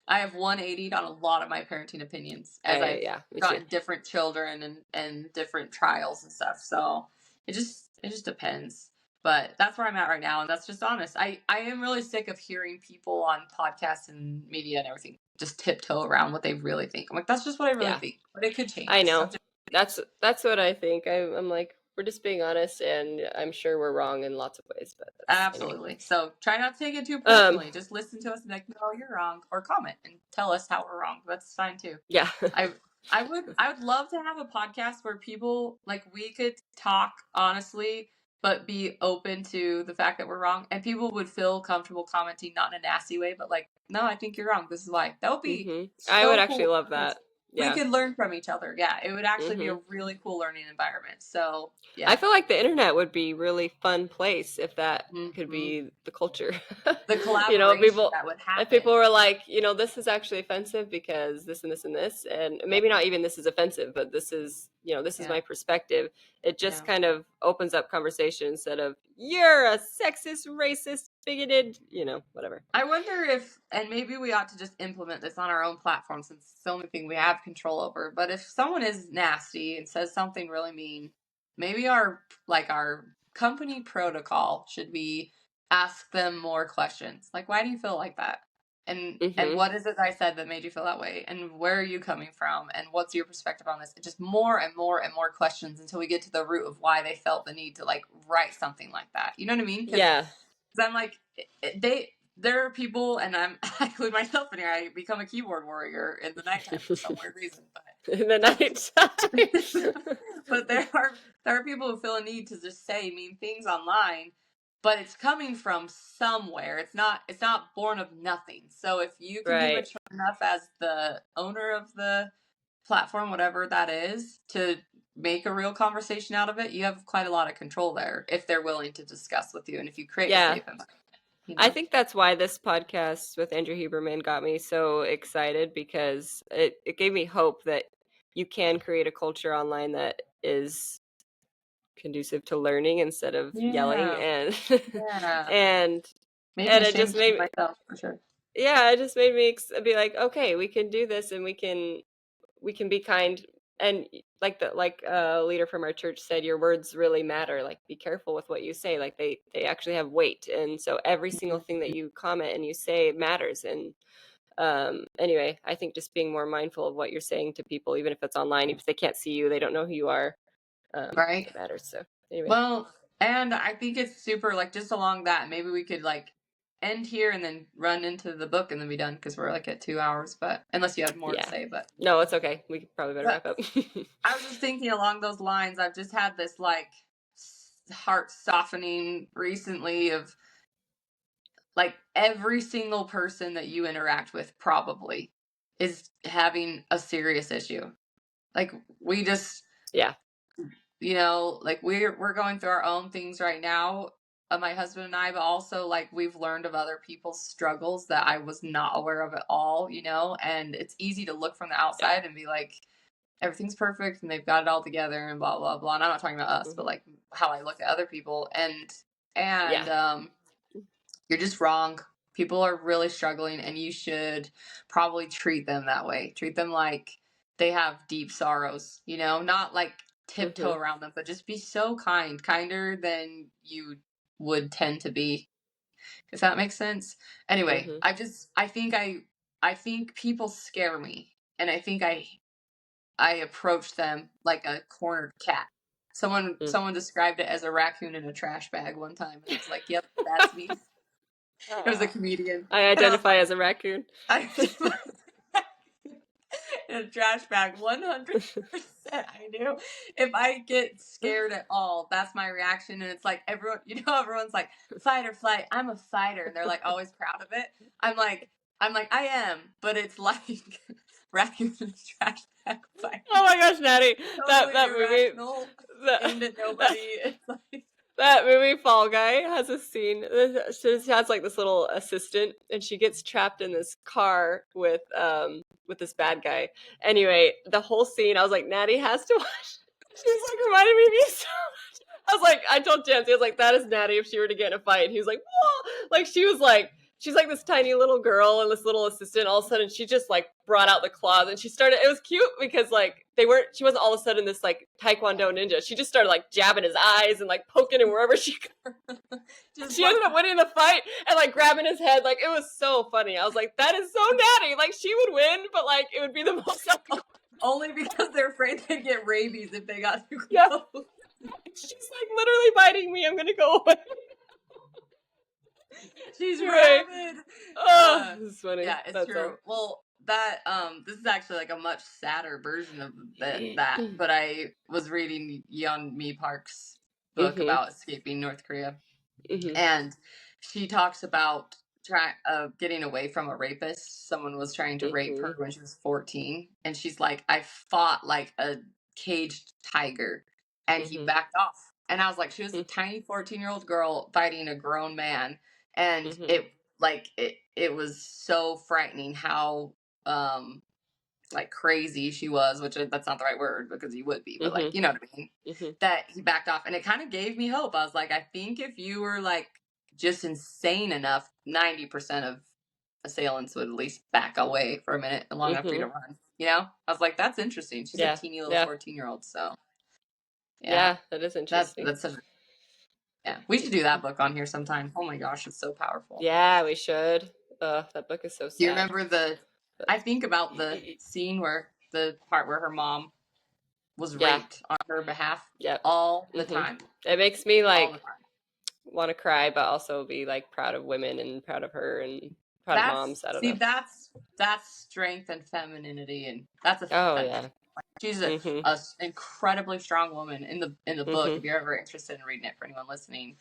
180'd on a lot of my parenting opinions as I've Yeah, me too. gotten different children and different trials and stuff. So it just depends. But that's where I'm at right now, and that's just honest. I am really sick of hearing people on podcasts and media and everything just tiptoe around what they really think. I'm like, that's just what I really Yeah, think, but it could change. I So know. That's what I think. I'm like, we're just being honest, and I'm sure we're wrong in lots of ways, but that's anyway. absolutely. So try not to take it too Um, personally. Just listen to us and be like, no, you're wrong, or comment and tell us how we're wrong. That's fine too. yeah. I I would love to have a podcast where people like we could talk honestly but be open to the fact that we're wrong and people would feel comfortable commenting not in a nasty way but like no, I think you're wrong. This is why. That would be I would so actually cool love because that. we Yeah. could learn from each other. Yeah, it would actually be hmm a really cool learning environment. So, I yeah. feel like the internet would be really fun place if that could Hmm. be the culture. The You know, collaboration people that would if people happen. were like, you know, this is actually offensive because this and this and this, and Yeah. maybe not even this is offensive, but this is, you know, this is Yeah. my perspective. It just Yeah. kind of opens up conversation instead of you're a sexist, racist, bigoted, you know, whatever. I wonder if, and maybe we ought to just implement this on our own platform since it's the only thing we have control over. But if someone is nasty and says something really mean, maybe our company protocol should be ask them more questions. Like, why do you feel like that? And hmm what is it I said that made you feel that way? And where are you coming from? And what's your perspective on this? And just more and more and more questions until we get to the root of why they felt the need to like write something like that. You know what I mean? Because Yeah. I'm like, there are people, and I include myself in here. I become a keyboard warrior in the nighttime for some weird reason, In the night time. but there are people who feel a need to just say mean things online, but it's coming from somewhere. It's not born of nothing. So if you can be Right. mature enough as the owner of the platform, whatever that is, to make a real conversation out of it, you have quite a lot of control there if they're willing to discuss with you and if you create a Yeah. safe environment, you I know? think that's why this podcast with Andrew Huberman got me so excited because it gave me hope that you can create a culture online that is conducive to learning instead of yelling Yeah. and Yeah. and Made me and it ashamed just of made myself for sure. yeah, it just made me be like, okay, we can do this and we can be kind and like the leader from our church said, your words really matter. Like, be careful with what you say. Like, they actually have weight, and so every single thing that you comment and you say matters. And anyway, I think just being more mindful of what you're saying to people, even if it's online, if they can't see you, they don't know who you are, Right. it matters. So anyway, Well, and I think it's super like just along that, maybe we could like end here and then run into the book and then be done because we're like at 2 hours, but unless you had more to yeah, say, no, it's okay. We probably better but wrap up. I was just thinking along those lines. I've just had this like heart softening recently of like every single person that you interact with probably is having a serious issue. Like we just, Yeah. like we're going through our own things right now, my husband and I, but also like we've learned of other people's struggles that I was not aware of at all, and it's easy to look from the Yeah. outside and be like everything's perfect and they've got it all together and blah blah blah. And I'm not talking about us, but hmm like how I look at other people Yeah. and you're just wrong. People are really struggling and you should probably treat them that way. Treat them like they have deep sorrows, not like tiptoe hmm around them, but just be so kind, kinder than you would tend to be, if that makes sense. Anyway, hmm I think people scare me and I think I approach them like a cornered cat. Someone described it as a raccoon in a trash bag one time and I was like, "Yep, that's me." It was a comedian. I And I was identify like, as a raccoon. I, in a trash bag. 100%. I do. If I get scared at all, that's my reaction. And it's like everyone, everyone's like fight or flight. I'm a fighter, and they're like always proud of it. I'm like I am, but it's like raccoon in a trash bag fight. Oh my gosh, Natty, Totally that movie, irrational, aimed at that, nobody. It's like that movie Fall Guy has a scene. She has like this little assistant, and she gets trapped in this car with this bad guy. Anyway, the whole scene, I was like, Natty has to watch. She was like reminding me of you so much. I was like, I told Jancy, I was like, that is Natty if she were to get in a fight. And he was like, whoa, like she's like this tiny little girl and this little assistant. All of a sudden, she just like brought out the claws and she started. It was cute because like she wasn't all of a sudden this like Taekwondo ninja. She just started like jabbing his eyes and like poking him wherever she could. She ended up winning the fight and like grabbing his head. Like it was so funny. I was like, that is so Natty. Like she would win, but like it would be the most. Only because they're afraid they'd get rabies if they got too close. Yeah. She's like literally biting me. I'm gonna go away. She's rabid. Oh, this is funny. Yeah, it's true. Well, that this is actually like a much sadder version of that. But I was reading Yeon Mi Park's book about escaping North Korea, and she talks about getting away from a rapist. Someone was trying to rape her when she was 14, and she's like, I fought like a caged tiger, and he backed off. And I was like, she was a tiny 14-year-old girl fighting a grown man, and it was so frightening how like crazy she was, which that's not the right word because he would be, but like you know what I mean. That he backed off, and it kind of gave me hope. I was like, I think if you were like just insane enough, 90% of assailants would at least back away for a minute long enough for you to run. I was like, that's interesting. She's a teeny little 14-year-old, so yeah, that is interesting. That's such we should do that book on here sometime. Oh my gosh, it's so powerful. Yeah, we should. That book is so sad. Do you remember I think about the scene the part where her mom was raped on her behalf all the time. It makes me like want to cry, but also be like proud of women and proud of her and proud of moms. I don't know. That's strength and femininity, and that's she's an incredibly strong woman in the book. If you're ever interested in reading it, for anyone listening,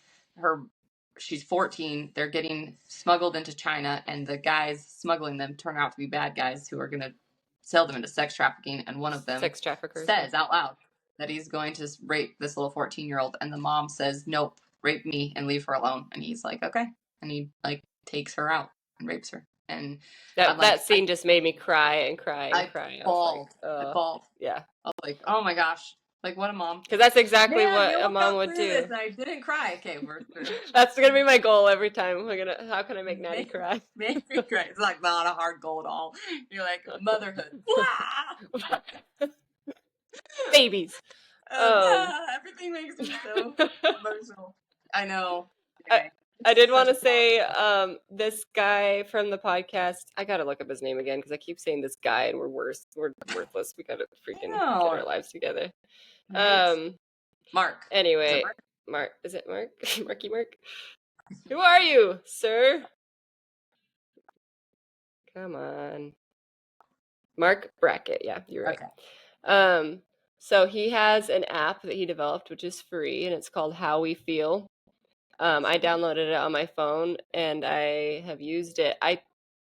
she's 14. They're getting smuggled into China, and the guys smuggling them turn out to be bad guys who are going to sell them into sex trafficking. And one of them says out loud that he's going to rape this little 14-year-old, and the mom says, "Nope, rape me and leave her alone." And he's like, "Okay," and he like takes her out and rapes her. And that scene just made me cry and cry and cry. I bawled. Yeah. I was like, oh my gosh. Like, what a mom. Because that's exactly what a mom would do. This and I didn't cry. Okay, we're through. That's going to be my goal every time. How can I make Natty cry? Make me cry. It's like not a hard goal at all. You're like, motherhood. Babies. Everything makes me so emotional. I know. Okay. I did want to say, this guy from the podcast, I got to look up his name again because I keep saying this guy and we're worthless. We got to freaking get our lives together. Mark. Anyway, Mark. Is it Mark? Marky Mark? Who are you, sir? Come on. Marc Brackett. Yeah, you're right. Okay. So he has an app that he developed, which is free, and it's called How We Feel. I downloaded it on my phone and I have used it.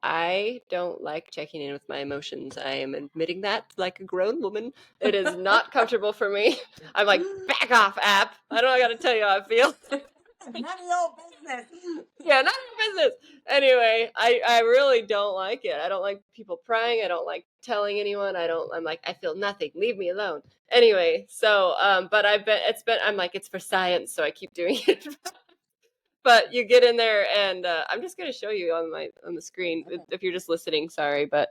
I don't like checking in with my emotions. I am admitting that like a grown woman. It is not comfortable for me. I'm like, back off, app. I don't got to tell you how I feel. None of your business. Yeah, none of your business. Anyway, I really don't like it. I don't like people prying. I don't like telling anyone. I'm like, I feel nothing. Leave me alone. Anyway, so, but I'm like, it's for science. So I keep doing it. But you get in there, and I'm just going to show you on the screen if you're just listening. Sorry, but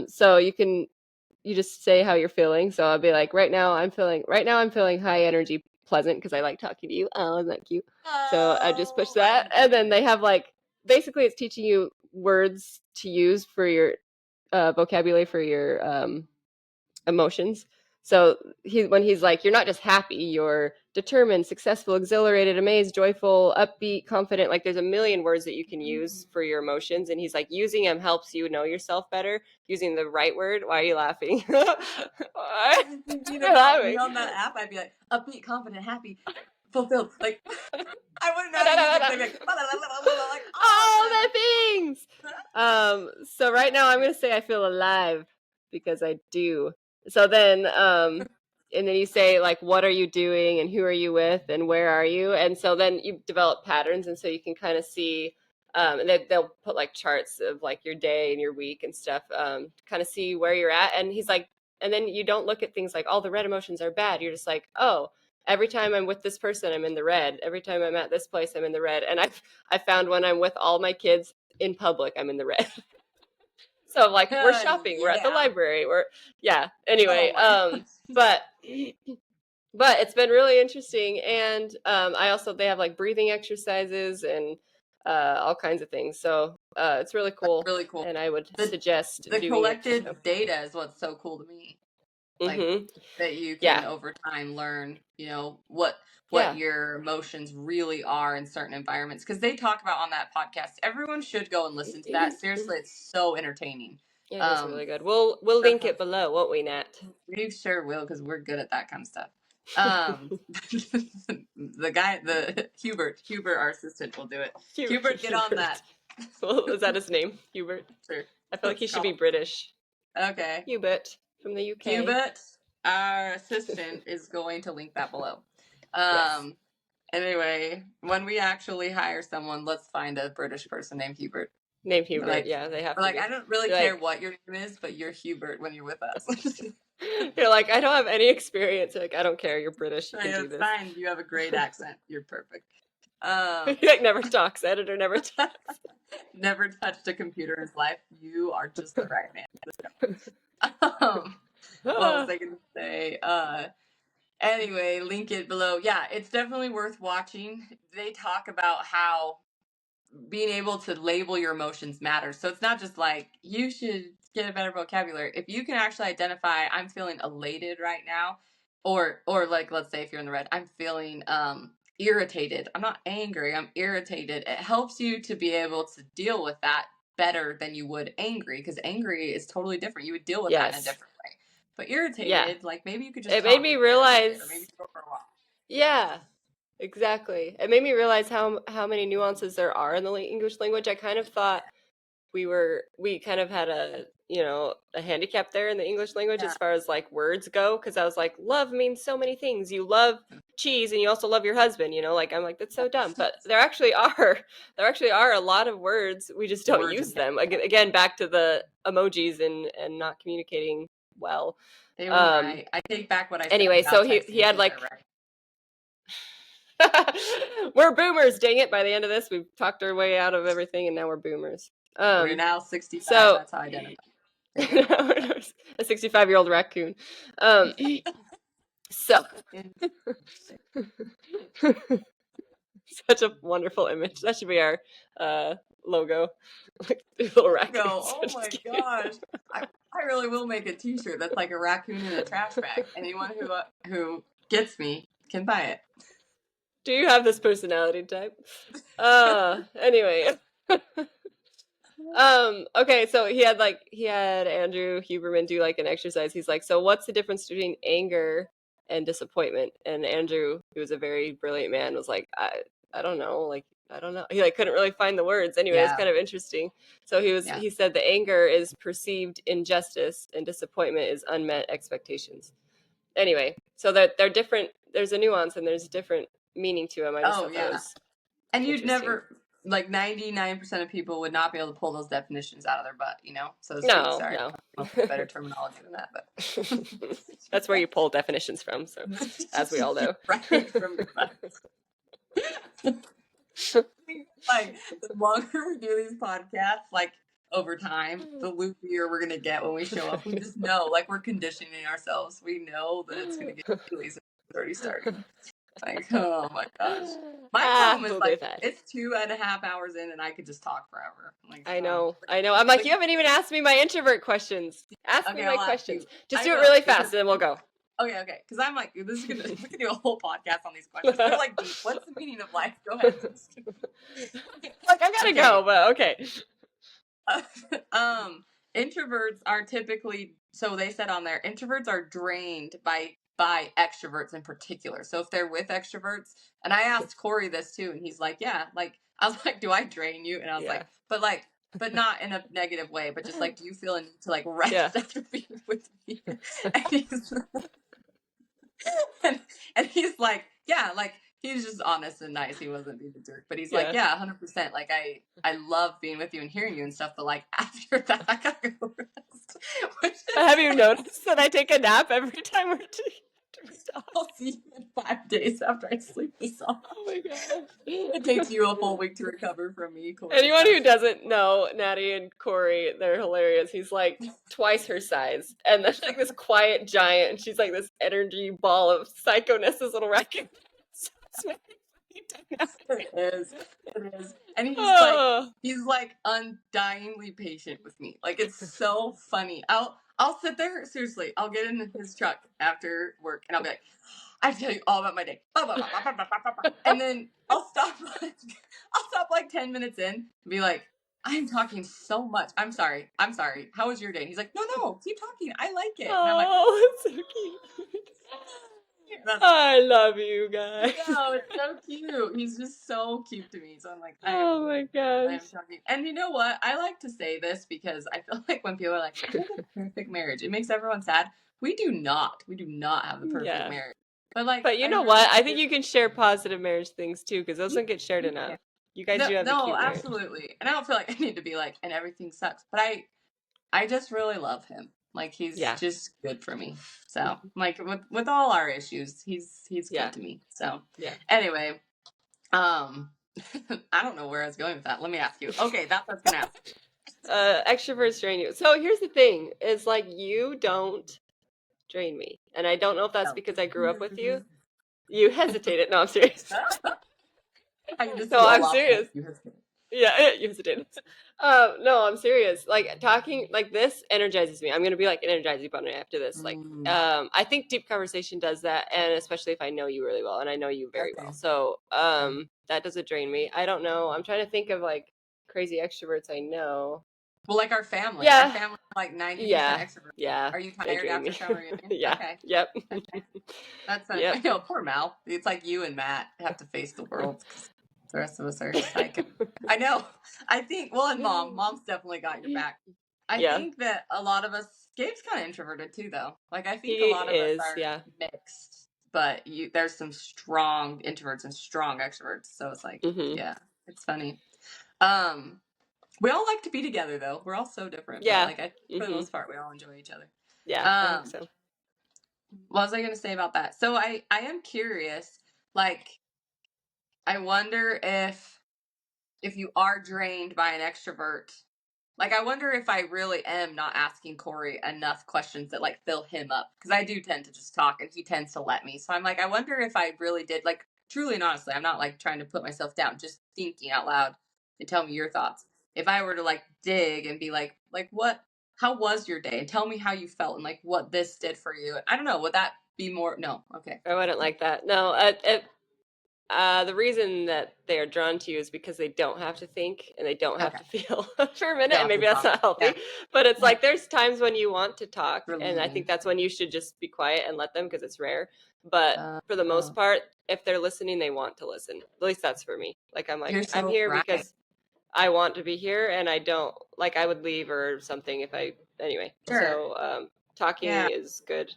so you just say how you're feeling. So I'll be like, right now I'm feeling high energy, pleasant, because I like talking to you. Oh, isn't that cute? So I just push that, and then they have like basically it's teaching you words to use for your vocabulary for your emotions. So when he's like, you're not just happy, you're determined, successful, exhilarated, amazed, joyful, upbeat, confident. Like there's a million words that you can use for your emotions. And he's like, using them helps you know yourself better. Using the right word. Why are you laughing? I was thinking about me on that app. I'd be like, upbeat, confident, happy, fulfilled. Like, I wouldn't know how to use it. Like all awesome. the things. So right now I'm gonna say I feel alive because I do. So then and then you say like what are you doing and who are you with and where are you, and so then you develop patterns, and so you can kind of see and they'll put like charts of like your day and your week and stuff to kind of see where you're at. And he's like, and then you don't look at things like all the red emotions are bad. You're just like, oh, every time I'm with this person, I'm in the red. Every time I'm at this place, I'm in the red. And I found when I'm with all my kids in public, I'm in the red. So like we're shopping, we're at the library, anyway. But it's been really interesting. And they have like breathing exercises and all kinds of things. So it's really cool. Really cool. And I would suggest the doing collected it. data is what's so cool to me. Like that you can over time learn, what your emotions really are in certain environments. Because they talk about on that podcast, everyone should go and listen to that. Seriously, it's so entertaining. Yeah, it's really good. We'll link it below, won't we, Nat? We sure will, because we're good at that kind of stuff. The Hubert, our assistant, will do it. Hubert, get on that. Well, is that his name, Hubert? Sure. I feel like he should be British. Okay. Hubert from the UK. Hubert, our assistant, is going to link that below. Yes. Anyway, when we actually hire someone, let's find a British person named Hubert. Named Hubert, yeah, they have to be. I don't really care what your name is, but you're Hubert when you're with us. You're like, I don't have any experience. Like, I don't care. You're British. You can do this. Fine. You have a great accent. You're perfect. He like never talks. Editor never talks. Never touched a computer in his life. You are just the right man. What was I going to say? Anyway, link it below. Yeah, it's definitely worth watching. They talk about how being able to label your emotions matters. So it's not just like you should get a better vocabulary. If you can actually identify, I'm feeling elated right now, or like let's say if you're in the red, I'm feeling irritated. I'm not angry, I'm irritated. It helps you to be able to deal with that better than you would angry, because angry is totally different. You would deal with that in a different way. But irritated, like maybe you could just. It made me realize. Maybe go for a walk. Yeah. Exactly. It made me realize how many nuances there are in the English language. I kind of thought we kind of had a handicap there in the English language as far as like words go, because I was like, love means so many things. You love cheese and you also love your husband, like I'm like, that's so dumb. But there actually are a lot of words, we just don't use them. Again, back to the emojis and not communicating well. They were right. I take back what I said. Anyway, so he had like we're boomers, dang it. By the end of this, we've talked our way out of everything, and now we're boomers. We're now 65. So, that's how I identify. A 65-year-old raccoon. So such a wonderful image. That should be our logo. Like little raccoons. Oh my gosh. I really will make a t-shirt that's like a raccoon in a trash bag. Anyone who gets me can buy it. Do you have this personality type? Anyway. Okay, so he had Andrew Huberman do like an exercise. He's like, so what's the difference between anger and disappointment? And Andrew, who was a very brilliant man, was like, I don't know, like I don't know. He like couldn't really find the words. Anyway, it's kind of interesting. So he said the anger is perceived injustice and disappointment is unmet expectations. Anyway, so they're different. There's a nuance and there's different meaning to them. I just thought that was and you'd never, like 99% of people would not be able to pull those definitions out of their butt, so to speak. Sorry, no. Better terminology than that, but that's where you pull definitions from. So as we all know, right from your butt. Like the longer we do these podcasts, like over time, the loopier we're gonna get when we show up. We just know, like we're conditioning ourselves. We know that it's gonna get really. It's already starting. Like, oh my gosh. My problem is like it's 2.5 hours in and I could just talk forever. Like, I know. I'm like, you haven't even asked me my introvert questions. Ask me my questions. Just do it really fast and then we'll go. Okay. Because I'm like, we can do a whole podcast on these questions. They're like deep. What's the meaning of life? Go ahead. Like, I gotta go, but okay. Introverts are typically, so they said on there, introverts are drained by extroverts in particular. So if they're with extroverts, and I asked Corey this too, and he's like, yeah, like, I was like, do I drain you? And I was Yeah. like, but not in a negative way, but just like, do you feel a need to like rest after being with me? And he's like, yeah, like, he's just honest and nice. He wasn't being a jerk, but he's like, yeah, 100%. Like, I love being with you and hearing you and stuff, but like after that, I gotta go rest. Have you noticed that I take a nap every time we're together? I'll see you in 5 days after I sleep this off. Oh my gosh. It takes you a full week to recover from me, Corey. Anyone who doesn't know Natty and Corey, they're hilarious. He's like twice her size, and that's like this quiet giant, and she's like this energy ball of psychoness, this little raccoon. It is. And he's like undyingly patient with me. Like, it's so funny. I'll sit there, seriously, I'll get in his truck after work and I'll be like, I tell you all about my day. And then I'll stop like 10 minutes in and be like, I'm talking so much. I'm sorry. How was your day? And he's like, no, keep talking. I like it. And I'm like, it's so cute. I love you guys. No, it's so cute. He's just so cute to me. So I'm like, oh my gosh. I'm talking. And you know what? I like to say this because I feel like when people are like, I have a perfect marriage, it makes everyone sad. We do not have the perfect marriage. But you know what? I think you can share positive marriage things too, because those don't get shared enough. You guys do have a cute marriage. Absolutely. And I don't feel like I need to be like, and everything sucks. But I just really love him. Like, he's just good for me. So, like, with all our issues, he's good to me. So, anyway, I don't know where I was going with that. Let me ask you. Okay, that's what I was going to ask. Extroverts drain you. So, here's the thing. Is like, you don't drain me. And I don't know if that's because I grew up with you. You hesitated. No, I'm serious. No, I'm serious. Yeah, you hesitated. No, I'm serious. Like, talking like this energizes me. I'm gonna be like an energizing bunny after this. Like, I think deep conversation does that, and especially if I know you really well, and I know you very well. So, that doesn't drain me. I don't know. I'm trying to think of like crazy extroverts I know. Well, like our family. Yeah. Our family like 90% extroverts. Yeah. Are you tired after family reunion? Yeah. Okay. Yep. Okay. That's I know, poor Mal. It's like you and Matt have to face the world. The rest of us are psycho. I know. I think, well, and Mom's definitely got your back. I think that a lot of us, Gabe's kind of introverted too, though. Like, I think a lot of us are mixed, but there's some strong introverts and strong extroverts. So it's like, it's funny. We all like to be together, though. We're all so different. Yeah. But, like, for the most part, we all enjoy each other. Yeah, I think so. What was I going to say about that? So I am curious, like, I wonder if you are drained by an extrovert, like, I wonder if I really am not asking Corey enough questions that, like, fill him up. Because I do tend to just talk, and he tends to let me. So I'm like, I wonder if I really did, like, truly and honestly, I'm not, like, trying to put myself down, just thinking out loud and tell me your thoughts. If I were to, like, dig and be like, how was your day? And tell me how you felt and, like, what this did for you. I don't know. Would that be more? No. Okay. I wouldn't like that. No, the reason that they are drawn to you is because they don't have to think and they don't have to feel for a minute. And maybe that's not healthy, but it's like there's times when you want to talk, and I think that's when you should just be quiet and let them, because it's rare. But for the most part, if they're listening, they want to listen. At least that's for me. Like, I'm like, I'm here because I want to be here, and I don't, like, I would leave or something if anyway. So talking is good.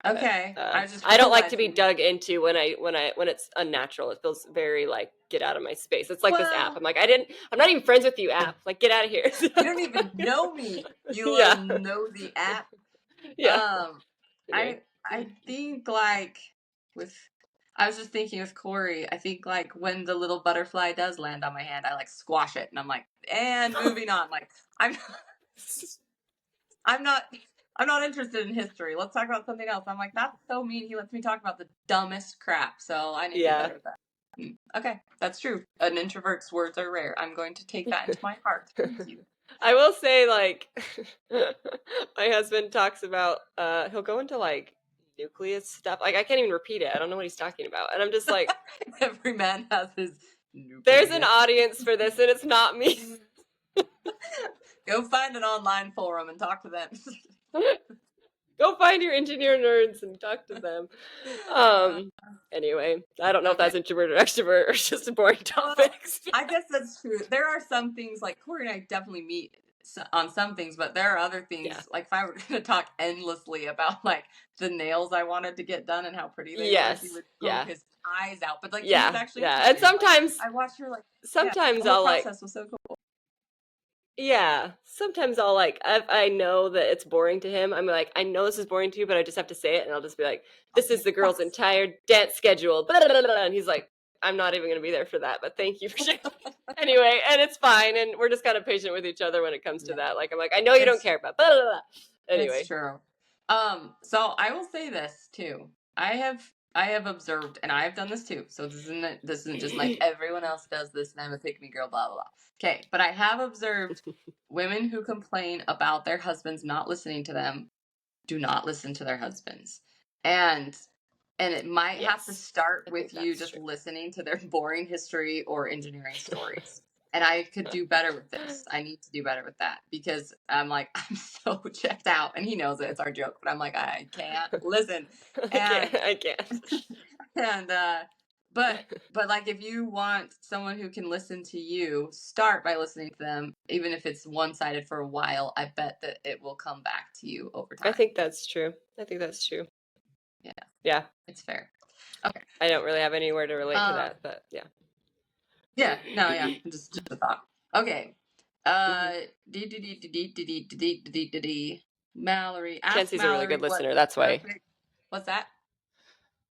Okay. I don't like to be dug into when it's unnatural. It feels very like, get out of my space. It's like this app. I'm like, I'm not even friends with you, app. Like, get out of here. You don't even know me. You know the app. Yeah. I think, like, I was just thinking with Corey, I think, like, when the little butterfly does land on my hand, I, like, squash it, and I'm like, and moving on. Like, I'm not interested in history. Let's talk about something else. I'm like, that's so mean. He lets me talk about the dumbest crap. So I need to get better at that. Okay, that's true. An introvert's words are rare. I'm going to take that into my heart. Thank you. I will say, like, my husband talks about, he'll go into, like, nucleus stuff. Like, I can't even repeat it. I don't know what he's talking about. And I'm just like, Every man has his nucleus. There's an audience for this, and it's not me. Go find an online forum and talk to them. Go find your engineer nerds and talk to them. Anyway, I don't know if that's introvert or extrovert or just boring topics. Well, I guess that's true. There are some things, like Corey and I definitely meet on some things, but there are other things, like if I were going to talk endlessly about like the nails I wanted to get done and how pretty they were, he would poke his eyes out. But like he was actually and sometimes like, I watched her like sometimes the whole I'll process was so cool. Sometimes I'll like, if I know that it's boring to him, I'm like, I know this is boring to you, but I just have to say it, and I'll just be like, this is the girl's entire dance schedule, blah, blah, blah, blah. And he's like, I'm not even going to be there for that, but thank you for sharing. Anyway, and it's fine, and we're just kind of patient with each other when it comes to that. Like, I'm like, I know you don't care about blah, blah, blah. Anyway. It's true. So I will say this too. I have observed, and I have done this too. So this isn't just like everyone else does this, and I'm a pick me girl, blah blah blah. Okay, but I have observed women who complain about their husbands not listening to them do not listen to their husbands, and it might have to start with you just listening to their boring history or engineering stories. And I could do better with this. I need to do better with that because I'm like, I'm so checked out. And he knows it. It's our joke. But I'm like, I can't listen. I can't. And, but like, if you want someone who can listen to you, start by listening to them. Even if it's one-sided for a while, I bet that it will come back to you over time. I think that's true. Yeah. It's fair. Okay. I don't really have anywhere to relate to that, but yeah. Yeah, no, yeah, just a thought. Okay. Mallory. Chancey's a really good listener. That's why. What's that?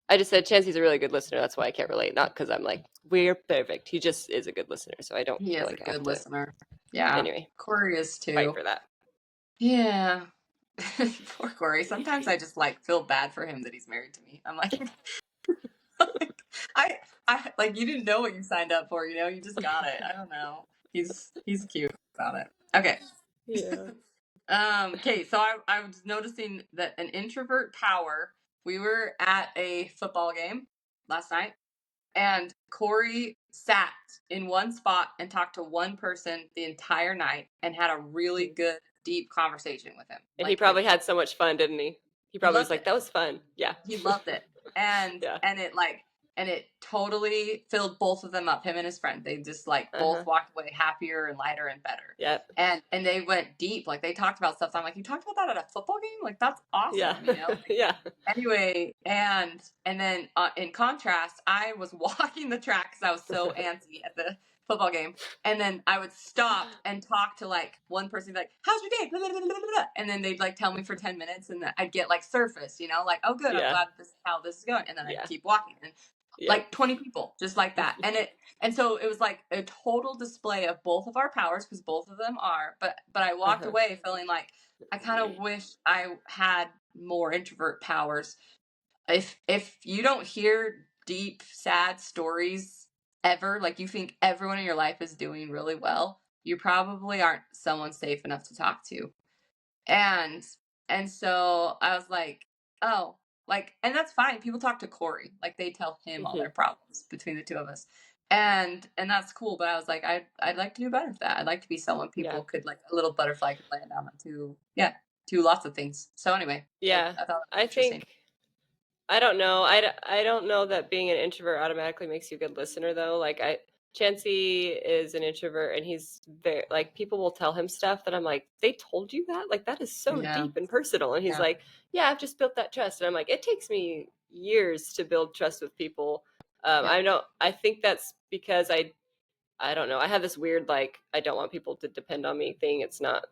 I just said Chancey's a really good listener. That's why I can't relate. Not because I'm like, we're perfect. He just is a good listener, so I don't. He is like a good listener. Yeah. Anyway, Corey is too. Fight for that. Yeah. Poor Corey. Sometimes I just like feel bad for him that he's married to me. I'm like, I like, you didn't know what you signed up for, you just got it. I don't know. He's cute about it. Okay. Yeah. Okay, so I was noticing that an introvert power, we were at a football game last night, and Corey sat in one spot and talked to one person the entire night and had a really good, deep conversation with him. And he probably had so much fun, didn't he? He probably was like, that was fun. Yeah. He loved it. And it totally filled both of them up, him and his friend. They just like both walked away happier and lighter and better. Yep. And they went deep. Like they talked about stuff. So I'm like, you talked about that at a football game? Like that's awesome. Yeah. Yeah. Anyway, and then in contrast, I was walking the track because I was so antsy at the football game, and then I would stop and talk to like one person, like, how's your day, blah, blah, blah, blah, blah. And then they'd like tell me for 10 minutes, and I'd get like surface, like, oh good, I'm glad this is how this is going, and then I'd keep walking, and like 20 people just like that. And so it was like a total display of both of our powers, because both of them are, but I walked away feeling like I kind of wish I had more introvert powers. If you don't hear deep, sad stories ever, like you think everyone in your life is doing really well, you probably aren't someone safe enough to talk to. And so I was like, oh, like, and that's fine. People talk to Corey, like they tell him all their problems between the two of us. And that's cool. But I was like, I'd like to do better with that. I'd like to be someone people could, like, a little butterfly could land on to lots of things. So anyway, yeah, I thought I think, I don't know. I don't know that being an introvert automatically makes you a good listener, though. Like, Chancey is an introvert, and he's very, like, people will tell him stuff that I'm like, they told you that? Like, that is so deep and personal. And he's like, yeah, I've just built that trust. And I'm like, it takes me years to build trust with people. I think that's because I don't know. I have this weird, like, I don't want people to depend on me thing. It's not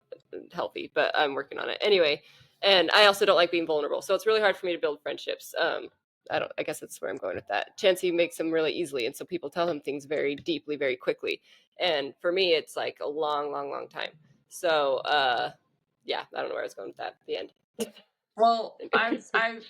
healthy, but I'm working on it. Anyway, and I also don't like being vulnerable. So it's really hard for me to build friendships. I guess that's where I'm going with that. Chancey makes them really easily. And so people tell him things very deeply, very quickly. And for me, it's like a long, long, long time. So, yeah, I don't know where I was going with that at the end. Well, I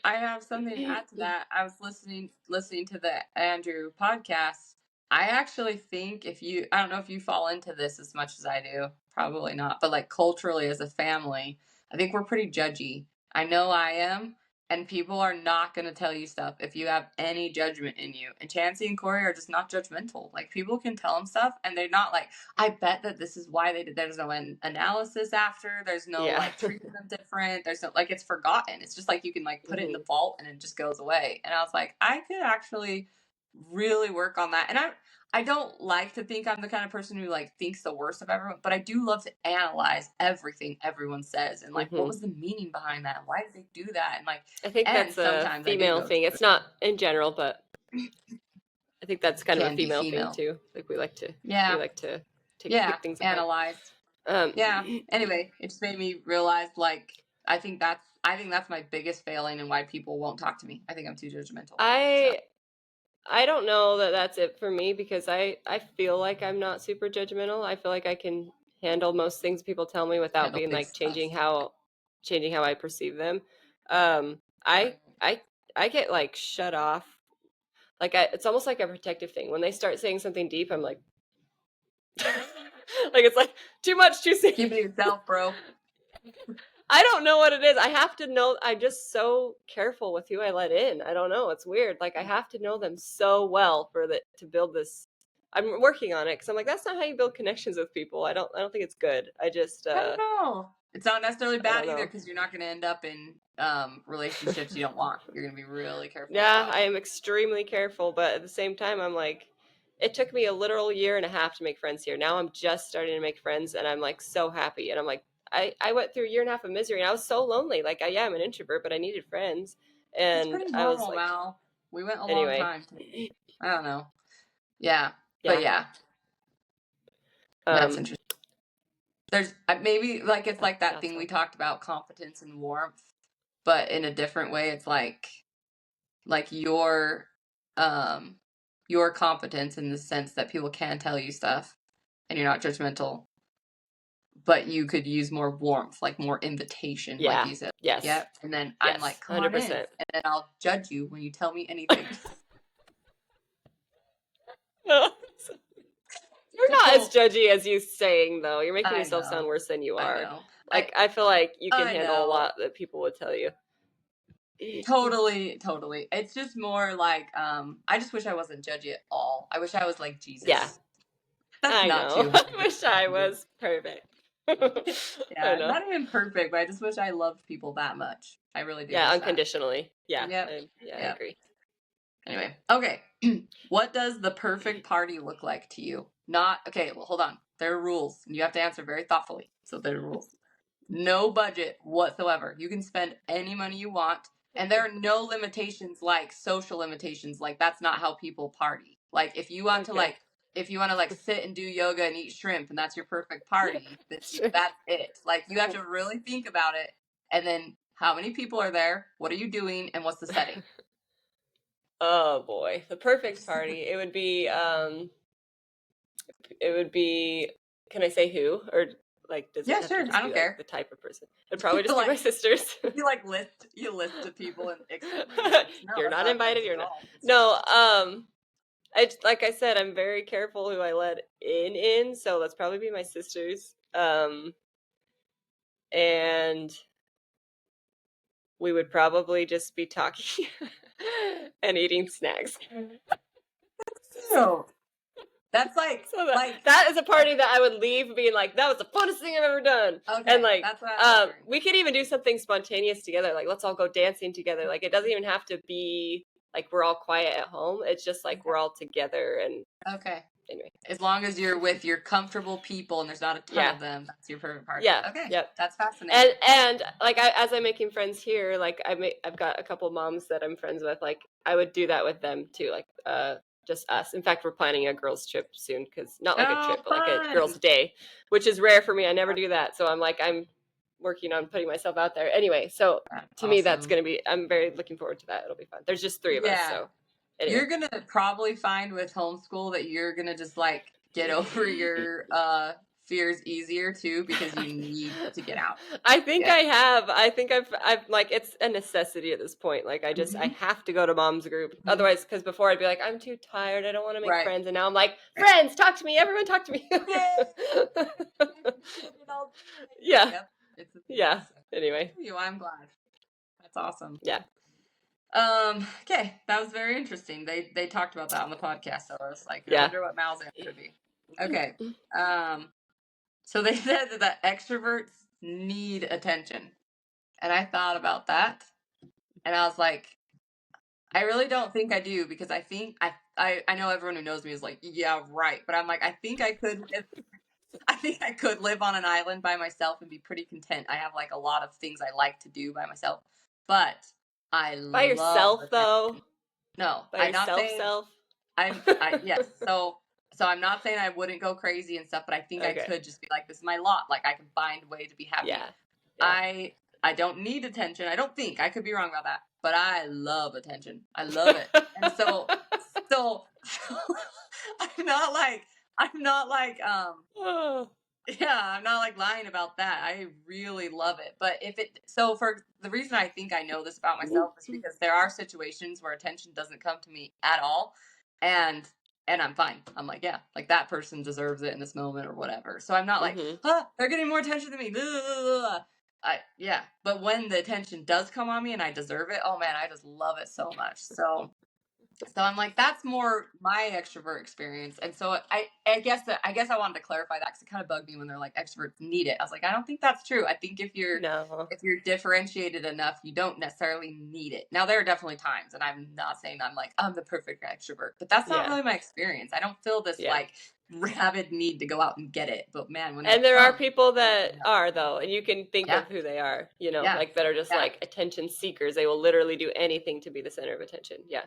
have something to add to that. I was listening to the Andrew podcast. I actually think I don't know if you fall into this as much as I do, probably not, but like culturally as a family, I think we're pretty judgy. I know I am. And people are not going to tell you stuff if you have any judgment in you. And Chansey and Corey are just not judgmental. Like, people can tell them stuff, and they're not like, I bet that this is why they did. There's no analysis after. There's no, Yeah. like, treating them different. There's no, like, it's forgotten. It's just like you can, like, put it in the vault, and it just goes away. And I was like, I could actually really work on that. And I don't like to think I'm the kind of person who, like, thinks the worst of everyone, but I do love to analyze everything everyone says and, like, what was the meaning behind that? Why did they do that? And, like, I think and that's a sometimes I do female go thing. It's not in general, but I think that's kind of a can be female thing female. too. Like, we like to take pick things apart. Analyze. Yeah. Anyway, it just made me realize, like, I think that's my biggest failing and why people won't talk to me. I think I'm too judgmental. I don't know that that's it for me, because I feel like I'm not super judgmental. I feel like I can handle most things people tell me without being like changing how I perceive them. I get like shut off. Like, it's almost like a protective thing. When they start saying something deep, I'm like, like, it's like too much too soon. Keep it yourself, bro. I don't know what it is. I have to know. I'm just so careful with who I let in. I don't know. It's weird. Like, I have to know them so well to build this. I'm working on it, because I'm like, that's not how you build connections with people. I don't think it's good. I don't know. It's not necessarily bad either, because you're not going to end up in relationships you don't want. You're going to be really careful. Yeah, I am extremely careful, but at the same time, I'm like, it took me a literal 1.5 years to make friends here. Now I'm just starting to make friends, and I'm like so happy. And I'm like, I went through 1.5 years of misery, and I was so lonely. Like, I'm an introvert, but I needed friends. And it's pretty I was normal, like, Mal. We went a long time. I don't know. Yeah. But yeah. That's interesting. There's maybe, like, it's like that thing we talked about, competence and warmth, but in a different way. It's like your competence, in the sense that people can tell you stuff and you're not judgmental, but you could use more warmth, like more invitation, like you said. Yes. Yep. And then I'm like, come 100%. On in, and then I'll judge you when you tell me anything. You're not as judgy as you saying, though. You're making yourself sound worse than you are. Like, I feel like you can handle a lot that people would tell you. Totally. It's just more like, I just wish I wasn't judgy at all. I wish I was like Jesus. Yeah. That's not true. I wish I was perfect. Yeah, not even perfect, but I just wish I loved people that much. I really do. Yeah, unconditionally. That. Yeah. Yep. I agree. Anyway, okay. What does the perfect party look like to you? Okay, well, hold on. There are rules, and you have to answer very thoughtfully. So there are rules. No budget whatsoever. You can spend any money you want, and there are no limitations, like social limitations. Like, that's not how people party. Like, if you want to like sit and do yoga and eat shrimp, and that's your perfect party, that's it. Like, you have to really think about it, and then how many people are there? What are you doing? And what's the setting? Oh boy, the perfect party. It would be. Can I say who, or like does it have sure. to just I don't be care. Like the type of person? It'd probably just be my sisters. You list the people and accept you're not invited. You're not. No. Like I said, I'm very careful who I let in. So let's probably be my sisters. And we would probably just be talking and eating snacks. So that's like, that is a party that I would leave being like, that was the funnest thing I've ever done. Okay, and like, that's what we could even do something spontaneous together. Like, let's all go dancing together. Like, it doesn't even have to be like we're all quiet at home. It's just like we're all together. And anyway, as long as you're with your comfortable people and there's not a ton of them, that's your perfect party. Yeah. Okay. Yep. That's fascinating. And like, as I'm making friends here, like I've got a couple moms that I'm friends with. Like, I would do that with them too. Like, just us. In fact, we're planning a girls trip soon, because not like a trip, but like a girls day, which is rare for me. I never do that. So I'm working on putting myself out there. Anyway, so to me, that's going to be, I'm very looking forward to that. It'll be fun. There's just 3 of us. So anyway. You're going to probably find with homeschool that you're going to just like get over your, fears easier too, because you need to get out. I think I've like, it's a necessity at this point. Like, I have to go to mom's group. Otherwise, because before I'd be like, I'm too tired, I don't want to make friends. And now I'm like, friends, talk to me, everyone talk to me. Yeah. Yep. Yeah. Anyway. I'm glad. That's awesome. Yeah. Okay, that was very interesting. They talked about that on the podcast, so I was like, I Yeah. wonder what Mal's answer would be. Okay. So they said that extroverts need attention. And I thought about that, and I was like, I really don't think I do, because I think I know everyone who knows me is like, yeah, right. But I'm like, I think I could live on an island by myself and be pretty content. I have like a lot of things I like to do by myself, but I By love yourself, though? attention. No, By I'm not yourself, saying self? yes. So I'm not saying I wouldn't go crazy and stuff, but I think I Okay. could just be like, this is my lot. Like I can find a way to be happy. Yeah. Yeah. I don't need attention. I don't think. I could be wrong about that, but I love attention. I love it. And so I'm not like Oh. yeah, I'm not like lying about that. I really love it. But so for the reason I think I know this about myself is because there are situations where attention doesn't come to me at all, and I'm fine. I'm like, yeah, like that person deserves it in this moment or whatever. So I'm not like, they're getting more attention than me. Yeah. But when the attention does come on me and I deserve it, oh man, I just love it so much. So I'm like, that's more my extrovert experience. And so I guess I wanted to clarify that, because it kind of bugged me when they're like, extroverts need it. I was like, I don't think that's true. I think if you're No. differentiated enough, you don't necessarily need it. Now there are definitely times, and I'm not saying I'm like, I'm the perfect extrovert, but that's not Yeah. really my experience. I don't feel this Yeah. like rabid need to go out and get it. But man, when And it there are comes, people that are, though, and you can think yeah, of who they are, you know, yeah, like that are just yeah, like attention seekers. They will literally do anything to be the center of attention. Yeah.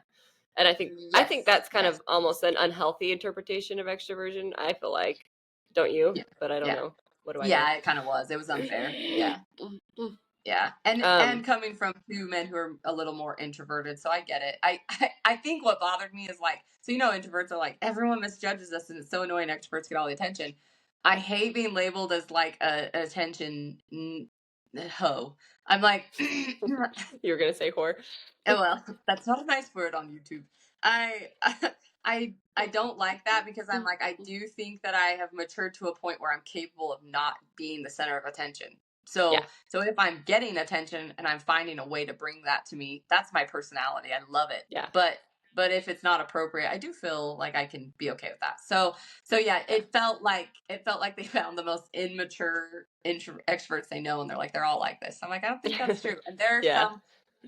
And I think yes, that's kind yes, of almost an unhealthy interpretation of extroversion, I feel like. Don't you? yeah, But I don't yeah, know. What do I know? yeah. It kind of was. It was unfair. Yeah. Yeah, and Um, coming from two men who are a little more introverted, so I get it. I think what bothered me is like, so introverts are like, everyone misjudges us, and it's so annoying. Extroverts get all the attention. I hate being labeled as like a attention hoe. I'm like, you were gonna say whore. oh well, that's not a nice word on YouTube. I I don't like that, because I'm like, I do think that I have matured to a point where I'm capable of not being the center of attention. Yeah. So if I'm getting attention and I'm finding a way to bring that to me, that's my personality. I love it. Yeah. But if it's not appropriate, I do feel like I can be okay with that. So yeah, it felt like they found the most immature experts they know, and they're all like this. I'm like, I don't think that's true. And there are Yeah. some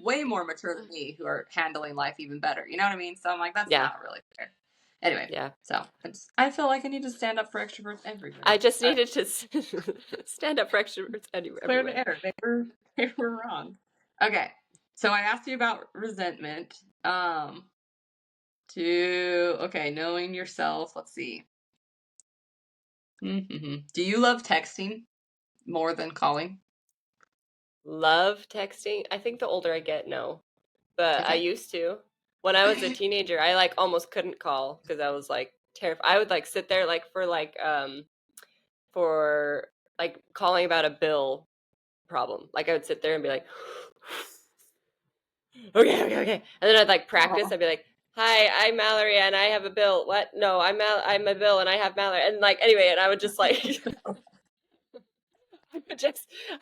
way more mature than me who are handling life even better. You know what I mean? So I'm like, that's Yeah. not really fair. Anyway, Yeah. so I feel like I need to stand up for extroverts everywhere. I just needed to stand up for extroverts Clear everywhere. the air. They were wrong. Okay, so I asked you about resentment. Knowing yourself. Let's see. Do you love texting more than calling? Love texting. I think the older I get, no. But I Okay. used to. When I was a teenager, I like almost couldn't call because I was like terrified. I would like sit there like for like calling about a bill problem. Like I would sit there and be like, okay. And then I'd like practice. Oh. I'd be like, hi, I'm Mallory and I have a bill. What? No, I'm a Bill and I have Mallory. And like, anyway, and I would just like,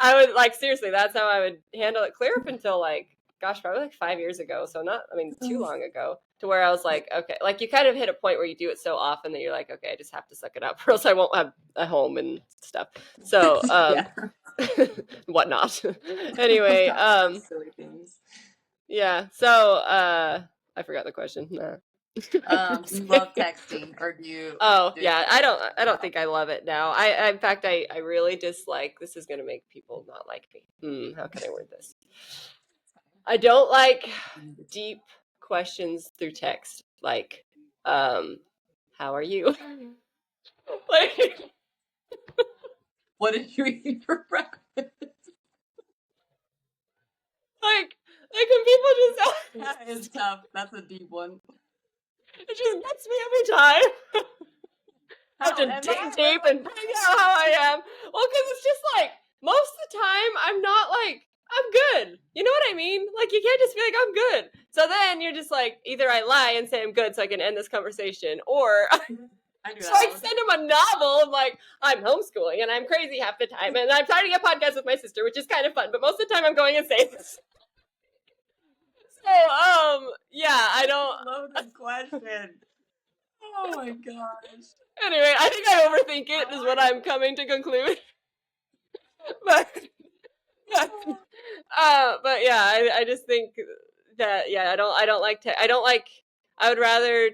I would like, seriously, that's how I would handle it clear up until like, gosh, probably like 5 years ago. So not, I mean, too long ago, to where I was like, okay, like you kind of hit a point where you do it so often that you're like, okay, I just have to suck it up or else I won't have a home and stuff. So, Yeah. whatnot. Anyway, Silly things. yeah. So, I forgot the question. Nah. Do you love texting, or do you? Oh Do yeah, I don't no. think I love it now. I in fact I really dislike, this is gonna make people not like me. How can I word this? I don't like deep questions through text. Like, how are you? Like, What did you eat for breakfast? like when people just That is tough. That's a deep one. it just gets me every time. I have to dig deep and bring out how I am. Well, because it's just like most of the time I'm not like I'm good. You know what I mean? Like you can't just be like I'm good. So then you're just like either I lie and say I'm good so I can end this conversation, or I do so that. I send him a novel of like I'm homeschooling and I'm crazy half the time and I'm starting a podcast with my sister, which is kind of fun. But most of the time I'm going and saying this. I don't. Loaded question. Oh my gosh. Anyway, I think I overthink it is what I'm coming to conclude. but but yeah, I just think that I don't like I would rather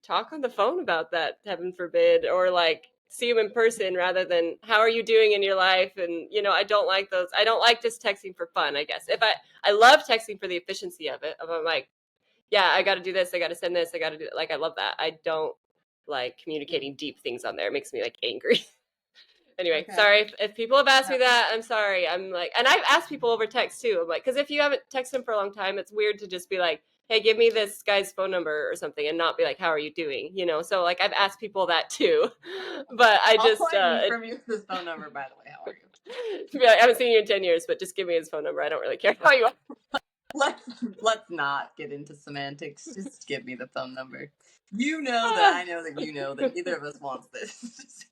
talk on the phone about that, heaven forbid, or like see you in person rather than how are you doing in your life. And I don't like those. I don't like just texting for fun, I guess. If I love texting for the efficiency of it. Of I'm like, yeah, I got to do this, I got to send this, I got to do like I love that. I don't like communicating deep things on there. It makes me like angry. Anyway, Okay. sorry if people have asked me that. I'm sorry. I'm like, and I've asked people over text too. I'm like, because if you haven't texted them for a long time, it's weird to just be like, hey, give me this guy's phone number or something, and not be like, how are you doing? So like I've asked people that too, but I All just I need from you is this phone number, by the way. How are you? to be like, I haven't seen you in 10 years, but just give me his phone number. I don't really care how you are. Let's not get into semantics. Just give me the phone number. You know that I know that you know that neither of us wants this.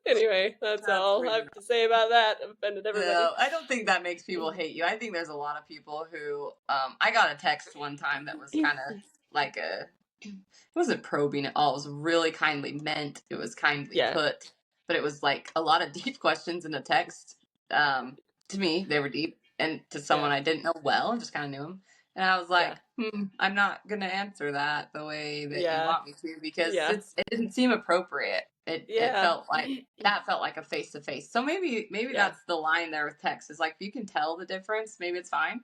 Anyway, that's all I have to say about that. I've offended everybody. No, I don't think that makes people hate you. I think there's a lot of people who I got a text one time that was kind of like it wasn't probing at all. It was really kindly meant. It was kindly put, but it was like a lot of deep questions in a text. To me, they were deep, and to someone I didn't know well, I just kind of knew him. And I was like, I'm not gonna answer that the way that you want me to because it didn't seem appropriate. It felt like that felt like a face to face. So maybe that's the line there with text is like if you can tell the difference, maybe it's fine.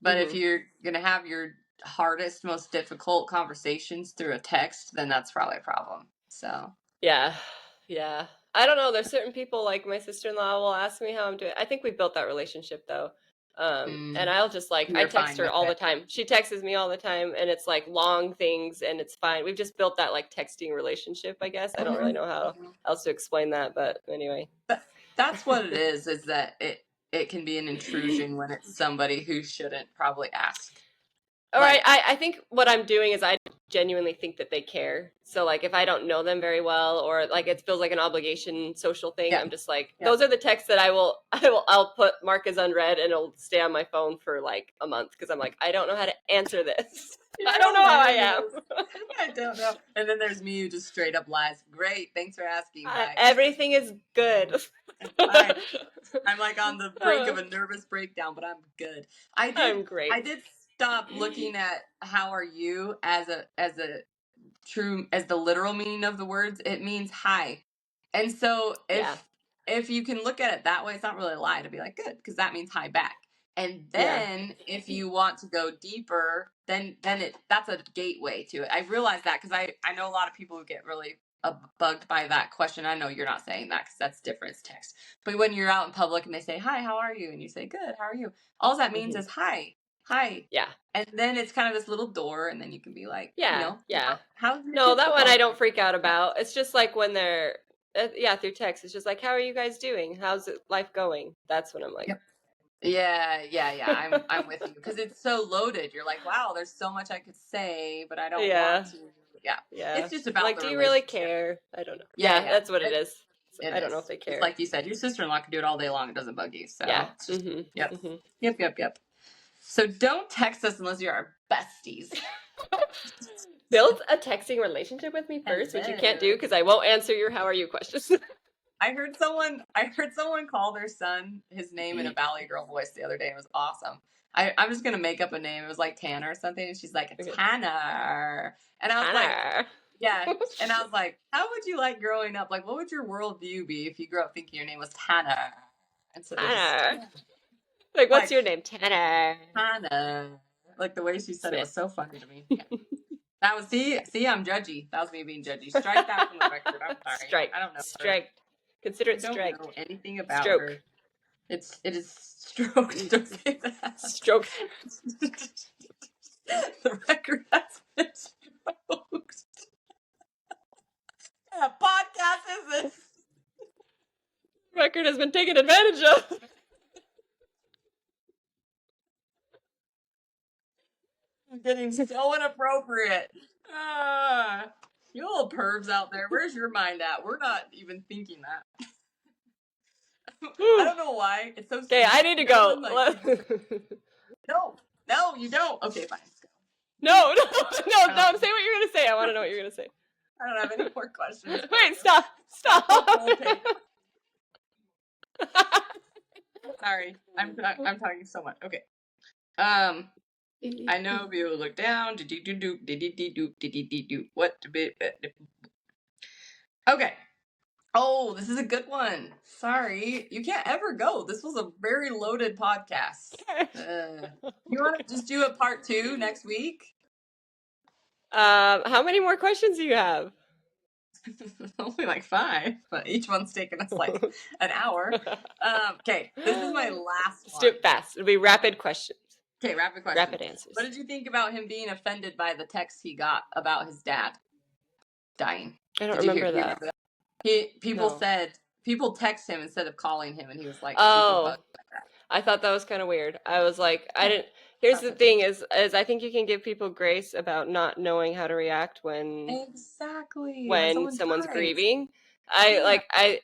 But if you're gonna have your hardest, most difficult conversations through a text, then that's probably a problem. So yeah. I don't know. There's certain people like my sister-in-law will ask me how I'm doing. I think we built that relationship though. And I'll just like I text her all the time. She texts me all the time, and it's like long things, and it's fine. We've just built that like texting relationship, I guess. I don't really know how else to explain that, but anyway. That's what it is that it can be an intrusion when it's somebody who shouldn't probably ask. All right, I think what I'm doing is I genuinely think that they care. So like if I don't know them very well or like it feels like an obligation social thing, I'm just like those are the texts that I'll put mark as unread and it'll stay on my phone for like a month because I'm like I don't know how to answer this. I don't know how I am. I don't know. And then there's me who just straight up lies. Great, thanks for asking. Everything is good. I'm like on the brink of a nervous breakdown, but I'm good. I'm great. I did stop looking at how are you as the literal meaning of the words. It means hi. And so if you can look at it that way, it's not really a lie to be like good because that means hi back. And then if you want to go deeper, then that's a gateway to it. I realize that because I know a lot of people who get really bugged by that question. I know you're not saying that because that's different. It's text. But when you're out in public and they say, hi, how are you? And you say, good, how are you? All that means is hi. Yeah. And then it's kind of this little door, and then you can be like, how's your No, that one I don't freak out about. It's just like when they're, through text. It's just like, how are you guys doing? How's life going? That's when I'm like, Yeah. I'm with you because it's so loaded. You're like, wow, there's so much I could say, but I don't want to. Yeah. It's just about like, do you really care? I don't know. Yeah, that's what it is. I don't know if they care. It's like you said, your sister-in-law can do it all day long. It doesn't bug you. So Yep. So don't text us unless you're our besties. Build a texting relationship with me first, which you can't do because I won't answer your how are you questions. I heard someone call their son his name in a Valley Girl voice the other day. It was awesome. I'm just gonna make up a name. It was like Tanner or something, and she's like Tanner, and I was like, and I was like, how would you like growing up? Like, what would your worldview be if you grew up thinking your name was Tanner? And so Tanner. Like, what's your name? Tanner. Tanner. Like the way she said it was so funny to me. Yeah. That was see, I'm judgy. That was me being judgy. Strike that from the record. I'm sorry. Strike. I don't know. Strike. Consider it strike. I don't know anything about her. It is stroked. Don't say that. Stroke. The record has been stroked. What podcast is this? Record has been taken advantage of. I'm getting so inappropriate. You little pervs out there. Where's your mind at? We're not even thinking that. I don't know why. It's so okay, I need to go. No, you don't. Okay, fine. No, say what you're going to say. I want to know what you're going to say. I don't have any more questions. Wait, stop. Sorry, I'm talking so much. Okay. I know if you look down. What? Okay. Oh, this is a good one. Sorry, you can't ever go. This was a very loaded podcast. You want to just do a part 2 next week? How many more questions do you have? Only like 5, but each one's taken us like an hour. Okay, this is my last one. Let's do it fast. It'll be rapid questions. Okay, rapid questions. Rapid answers. What did you think about him being offended by the text he got about his dad dying? I don't remember that. People text him instead of calling him, and he was like, oh, I thought that was kind of weird. I was like, I didn't. Here's the thing: is I think you can give people grace about not knowing how to react when someone's grieving. I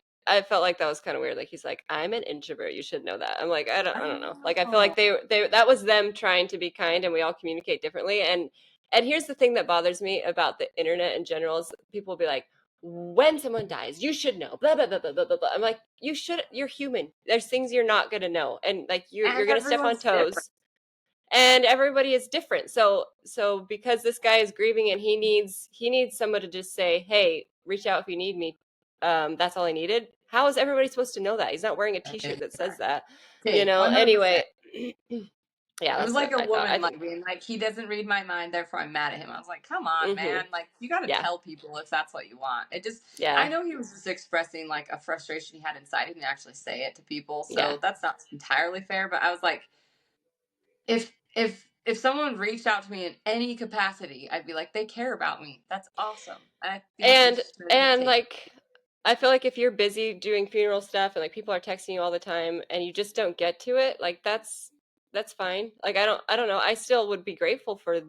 felt like that was kind of weird. Like he's like, I'm an introvert. You should know that. I'm like, I don't know. Like I feel like they that was them trying to be kind, and we all communicate differently. And here's the thing that bothers me about the internet in general is people will be like, when someone dies, you should know. Blah blah blah blah blah blah. I'm like, you should. You're human. There's things you're not gonna know, and like you're gonna step on toes. Different. And everybody is different. So because this guy is grieving and he needs someone to just say, hey, reach out if you need me. That's all I needed. How is everybody supposed to know that? He's not wearing a t-shirt that says that. Okay, you know, 100%. Anyway. Yeah, it was like a woman like being like, he doesn't read my mind, therefore I'm mad at him. I was like, come on, man. Like, you got to tell people if that's what you want. It just, I know he was just expressing like a frustration he had inside. He didn't actually say it to people. So that's not entirely fair. But I was like, if someone reached out to me in any capacity, I'd be like, they care about me. That's awesome. And like, I feel like if you're busy doing funeral stuff and like people are texting you all the time and you just don't get to it, like that's fine. Like I don't know. I still would be grateful for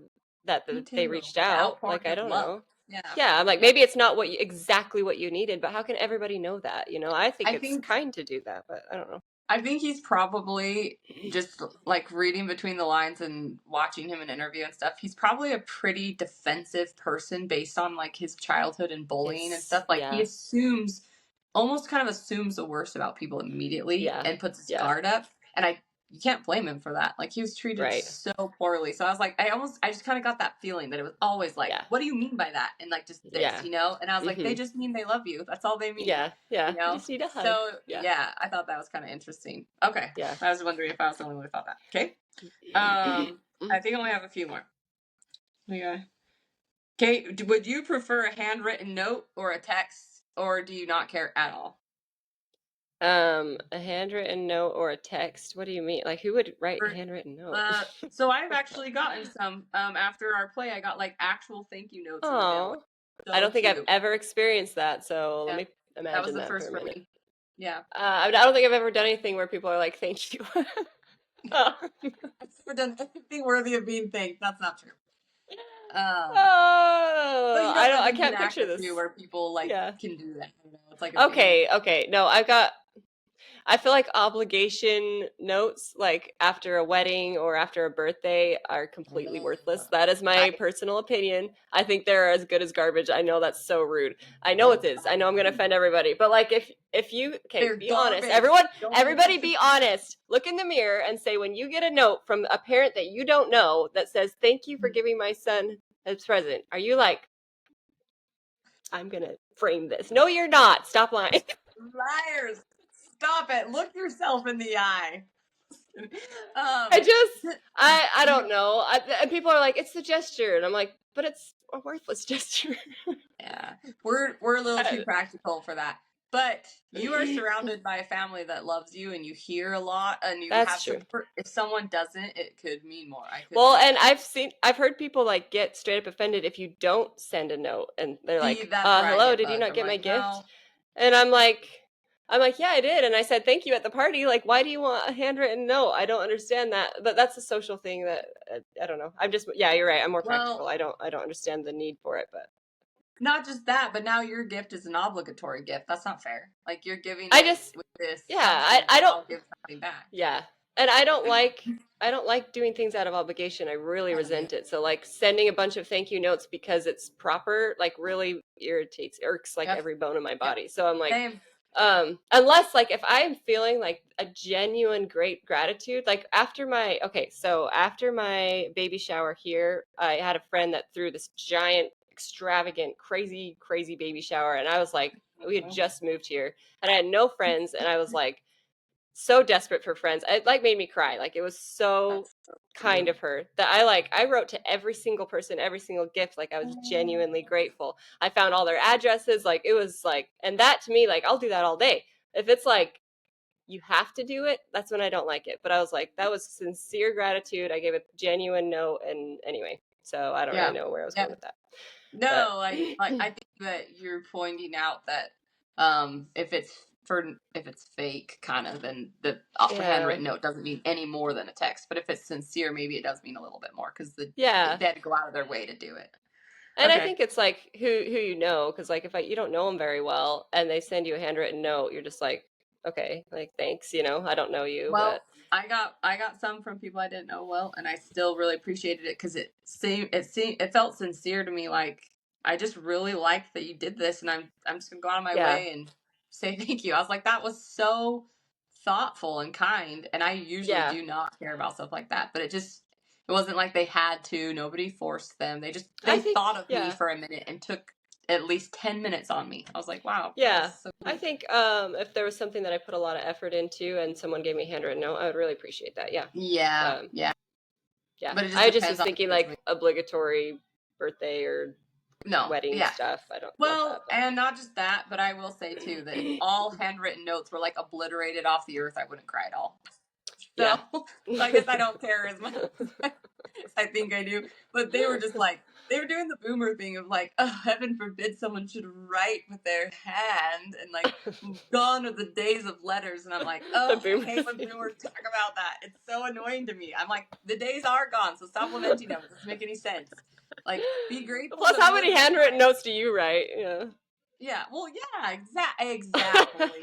that they reached out. Like I don't know. Yeah. I'm like, maybe it's not exactly what you needed, but how can everybody know that? You know, I think it's kind to do that, but I don't know. I think he's probably just like reading between the lines and watching him in interview and stuff. He's probably a pretty defensive person based on like his childhood and bullying and stuff. Like he almost kind of assumes the worst about people immediately and puts his guard up. And you can't blame him for that. Like he was treated so poorly. So I was like, I just kind of got that feeling that it was always like, what do you mean by that? And like just this, you know? And I was like, they just mean they love you. That's all they mean. Yeah. You know? You just need a hug. So I thought that was kind of interesting. Okay. Yeah. I was wondering if I was the only one who thought that. Okay. I think I only have a few more. Yeah. Okay. Would you prefer a handwritten note or a text, or do you not care at all? A handwritten note or a text? What do you mean? Like, who would write a handwritten note? So I've actually gotten some. After our play, I got like actual thank you notes. Oh, I don't think I've ever experienced that. So let me imagine that was the first for me. Yeah. I don't think I've ever done anything where people are like, "Thank you." I've never done anything worthy of being thanked. That's not true. I can't picture this. Where people like can do that. I don't know. It's like okay. No, I feel like obligation notes, like after a wedding or after a birthday, are completely worthless. That is my personal opinion. I think they're as good as garbage. I know that's so rude. I know it is. I know I'm going to offend everybody. But like, if you be honest, everybody be honest. Look in the mirror and say, when you get a note from a parent that you don't know that says, "Thank you for giving my son his present," are you like, I'm going to frame this? No, you're not. Stop lying. Liars. Stop it. Look yourself in the eye. I don't know. And people are like, it's the gesture. And I'm like, but it's a worthless gesture. Yeah. We're a little too practical for that. But you are surrounded by a family that loves you and you hear a lot and you have support. If someone doesn't, it could mean more. And I've heard people like get straight up offended if you don't send a note and they're like, hello, did you not get my gift? No. And I'm like, yeah, I did. And I said, thank you at the party. Like, why do you want a handwritten note? I don't understand that. But that's a social thing that I don't know. I'm just, you're right. I'm more practical. I don't understand the need for it, but. Not just that, but now your gift is an obligatory gift. That's not fair. Like you're giving with this. Yeah, I don't give something back. Yeah. And I don't like doing things out of obligation. I really resent it. So like sending a bunch of thank you notes because it's proper, like really irks like Yep. every bone in my Yep. body. So I'm like, Same. unless like if I'm feeling like a genuine great gratitude, like after my baby shower here, I had a friend that threw this giant, extravagant, crazy baby shower, and I was like, we had just moved here, and I had no friends, and I was like so desperate for friends. It like made me cry. Like it was so That's so kind cute. of her that I wrote to every single person, every single gift. Like I was genuinely grateful. I found all their addresses. Like it was like, and that to me, like I'll do that all day. If it's like you have to do it, that's when I don't like it. But I was like, that was sincere gratitude. I gave a genuine note, and anyway, so I don't really Yeah. know where I was Yeah. going with that. But No, I think that you're pointing out that if it's fake kind of, then the yeah, handwritten note doesn't mean any more than a text. But if it's sincere, maybe it does mean a little bit more because yeah. they had to go out of their way to do it. And I Okay. think it's like who you know, because like if you don't know them very well and they send you a handwritten note, you're just like, okay, like thanks, I don't know you, but Well, I got some from people I didn't know well, and I still really appreciated it because it felt sincere to me. Like I just really like that you did this, and I'm just gonna go out of my yeah, way and say thank you. I was like, that was so thoughtful and kind, and I usually yeah. do not care about stuff like that, but it wasn't like they had to. Nobody forced them. I They think thought of me yeah, for a minute and took at least 10 minutes on me. I was like, wow, that was yeah. so I sweet. think if there was something that I put a lot of effort into and someone gave me a handwritten note, I would really appreciate that. Yeah. Yeah, Um, yeah, yeah. but it just I just was depends on thinking the situation. like obligatory birthday or No, wedding yeah. stuff. I don't want that, Well, but and not just that, but I will say too that if all handwritten notes were like obliterated off the earth, I wouldn't cry at all. So, yeah. so I guess I don't care as much as I think I do. But they were just like, they were doing the boomer thing of like, oh, heaven forbid someone should write with their hand, and like, gone are the days of letters. And I'm like, The oh, I boomer hate when thing. boomers talk about that. It's so annoying to me. I'm like, the days are gone, so stop lamenting them. It doesn't make any sense. Like, be grateful Plus, that we how live many in a handwritten time. notes do you write? Yeah. Yeah, well, yeah, exactly.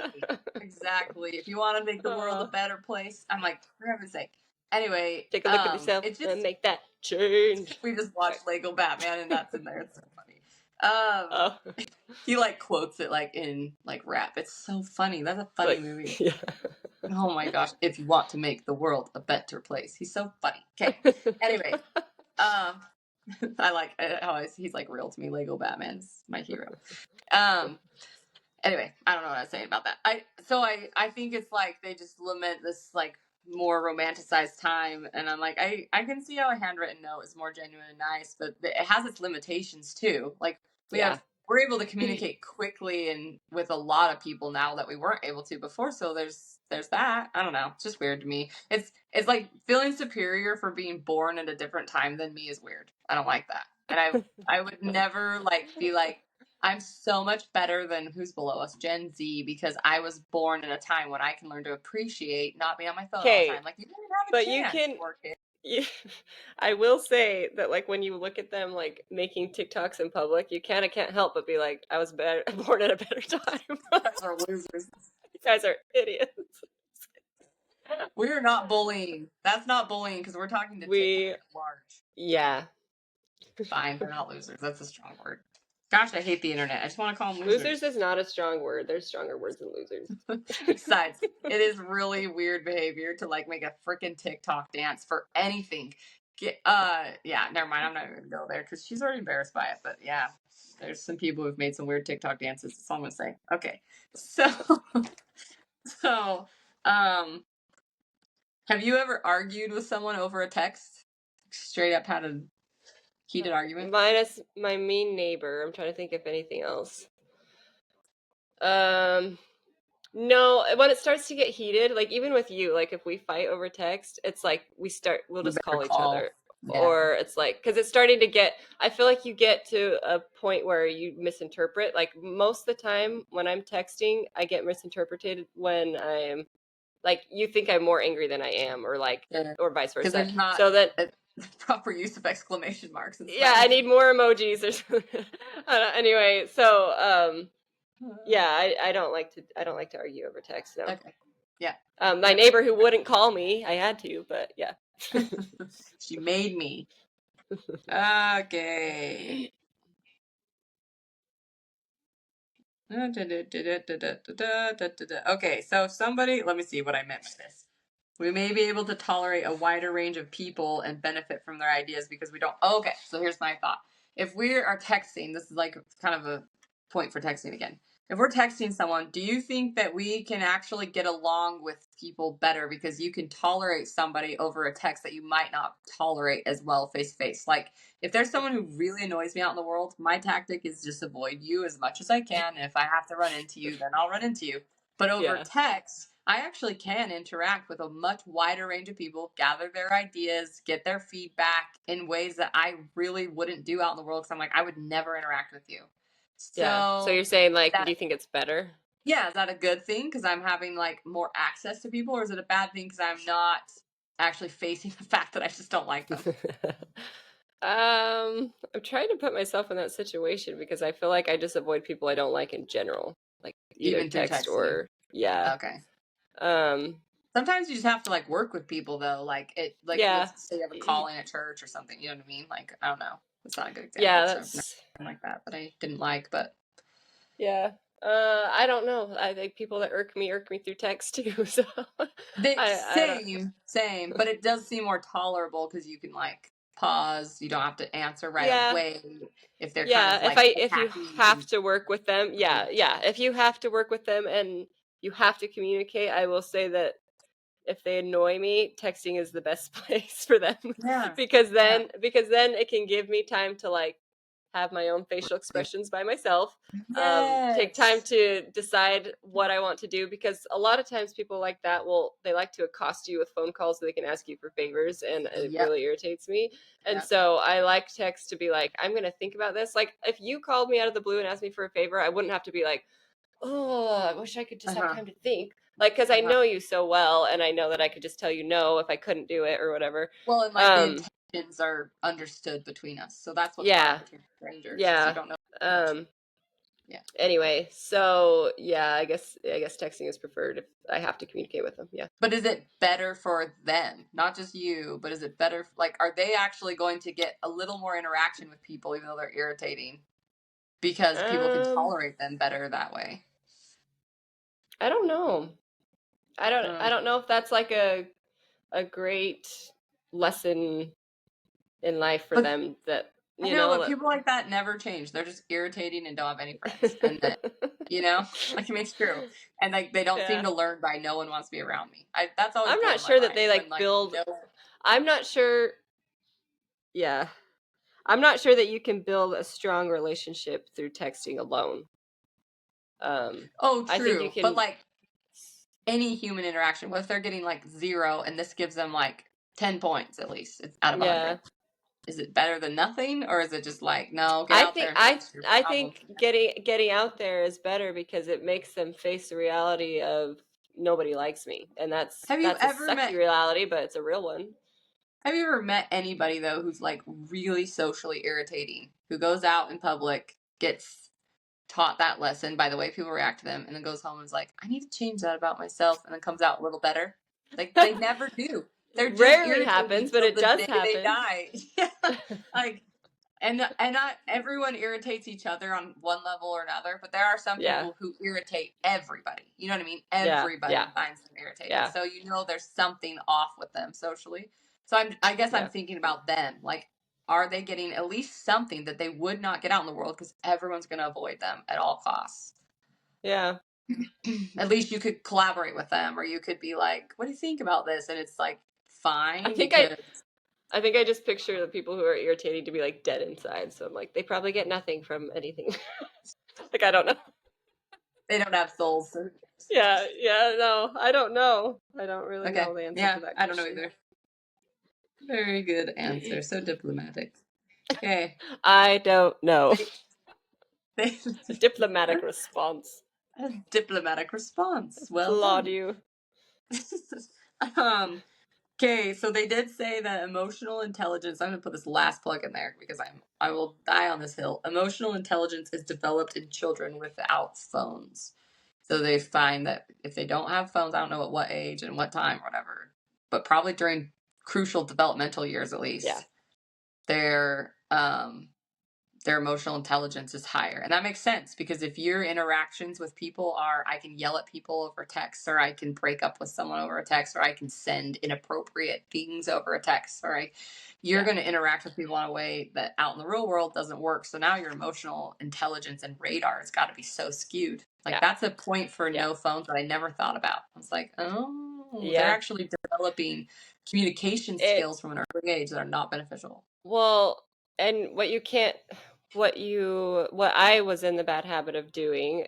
Exactly. If you want to make the world a Uh, better place, I'm like, for heaven's sake. Anyway, Take a look at yourself it and just make that change. we just Sorry. watched Lego Batman and that's in there. It's so funny. Oh, He like quotes it like in like rap. It's so funny. That's a funny like movie. yeah. Oh my gosh, if you want to make the world a better place. He's so funny. Okay. Anyway, um I like how he's like real to me. Lego Batman's my hero. Um Anyway, I don't know what I was saying about that. I think it's like they just lament this like more romanticized time, and I'm like, I can see how a handwritten note is more genuine and nice, but it has its limitations too. Like Yeah. we're able to communicate quickly and with a lot of people now that we weren't able to before. So there's that. I don't know. It's just weird to me. It's like feeling superior for being born at a different time than me is weird. I don't like that, and I would never like be like I'm so much better than who's below us, Gen Z, because I was born in a time when I can learn to appreciate not being on my phone all the Okay, time. Like you didn't have but a you chance, can. poor kid. You, I will say that, like, when you look at them, like, making TikToks in public, you kind of can't help but be like, I was better, born at a better time. You guys are losers. You guys are idiots. We're not bullying. That's not bullying because we're talking to TikTok We, at large. yeah. Fine, they're not losers. That's a strong word. Gosh, I hate the internet. I just want to call them Losers losers. is not a strong word. There's stronger words than losers. Besides, it is really weird behavior to like make a freaking TikTok dance for anything. Yeah, never mind. I'm not even gonna go there because she's already embarrassed by it. But yeah, there's some people who've made some weird TikTok dances. That's all I'm gonna say. Okay, so so um, have you ever argued with someone over a text? Straight up had a heated argument? Minus my mean neighbor. I'm trying to think of anything else. Um, no, when it starts to get heated, like even with you, like if we fight over text, it's like we'll We just better call each call. other. Yeah. Or it's like, because it's starting to get, I feel like you get to a point where you misinterpret. Like most of the time when I'm texting, I get misinterpreted when I'm like, you think I'm more angry than I am, or like, Yeah. or vice Because versa. there's not So then, a proper use of exclamation marks and yeah, I stuff. need more emojis or something. Anyway, so, yeah, I don't like to argue over text. No. Okay. Yeah. My Yep. neighbor who wouldn't call me, I had to, but yeah. She made me. Okay. Okay, so if somebody, let me see what I meant by this. We may be able to tolerate a wider range of people and benefit from their ideas because we don't. Okay, so here's my thought. If we are texting, this is like kind of a point for texting again. If we're texting someone, do you think that we can actually get along with people better because you can tolerate somebody over a text that you might not tolerate as well face to face? Like, if there's someone who really annoys me out in the world, my tactic is just avoid you as much as I can. And if I have to run into you, then I'll run into you. But over Yeah. text, I actually can interact with a much wider range of people, gather their ideas, get their feedback in ways that I really wouldn't do out in the world because I'm like, I would never interact with you. Yeah. So So you're saying, like, do that, you think it's better? yeah, is that a good thing because I'm having like more access to people, or is it a bad thing because I'm not actually facing the fact that I just don't like them? I'm trying to put myself in that situation because I feel like I just avoid people I don't like in general, like either Even through text texting. or yeah. Okay. Um, Sometimes you just have to like work with people though. Like it, like yeah. let's say you have a calling at church or something. You know what I mean? Like I don't know. It's not a good example Yeah, because I've never that's been like that I didn't like. But yeah. I don't know. I think people that irk me through text too. So the I don't. same. But it does seem more tolerable because you can like pause. You don't have to answer right Yeah. away if they're kind of Yeah, like if you attacking have you. to work with them, yeah, yeah. If you have to work with them and you have to communicate, I will say that if they annoy me, texting is the best place for them Yeah. Yeah. because then it can give me time to like have my own facial expressions by myself. Take time Yes. to decide what I want to do because a lot of times people like that will they like to accost you with phone calls so they can ask you for favors and it Yep. really irritates me. And Yep. so I like text to be like, I'm gonna think about this. Like if you called me out of the blue and asked me for a favor, I wouldn't have to be like, oh, I wish I could just Uh have huh. time to think. Like, because Uh I huh. know you so well, and I know that I could just tell you no if I couldn't do it or whatever. Well, and like the Um, intentions are understood between us, so that's what's hard yeah, between strangers because you yeah. don't know the intention. Um, Yeah. anyway, so yeah, I guess texting is preferred if I have to communicate with them. Yeah. But is it better for them, not just you? But is it better? Like, are they actually going to get a little more interaction with people, even though they're irritating, because people can Um, tolerate them better that way? I don't know. I Um, don't know if that's like a great lesson in life for but them that I you know, know but people like that never change. They're just irritating and don't have any friends, and then like I mean, it's true, and like they don't seem yeah. to learn by no one wants to be around me. That's always I'm not blown my sure that mind they when like like build no. I'm not sure yeah. I'm not sure that you can build a strong relationship through texting alone. Oh, I think you true, but can, like any human interaction, what if they're getting like 0 and this gives them like 10 points at least? It's out of 100. yeah. Is it better than nothing, or is it just like no, get out there and face your I problems? think getting out there is better because it makes them face the reality of nobody likes me, and Have you that's a ever sucky met reality, but it's a real one. Have you ever met anybody though who's like really socially irritating, who goes out in public, gets taught that lesson by the way people react to them, and then goes home and is like, I need to change that about myself, and then comes out a little better? Like they never do. They're just Rarely irritating happens, but till it the does day they happen. die. Yeah, like and not everyone irritates each other on one level or another, but there are some Yeah, people who irritate everybody. You know what I mean? yeah, Everybody yeah, finds them irritating. yeah, So you know there's something off with them socially. So I guess I'm yeah, thinking about them. Like, are they getting at least something that they would not get out in the world because everyone's going to avoid them at all costs? yeah. At least you could collaborate with them, or you could be like, "What do you think about this?" And it's like I fine think because I think I just picture the people who are irritating to be like dead inside. So I'm like, they probably get nothing from anything. Like I don't know. they don't have souls. So Yeah, yeah, no, I don't know. I don't really okay, know the answer to yeah, that I don't know question. either. Very good answer. So diplomatic. Okay. I don't know. They, they, A diplomatic response. a diplomatic response. Well Applaud done. you. um. Okay, so they did say that emotional intelligence. I'm gonna put this last plug in there because I will die on this hill. Emotional intelligence is developed in children without phones. So they find that if they don't have phones, I don't know at what age and what time, whatever, but probably during crucial developmental years at Yeah. least, their emotional intelligence is higher. And that makes sense because if your interactions with people are, I can yell at people over text, or I can break up with someone over a text, or I can send inappropriate things over a text, or you're going to interact with people in a way that out in the real world doesn't work. So now your emotional intelligence and radar has got to be so skewed. Like that's a point for no phones that I never thought about. I was like, oh, they're actually developing communication skills from an early age that are not beneficial. Well, and what I was in the bad habit of doing,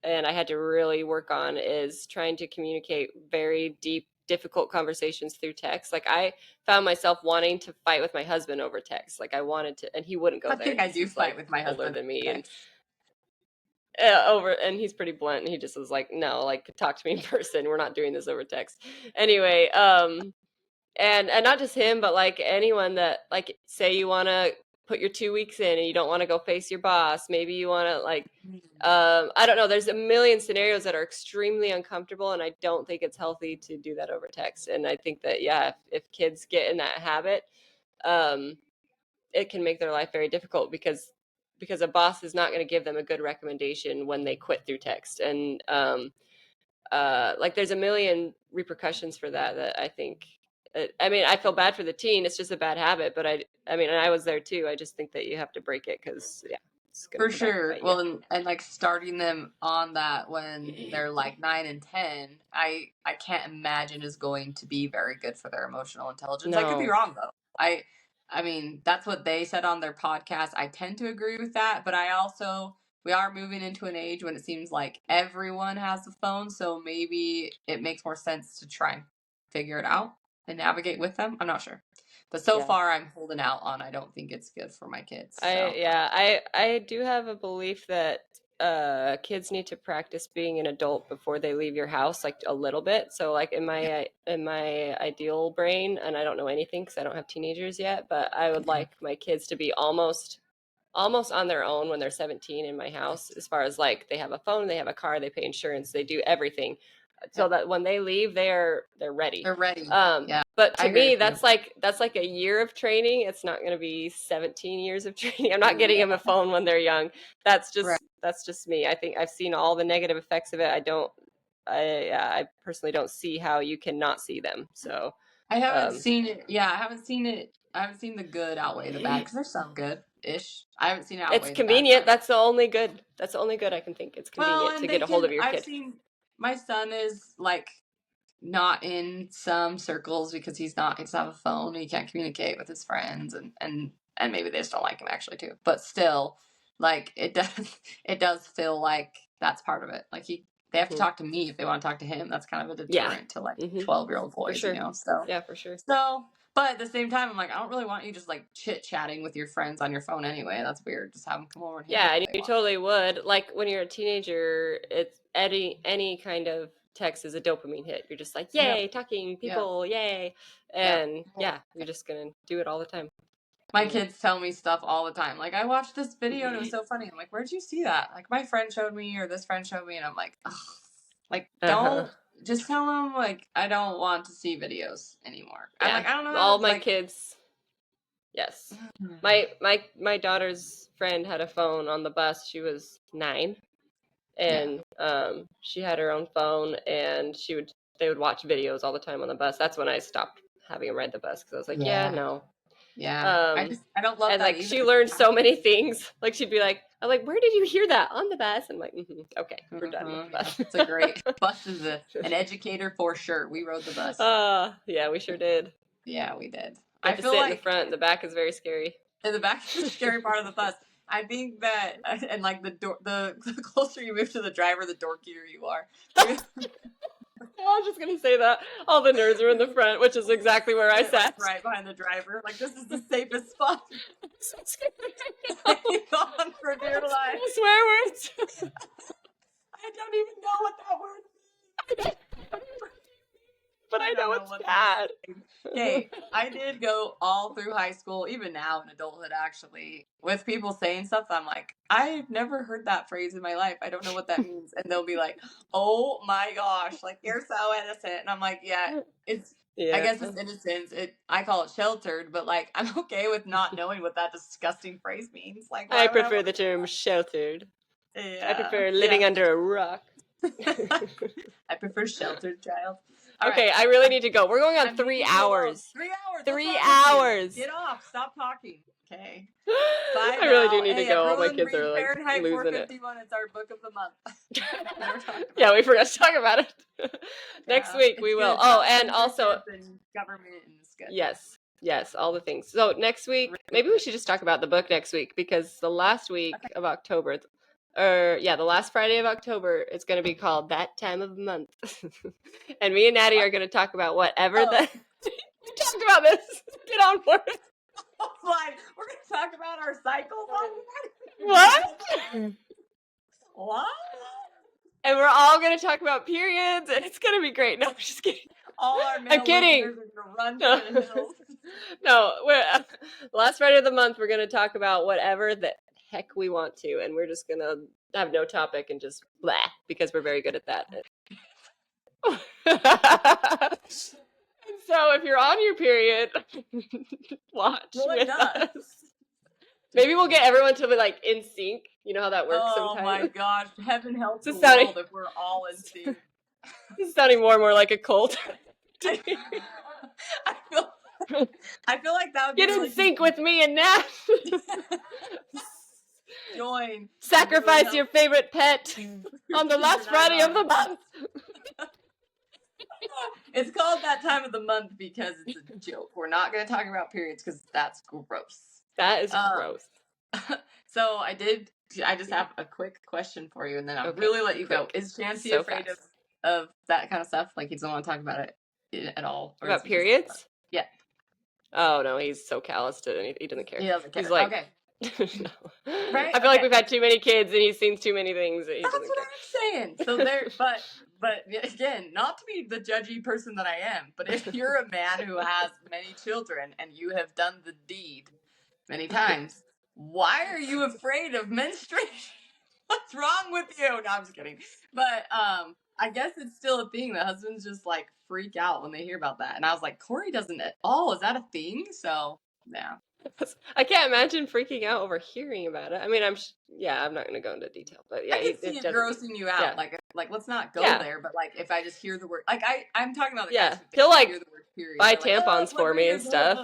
and I had to really work on, is trying to communicate very deep, difficult conversations through text. Like I found myself wanting to fight with my husband over text. Like I wanted to, and he wouldn't go I there. think I do He's fight like with my older husband than me, and text. and he's pretty blunt, and he just was like, no, like talk to me in person. We're not doing this over text. Anyway, and not just him, but like anyone that, like, say you want to put your 2 weeks in and you don't want to go face your boss. Maybe you want to like, I don't know. There's a million scenarios that are extremely uncomfortable, and I don't think it's healthy to do that over text. And I think that, if kids get in that habit, it can make their life very difficult because a boss is not going to give them a good recommendation when they quit through text. And like there's a million repercussions for that I think. I mean, I feel bad for the teen. It's just a bad habit, but I mean, and I was there too. I just think that you have to break it because it's gonna For come back to sure. bite you. Well, and like starting them on that when they're like 9 and 10, I can't imagine is going to be very good for their emotional intelligence. I could be No. wrong though. I mean, that's what they said on their podcast. I tend to agree with that, but we are moving into an age when it seems like everyone has a phone, so maybe it makes more sense to try and figure it out and navigate with them. I'm not sure. But so far I'm holding out on I don't think it's good for my kids. So I do have a belief that kids need to practice being an adult before they leave your house, like a little bit. So like in my ideal brain, and I don't know anything because I don't have teenagers yet, but I would like my kids to be almost on their own when they're 17 in my house, as far as like they have a phone, they have a car, they pay insurance, they do everything, so that when they leave, they're ready. They're ready. But to me, with you. that's like a year of training. It's not going to be 17 years of training. I'm not getting them a phone when they're young. That's just me. I think I've seen all the negative effects of it. I personally don't see how you can not see them. So I haven't seen it. Yeah, I haven't seen it. I haven't seen the good outweigh the bad because there's some good-ish. I haven't seen it outweigh it's the bad convenient. side. That's the only good. That's the only good I can think. It's Well, convenient and to get a hold of your I've kid. seen my son is like not in some circles because he doesn't have a phone. He can't communicate with his friends, and maybe they just don't like him actually too. But still, like it does feel like that's part of it. Like they have to talk to me if they want to talk to him. That's kind of a deterrent to like 12-year-old boys, sure. you know. So yeah, for sure. So, but at the same time, I'm like, I don't really want you just like chit chatting with your friends on your phone anyway. That's weird. Just have them come over and hang out. And if they you want. totally would. Like when you're a teenager, it's any kind of text is a dopamine hit. You're just like, yay, talking people, yay. And you're just gonna do it all the time. My kids tell me stuff all the time. Like, I watched this video and it was so funny. I'm like, where'd you see that? Like, my friend showed me, or this friend showed me, and I'm like, ugh. Like, don't just tell them like I don't want to see videos anymore. I'm like, I don't know. All my like, kids. Yes. My daughter's friend had a phone on the bus. She was 9, and she had her own phone, and they would watch videos all the time on the bus. That's when I stopped having them ride the bus because I was like, no. I don't love and that like either. she learned so many things. Like she'd be like, I'm like, where did you hear that? On the bus. I'm like, okay, we're done with the bus. It's a great bus is an educator for sure. We rode the bus. Yeah, we sure did. Yeah, we did. I feel sit like in the front. The back is very scary. In the back is the scary part of the bus. I think that, and like the closer you move to the driver, the dorkier you are. I was just gonna say that all the nerds are in the front, which is exactly where I sat, right behind the driver. Like this is the safest spot. On for dear life. Swear words. I don't even know what that word means. But I know it's bad. Okay, I did go all through high school, even now in adulthood, actually, with people saying stuff. I'm like, I've never heard that phrase in my life. I don't know what that means. And they'll be like, oh my gosh, like, you're so innocent. And I'm like, yeah, I Yeah. guess it's innocence. I call it sheltered, but like, I'm okay with not knowing what that disgusting phrase means. Like, I why would I prefer want the term sheltered. to? I Yeah, prefer living under a rock. I prefer sheltered, child. All Okay, right. I really need to go. We're going on I'm 3 leaving you alone. hours. 3 hours. 3 What's wrong with you? hours. Get off. Stop talking. Okay. Bye I really do now. need to Hey, go. All my everyone, kids read are like Fahrenheit losing it. 451. It's our book of the month. We never talked about Yeah, it. we forgot to talk about it. Next Yeah, week it's we will. good. Oh, About and also, censorship and government, and it's good. yes, all the things. So next week, maybe we should just talk about the book next week, because the last week of October, the last Friday of October, it's going to be called That Time of the Month. And me and Natty are going to talk about whatever we talked about this. Get on board. Like, we're going to talk about our cycles on What? What? And we're all going to talk about periods, and it's going to be great. No, I'm just kidding. All our male I'm kidding. listeners are going to run for the hills. No, last Friday of the month, we're going to talk about whatever the heck we want to, and we're just going to have no topic and just blah, because we're very good at that. So if you're on your period, watch with us. Maybe we'll get everyone to be like in sync. You know how that works sometimes? Oh my gosh. Heaven help the sounding- world if we're all in sync. This is sounding more and more like a cult. I feel like that would be Get in really sync with me and Nat. Join. Sacrifice Really your favorite pet on the last Friday of the month. It's called That Time of the Month because it's a joke. We're not going to talk about periods because that's gross. That is gross. So I just have a quick question for you, and then I'll really let you go. Is Chancey afraid of that kind of stuff? Like, he doesn't want to talk about it at all? About periods? Yeah. Oh, no, he's so callous to it. He doesn't care. He doesn't care. He's like, okay. No. Right? I feel like we've had too many kids, and he's seen too many things. That he That's doesn't what care. I'm saying. So there, but again, not to be the judgy person that I am, but if you're a man who has many children and you have done the deed many times, why are you afraid of menstruation? What's wrong with you? No, I'm just kidding. But I guess it's still a thing. The husbands just like freak out when they hear about that. And I was like, Corey doesn't at all. Is that a thing? So yeah. I can't imagine freaking out over hearing about it. I mean, I'm not going to go into detail, but yeah, I can see it grossing you out. Yeah. Like let's not go there. But like, if I just hear the word, like I'm talking about the guys who he'll like hear the word period, buy like, tampons for me and stuff.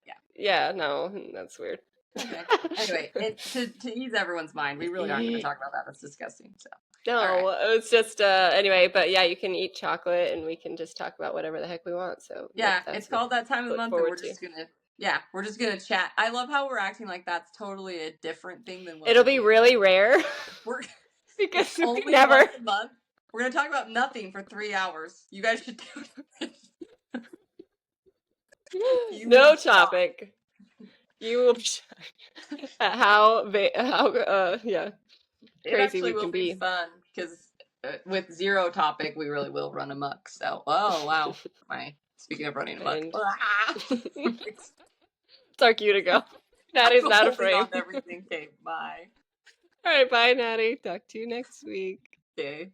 Yeah. Yeah, no, that's weird. Okay. Anyway, to ease everyone's mind, we really aren't going to talk about that. That's disgusting. So. No, it's just anyway. But yeah, you can eat chocolate, and we can just talk about whatever the heck we want. So yeah, it's called That Time of the Month, and we're just gonna chat. I love how we're acting like that's totally a different thing than what it'll be really rare. Because only we never. once a month. We're gonna talk about nothing for 3 hours. You guys should do it. No topic. You will be how crazy we can be. Fun because with zero topic, we really will run amok. So, oh wow, speaking of running amok, it's our cue to go. Natty's not afraid. On everything. Okay, bye. All right, bye, Natty. Talk to you next week. Okay.